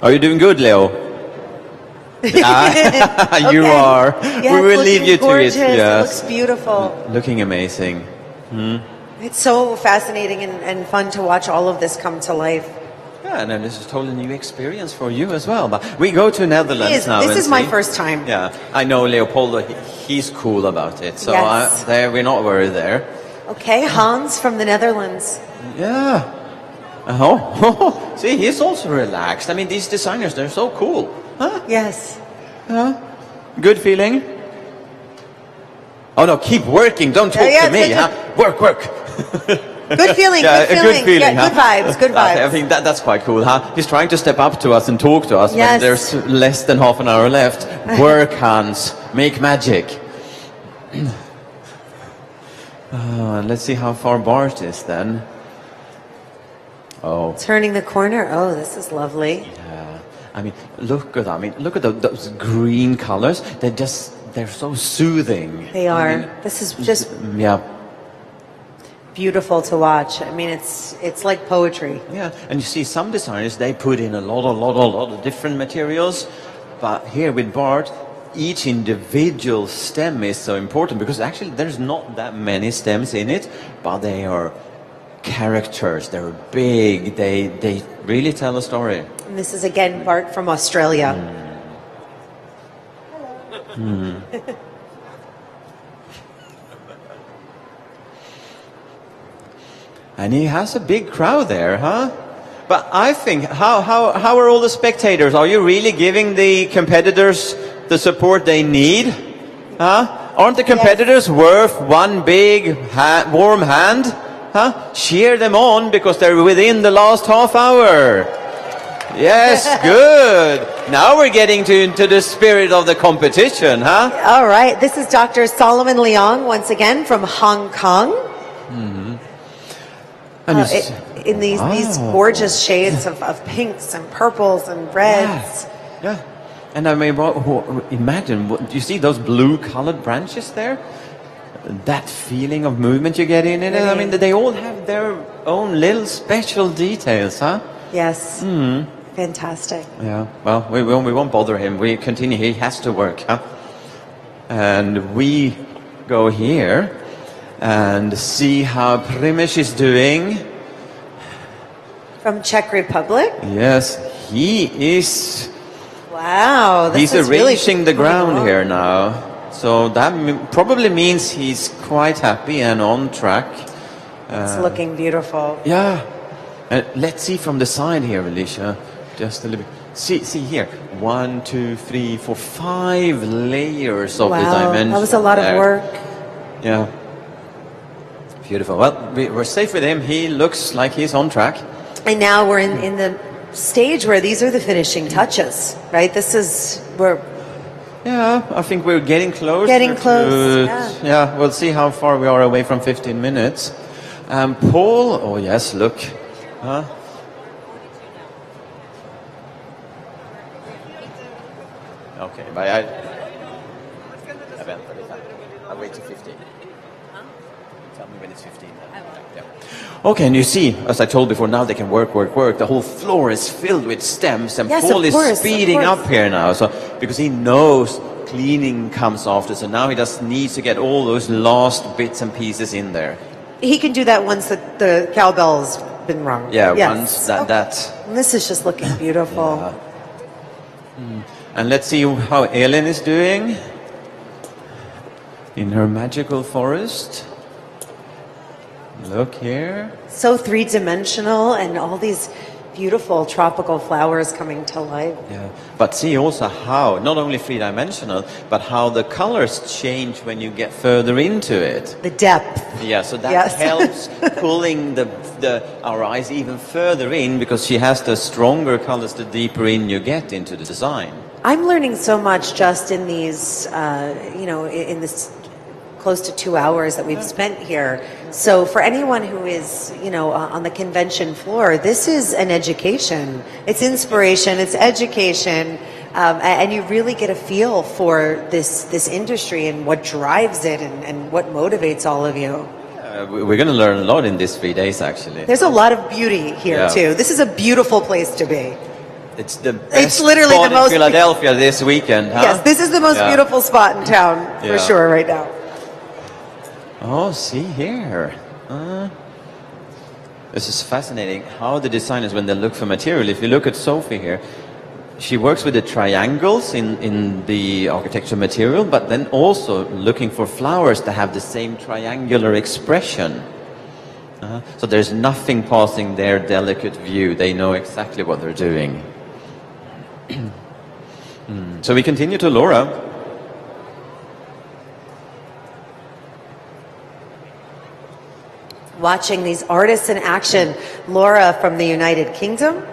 Are you doing good, Leo? You Okay. are. Yeah, We it's will leave looking you to gorgeous. it. It Yes. looks beautiful. Looking amazing. It's so fascinating and fun to watch all of this come to life. Yeah, and then this is a totally new experience for you as well. But we go to Netherlands now. This and is my see. first time. Yeah, I know Leopoldo. He's cool about it, so Yes. we're not worried there. Okay, Hans from the Netherlands. Yeah. Oh, see, he's also relaxed. I mean, these designers, they're so cool. Huh? Yes. Good feeling? Oh no, keep working. Don't talk Yeah, to me. good. Huh? Work. Good feeling. Yeah, good a feeling. good feeling. Yeah, huh? good vibes. Good vibes. I think that's quite cool, huh? He's trying to step up to us and talk to us when Yes. there's less than half an hour left. Work, Hans. Make magic. Let's see how far Bart is then. Oh, Turning the corner. Oh, this is lovely. yeah. I mean, look at that. I mean, look at those green colors. They're so soothing. They are. I mean, This is just yeah. beautiful to watch. I mean, it's like poetry. Yeah, and you see some designers, they put in a lot of different materials, but here with Bart, each individual stem is so important because actually there's not that many stems in it, but they are characters, they're big, they really tell a story. And this is again Bart from Australia. And he has a big crowd there, huh? But I think, how are all the spectators? Are you really giving the competitors the support they need? Huh? Aren't the competitors worth one big warm hand? Huh? Cheer them on because they're within the last half hour. Yes, good. Now we're getting into the spirit of the competition, huh? All right. This is Dr. Solomon Leong once again from Hong Kong. And it's- In these gorgeous shades of pinks and purples and reds. Yeah. And I mean, imagine, do you see those blue-colored branches there? That feeling of movement you get in it. I mean, they all have their own little special details, huh? Yes. Fantastic. Yeah. Well, we won't bother him. We continue. He has to work, huh? And we go here and see how Primož is doing. From Czech Republic. Yes, he is. Wow. This He's is really arranging the ground cool. here now. So that probably means he's quite happy and on track. It's looking beautiful. Yeah. Let's see from the side here, Alicia. Just a little bit. See here. 1, 2, 3, 4, 5 layers of the Wow. dimension. That was a lot of there. work. Yeah. Beautiful. Well, we're safe with him. He looks like he's on track. And now we're in the stage where these are the finishing touches, right? This is where Yeah, I think we're getting close. Getting close, Yeah, we'll see how far we are away from 15 minutes. Paul, oh yes, look. Huh? Okay, but I'll wait till 15. Tell me when it's 15. Yeah. Okay, and you see, as I told before, now they can work. The whole floor is filled with stems, and Yes, Paul of course, is speeding of up course. here now. So because he knows cleaning comes after, so now he just needs to get all those last bits and pieces in there. he can do that once the cowbell's been rung. Yeah, Yes. once that. And this is just looking beautiful. And let's see how Elin is doing in her magical forest. Look here. So three-dimensional, and all these beautiful tropical flowers coming to life. Yeah, but see also how, not only three-dimensional, but how the colors change when you get further into it. The depth. Yeah, so that Yes. helps pulling our eyes even further in, because she has the stronger colors the deeper in you get into the design. I'm learning so much just in these, in this close to 2 hours that we've spent here. So for anyone who is, on the convention floor, this is an education. It's inspiration, it's education, and you really get a feel for this industry and what drives it and what motivates all of you. We're going to learn a lot in these 3 days, actually. There's a lot of beauty here, Yeah. too. This is a beautiful place to be. It's the best literally spot the most- in Philadelphia this weekend, huh? Yes, this is the most Yeah. beautiful spot in town, for Yeah. sure, right now. Oh, see here. This is fascinating how the designers, when they look for material, if you look at Sophie here, she works with the triangles in the architecture material, but then also looking for flowers that have the same triangular expression. So there's nothing passing their delicate view. They know exactly what they're doing. So we continue to Laura. Watching these artists in action. Laura from the United Kingdom.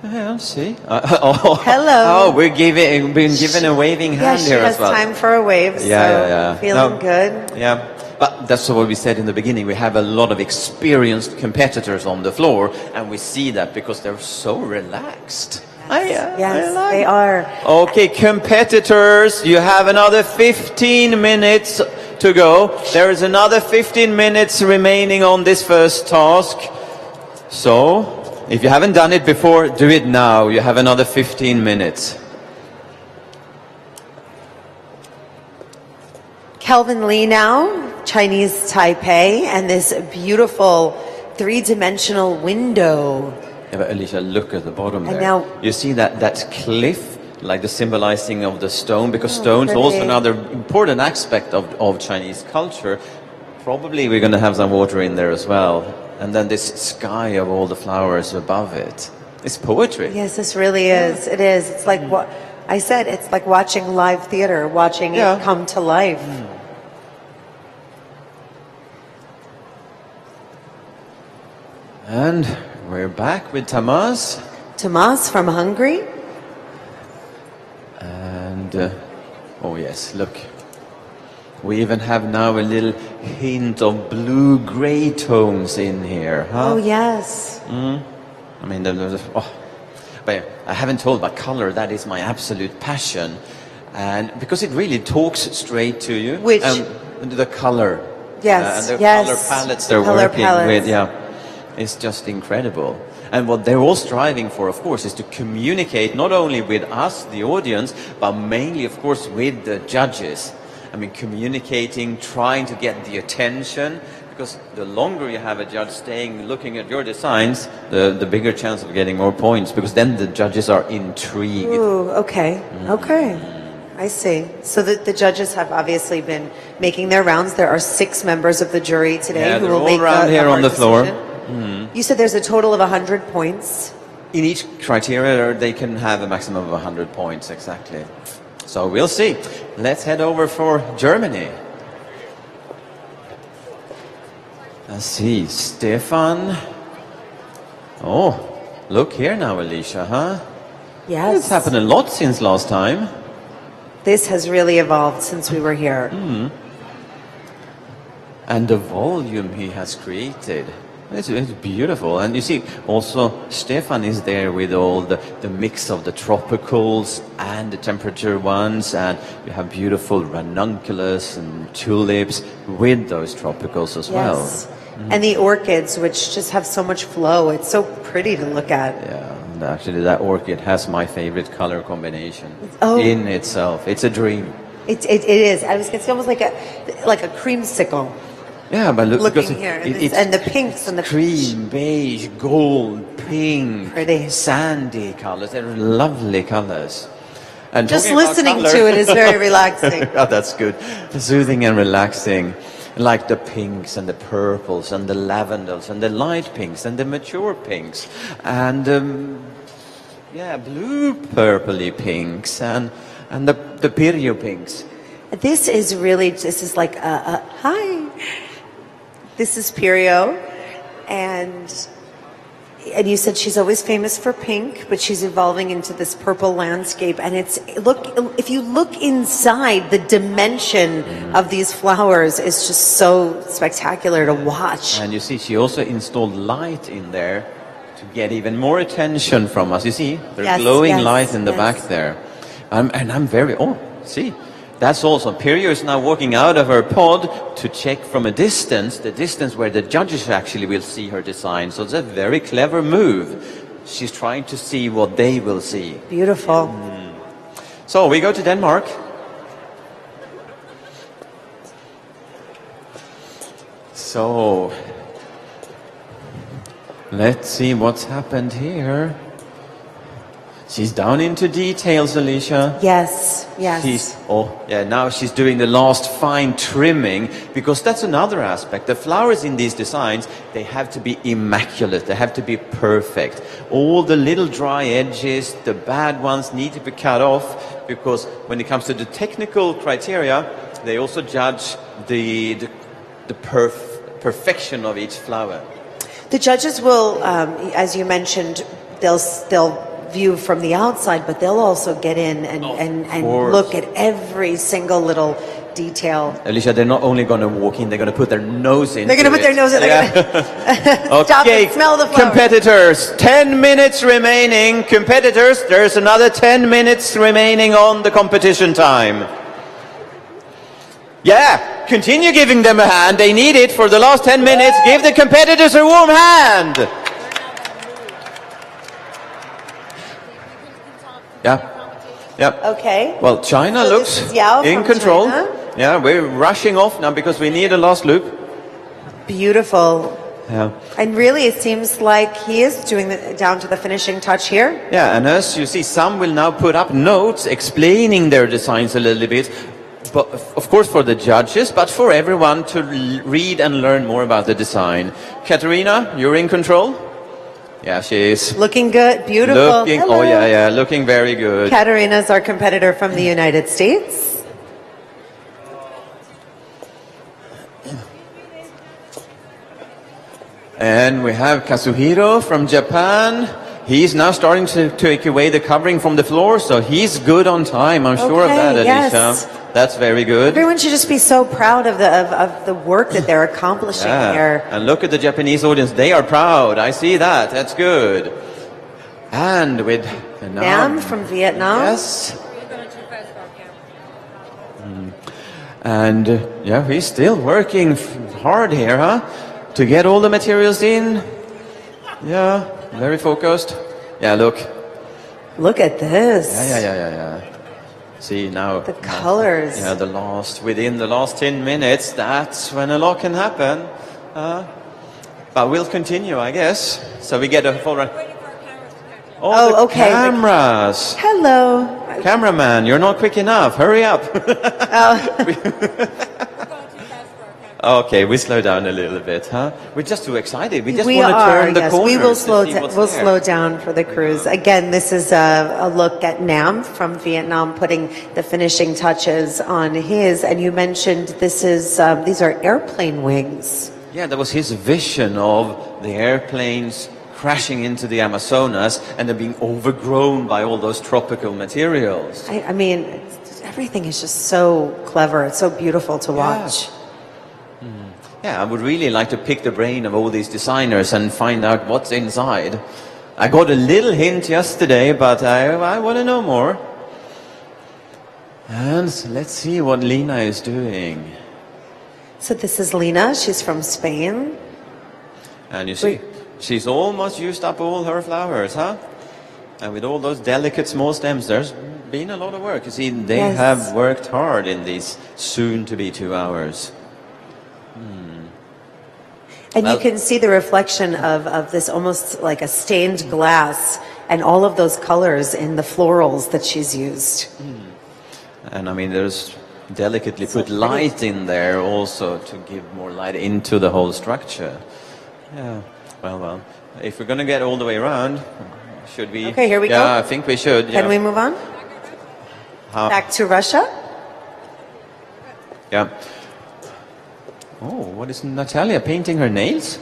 Yeah, see. Hello. Oh, we're being given a waving Yeah, hand she here has as well. time for a wave, so Yeah. feeling No. good. Yeah, but that's what we said in the beginning. We have a lot of experienced competitors on the floor, and we see that because they're so relaxed. Yes, they are. Okay, competitors, you have another 15 minutes to go. There is another 15 minutes remaining on this first task. So, if you haven't done it before, do it now. You have another 15 minutes. Kelvin Lee now, Chinese Taipei, and this beautiful three-dimensional window. Yeah, but Alicia, look at the bottom And there. now- You see that cliff, like the symbolizing of the stone, because stone's pretty. also another important aspect of Chinese culture. Probably we're going to have some water in there as well. And then this sky of all the flowers above it. It's poetry. Yes, this really is. It is. It's like what I said, it's like watching live theater, watching Yeah. it come to life. And we're back with Tamaz. Tomas from Hungary. And, oh yes, look. We even have now a little hint of blue-gray tones in here, huh? Oh, yes. I mean, but I haven't told about color. That is my absolute passion. And because it really talks straight to you. Which? The color. Yes, And the yes. color palettes they're Color working palettes. with, yeah. It's just incredible. And what they're all striving for, of course, is to communicate not only with us, the audience, but mainly, of course, with the judges. I mean, communicating, trying to get the attention, because the longer you have a judge staying, looking at your designs, the bigger chance of getting more points, because then the judges are intrigued. Ooh, okay. Okay. I see. So the judges have obviously been making their rounds. There are 6 members of the jury today Yeah, who they're will all make around here on hard the floor. decision. You said there's a total of 100 points. In each criteria, they can have a maximum of 100 points, exactly. So we'll see. Let's head over for Germany. Let's see, Stefan. Oh, look here now, Alicia, huh? Yes. It's happened a lot since last time. This has really evolved since we were here. And the volume he has created. It's beautiful. And you see, also, Stefan is there with all the mix of the tropicals and the temperature ones. And you have beautiful ranunculus and tulips with those tropicals as well. Yes. And the orchids, which just have so much flow. It's so pretty to look at. Yeah, and actually that orchid has my favorite color combination Oh. in itself. It's a dream. It is. It's almost like a creamsicle. Yeah, but look, Looking because here, it's and the pinks and the cream, beige, gold, pink, Pretty. sandy colors. They're lovely colors. And Just talking about listening color- to it is very relaxing. Oh, that's good. Soothing and relaxing. like the pinks and the purples and the lavenders and the light pinks and the mature pinks and blue purpley pinks and the perio pinks. This is like hi. This is Perio, and you said she's always famous for pink, but she's evolving into this purple landscape. And if you look inside, the dimension of these flowers is just so spectacular to watch. And you see, she also installed light in there to get even more attention from us. You see, there's glowing light in the back there. And I'm see. That's also, Perio is now walking out of her pod to check from a distance, the distance where the judges actually will see her design. So it's a very clever move. She's trying to see what they will see. Beautiful. So we go to Denmark. So, let's see what's happened here. She's down into details, Alicia. Yes. Now she's doing the last fine trimming, because that's another aspect. The flowers in these designs, they have to be immaculate. They have to be perfect. All the little dry edges, the bad ones need to be cut off, because when it comes to the technical criteria, they also judge the perfection of each flower. The judges will, as you mentioned, they'll view from the outside, but they'll also get in and look at every single little detail. Alicia, they're not only going to walk in, they're going to put their nose in. They're going to put their nose in. Stop and smell the flowers. Competitors, 10 minutes remaining. Competitors, there's another 10 minutes remaining on the competition time. Yeah, continue giving them a hand. They need it for the last 10 minutes. Give the competitors a warm hand. Yeah. Okay. Well, China looks in control. China. Yeah, we're rushing off now because we need a last loop. Beautiful. Yeah. And really, it seems like he is doing down to the finishing touch here. Yeah, and as you see, some will now put up notes explaining their designs a little bit. But of course for the judges, but for everyone to read and learn more about the design. Katerina, you're in control? Yeah, she is. Looking good, beautiful. Hello. Looking very good. Katerina's our competitor from the United States. And we have Kazuhiro from Japan. He's now starting to take away the covering from the floor, so he's good on time. I'm sure of that, Alicia. Yes. That's very good. Everyone should just be so proud of the work that they're accomplishing here. And look at the Japanese audience. They are proud. I see that. That's good. And with Nam from Vietnam. Yes. And he's still working hard here, huh? To get all the materials in. Yeah, very focused. Yeah, look. Look at this. Yeah. See now. The colors. Yeah, within the last 10 minutes, that's when a lot can happen. But we'll continue, I guess. So we get a full run. Oh, okay. Cameras. Hello. Cameraman, you're not quick enough. Hurry up. Okay, we slow down a little bit, huh? We're just too excited. We just want to turn the corner. We will slow down for the cruise. Again, this is a look at Nam from Vietnam putting the finishing touches on his. And you mentioned these are airplane wings. Yeah, that was his vision of the airplanes crashing into the Amazonas and then being overgrown by all those tropical materials. I mean, everything is just so clever. It's so beautiful to watch. Yeah, I would really like to pick the brain of all these designers and find out what's inside. I got a little hint yesterday, but I want to know more. And let's see what Lina is doing. So this is Lina. She's from Spain. And you see, she's almost used up all her flowers, huh? And with all those delicate small stems, there's been a lot of work. You see, they have worked hard in these soon-to-be 2 hours. And you can see the reflection of this almost like a stained glass and all of those colors in the florals that she's used. And I mean, there's delicately put light in there also to give more light into the whole structure. Yeah, well, if we're going to get all the way around, should we? Okay, here we go. Yeah, I think we should. Can we move on? Back to Russia. Yeah. Oh, what is Natalia painting her nails?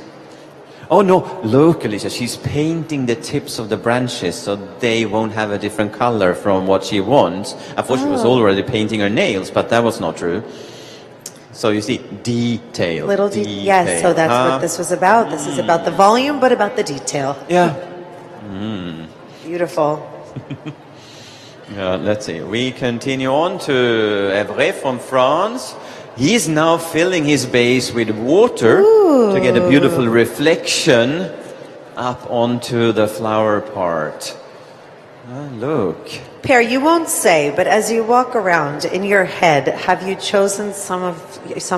Oh no, look, Alicia, she's painting the tips of the branches so they won't have a different color from what she wants. I thought she was already painting her nails, but that was not true. So you see, detail. Little detail. Yes, so that's what this was about. This is about the volume, but about the detail. Yeah. Beautiful. Let's see. We continue on to Evray from France. He's now filling his base with water to get a beautiful reflection up onto the flower part. Look. Per, you won't say, but as you walk around in your head, have you chosen some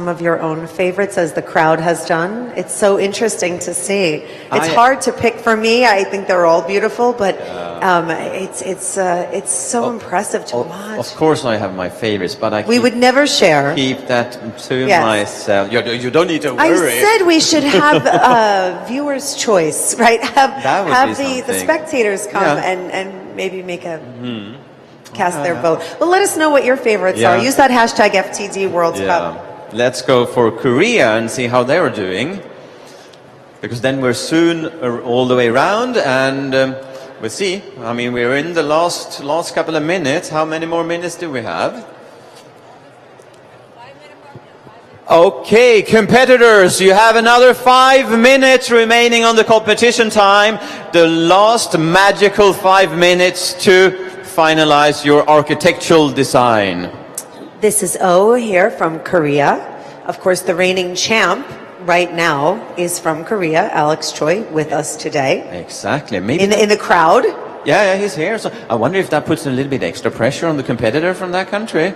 of your own favorites as the crowd has done? It's so interesting to see. It's hard to pick for me. I think they're all beautiful, but it's so impressive to watch. Of course, I have my favorites, but we would never share. Keep that to myself. You don't need to worry. I said we should have viewers' choice, right? Have the spectators come and maybe make a cast their vote. Well, let us know what your favorites are. Use that hashtag FTD World Cup. Let's go for Korea and see how they're doing, because then we're soon all the way around, and we'll see. I mean, we're in the last couple of minutes. How many more minutes do we have? Okay, competitors, you have another 5 minutes remaining on the competition time. The last magical 5 minutes to finalize your architectural design. This is O here from Korea. Of course, the reigning champ right now is from Korea, Alex Choi, with us today. Exactly. Maybe in the crowd. Yeah, he's here. So I wonder if that puts a little bit extra pressure on the competitor from that country.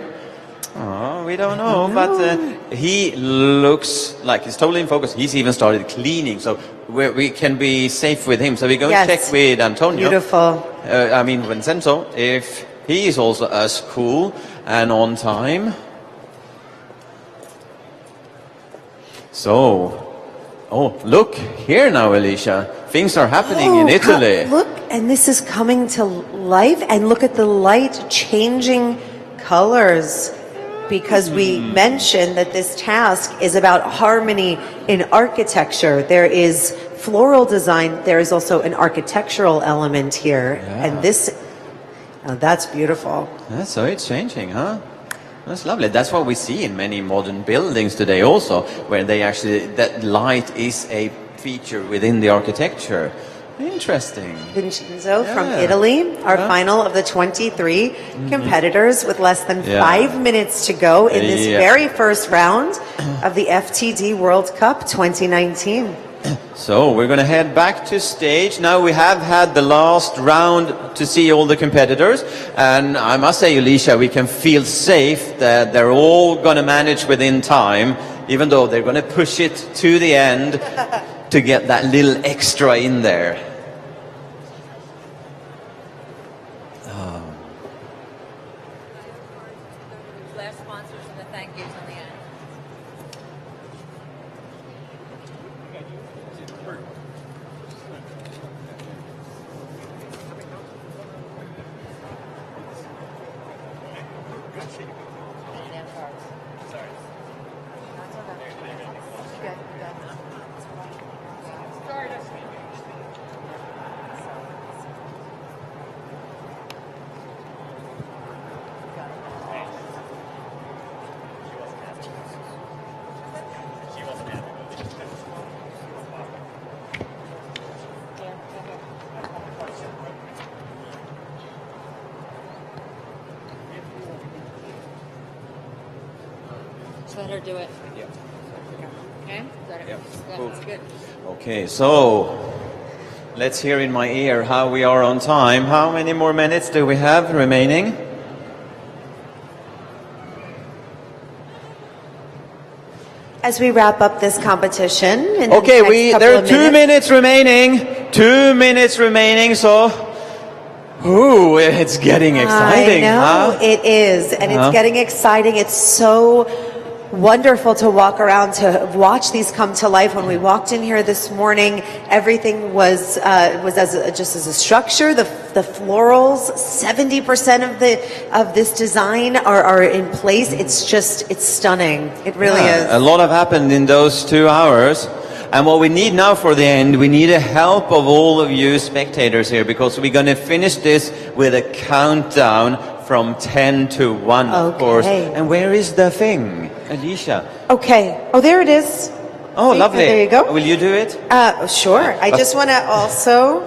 Oh, we don't know, but he looks like he's totally in focus. He's even started cleaning, so we can be safe with him. So we go check with Antonio. Beautiful. I mean, Vincenzo, if he is also as cool and on time. So, look here now, Alicia. Things are happening in Italy. Look, and this is coming to life. And look at the light changing colors. Because we mentioned that this task is about harmony in architecture. There is floral design. There is also an architectural element here. And that's beautiful. So it's changing, huh? That's lovely. That's what we see in many modern buildings today also, where that light is a feature within the architecture. Interesting. Vincenzo from Italy, our final of the 23 competitors with less than 5 minutes to go in this very first round of the FTD World Cup 2019. So we're going to head back to stage. Now we have had the last round to see all the competitors. And I must say, Alicia, we can feel safe that they're all going to manage within time, even though they're going to push it to the end to get that little extra in there. Last sponsors and the thank yous on the end. Let her do it. Okay? Is that it? That's good. Okay, so let's hear in my ear how we are on time. How many more minutes do we have remaining? As we wrap up this competition. Okay, there are 2 minutes remaining. 2 minutes remaining, so Ooh, it's getting exciting, I know, huh? it is. And it's getting exciting. It's so wonderful to walk around, to watch these come to life. When we walked in here this morning, everything was just as a structure. The florals, 70% of this design are in place. It's stunning. It really is. A lot have happened in those 2 hours. And what we need now for the end, we need the help of all of you spectators here, because we're going to finish this with a countdown from 10 to 1, of course. And where is the thing, Alicia? Okay. Oh, there it is. Oh, See? lovely. There you go. Will you do it? Sure. I just want to also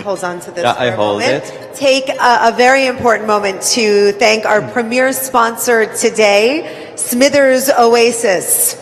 hold on to this. Yeah, for I a hold moment. it. Take a very important moment to thank our premier sponsor today, Smithers Oasis,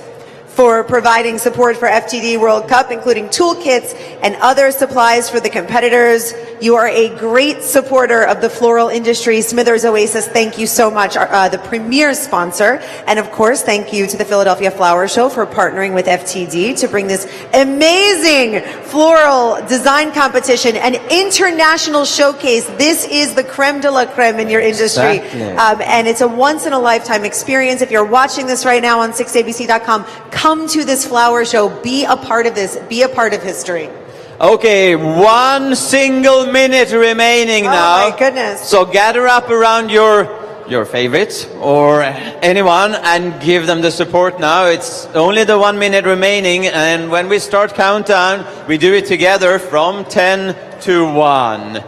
for providing support for FTD World Cup, including toolkits and other supplies for the competitors. You are a great supporter of the floral industry. Smithers Oasis, thank you so much, the premier sponsor. And of course, thank you to the Philadelphia Flower Show for partnering with FTD to bring this amazing floral design competition, an international showcase. This is the creme de la creme in your industry. Exactly. And it's a once-in-a-lifetime experience. If you're watching this right now on 6abc.com, come to this flower show. Be a part of this. Be a part of history. Okay, 1 single minute remaining now. Oh my goodness. So gather up around your favorites or anyone and give them the support now. It's only the 1 minute remaining, and when we start countdown, we do it together from 10 to 1.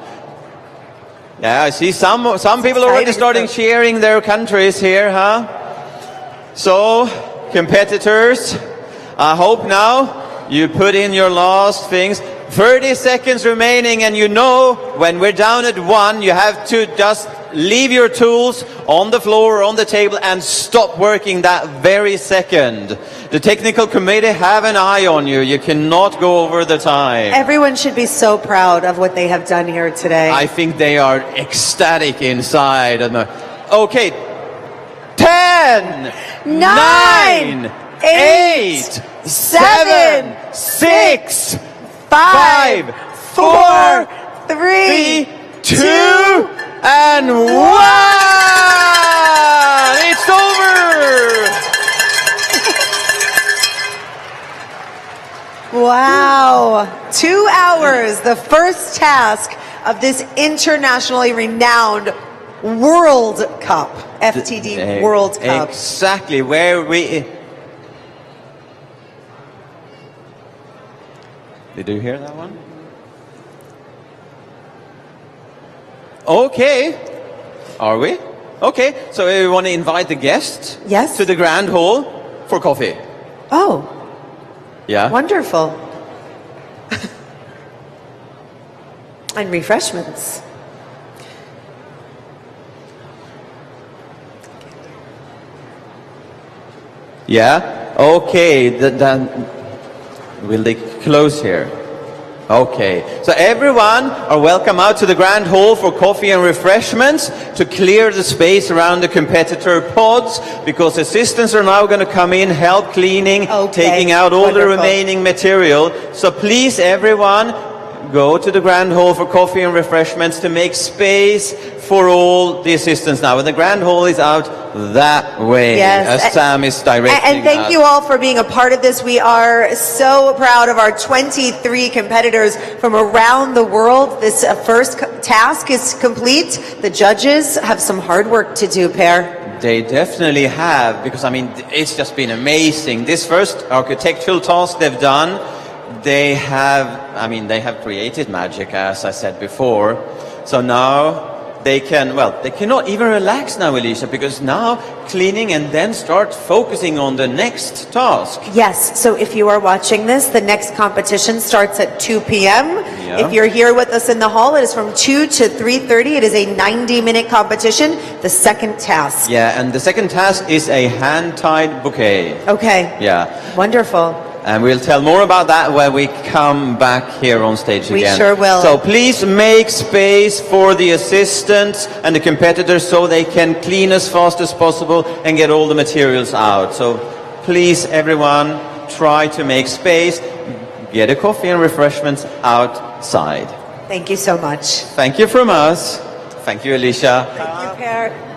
Yeah, I see some people already starting cheering their countries here, huh? So, competitors, I hope now you put in your last things. 30 seconds remaining, and you know when we're down at 1, you have to just leave your tools on the floor or on the table and stop working that very second. The technical committee have an eye on you. You cannot go over the time. Everyone should be so proud of what they have done here today. I think they are ecstatic inside. Okay, 10, 9, 8, 7, 6, 5, 4, 3, 2, and 1! It's over! Wow. 2 hours, the first task of this internationally renowned World Cup, FTD World Cup. Exactly, where we... Did you hear that one? Okay. Are we? Okay, so we want to invite the guests to the Grand Hall for coffee. Oh. Yeah. Wonderful. And refreshments. Yeah? Okay, then will they close here? Okay, so everyone are welcome out to the Grand Hall for coffee and refreshments to clear the space around the competitor pods, because assistants are now going to come in, help cleaning, taking out all the remaining material. So please, everyone, go to the Grand Hall for coffee and refreshments to make space for all the assistants now. And the Grand Hall is out that way, as Sam is directing And thank you all for being a part of this. We are so proud of our 23 competitors from around the world. This first task is complete. The judges have some hard work to do, Per. They definitely have, because, I mean, it's just been amazing. This first architectural task they've done, they have created magic, as I said before. So now they cannot even relax now, Alicia, because now cleaning and then start focusing on the next task. Yes, so if you are watching this, the next competition starts at 2 p.m. Yeah. If you're here with us in the hall, it is from 2 to 3:30. It is a 90-minute competition, the second task. Yeah, and the second task is a hand-tied bouquet. Okay. Yeah. Wonderful. And we'll tell more about that when we come back here on stage again. We sure will. So please make space for the assistants and the competitors so they can clean as fast as possible and get all the materials out. So please, everyone, try to make space. Get a coffee and refreshments outside. Thank you so much. Thank you from us. Thank you, Alicia. Thank you, Per.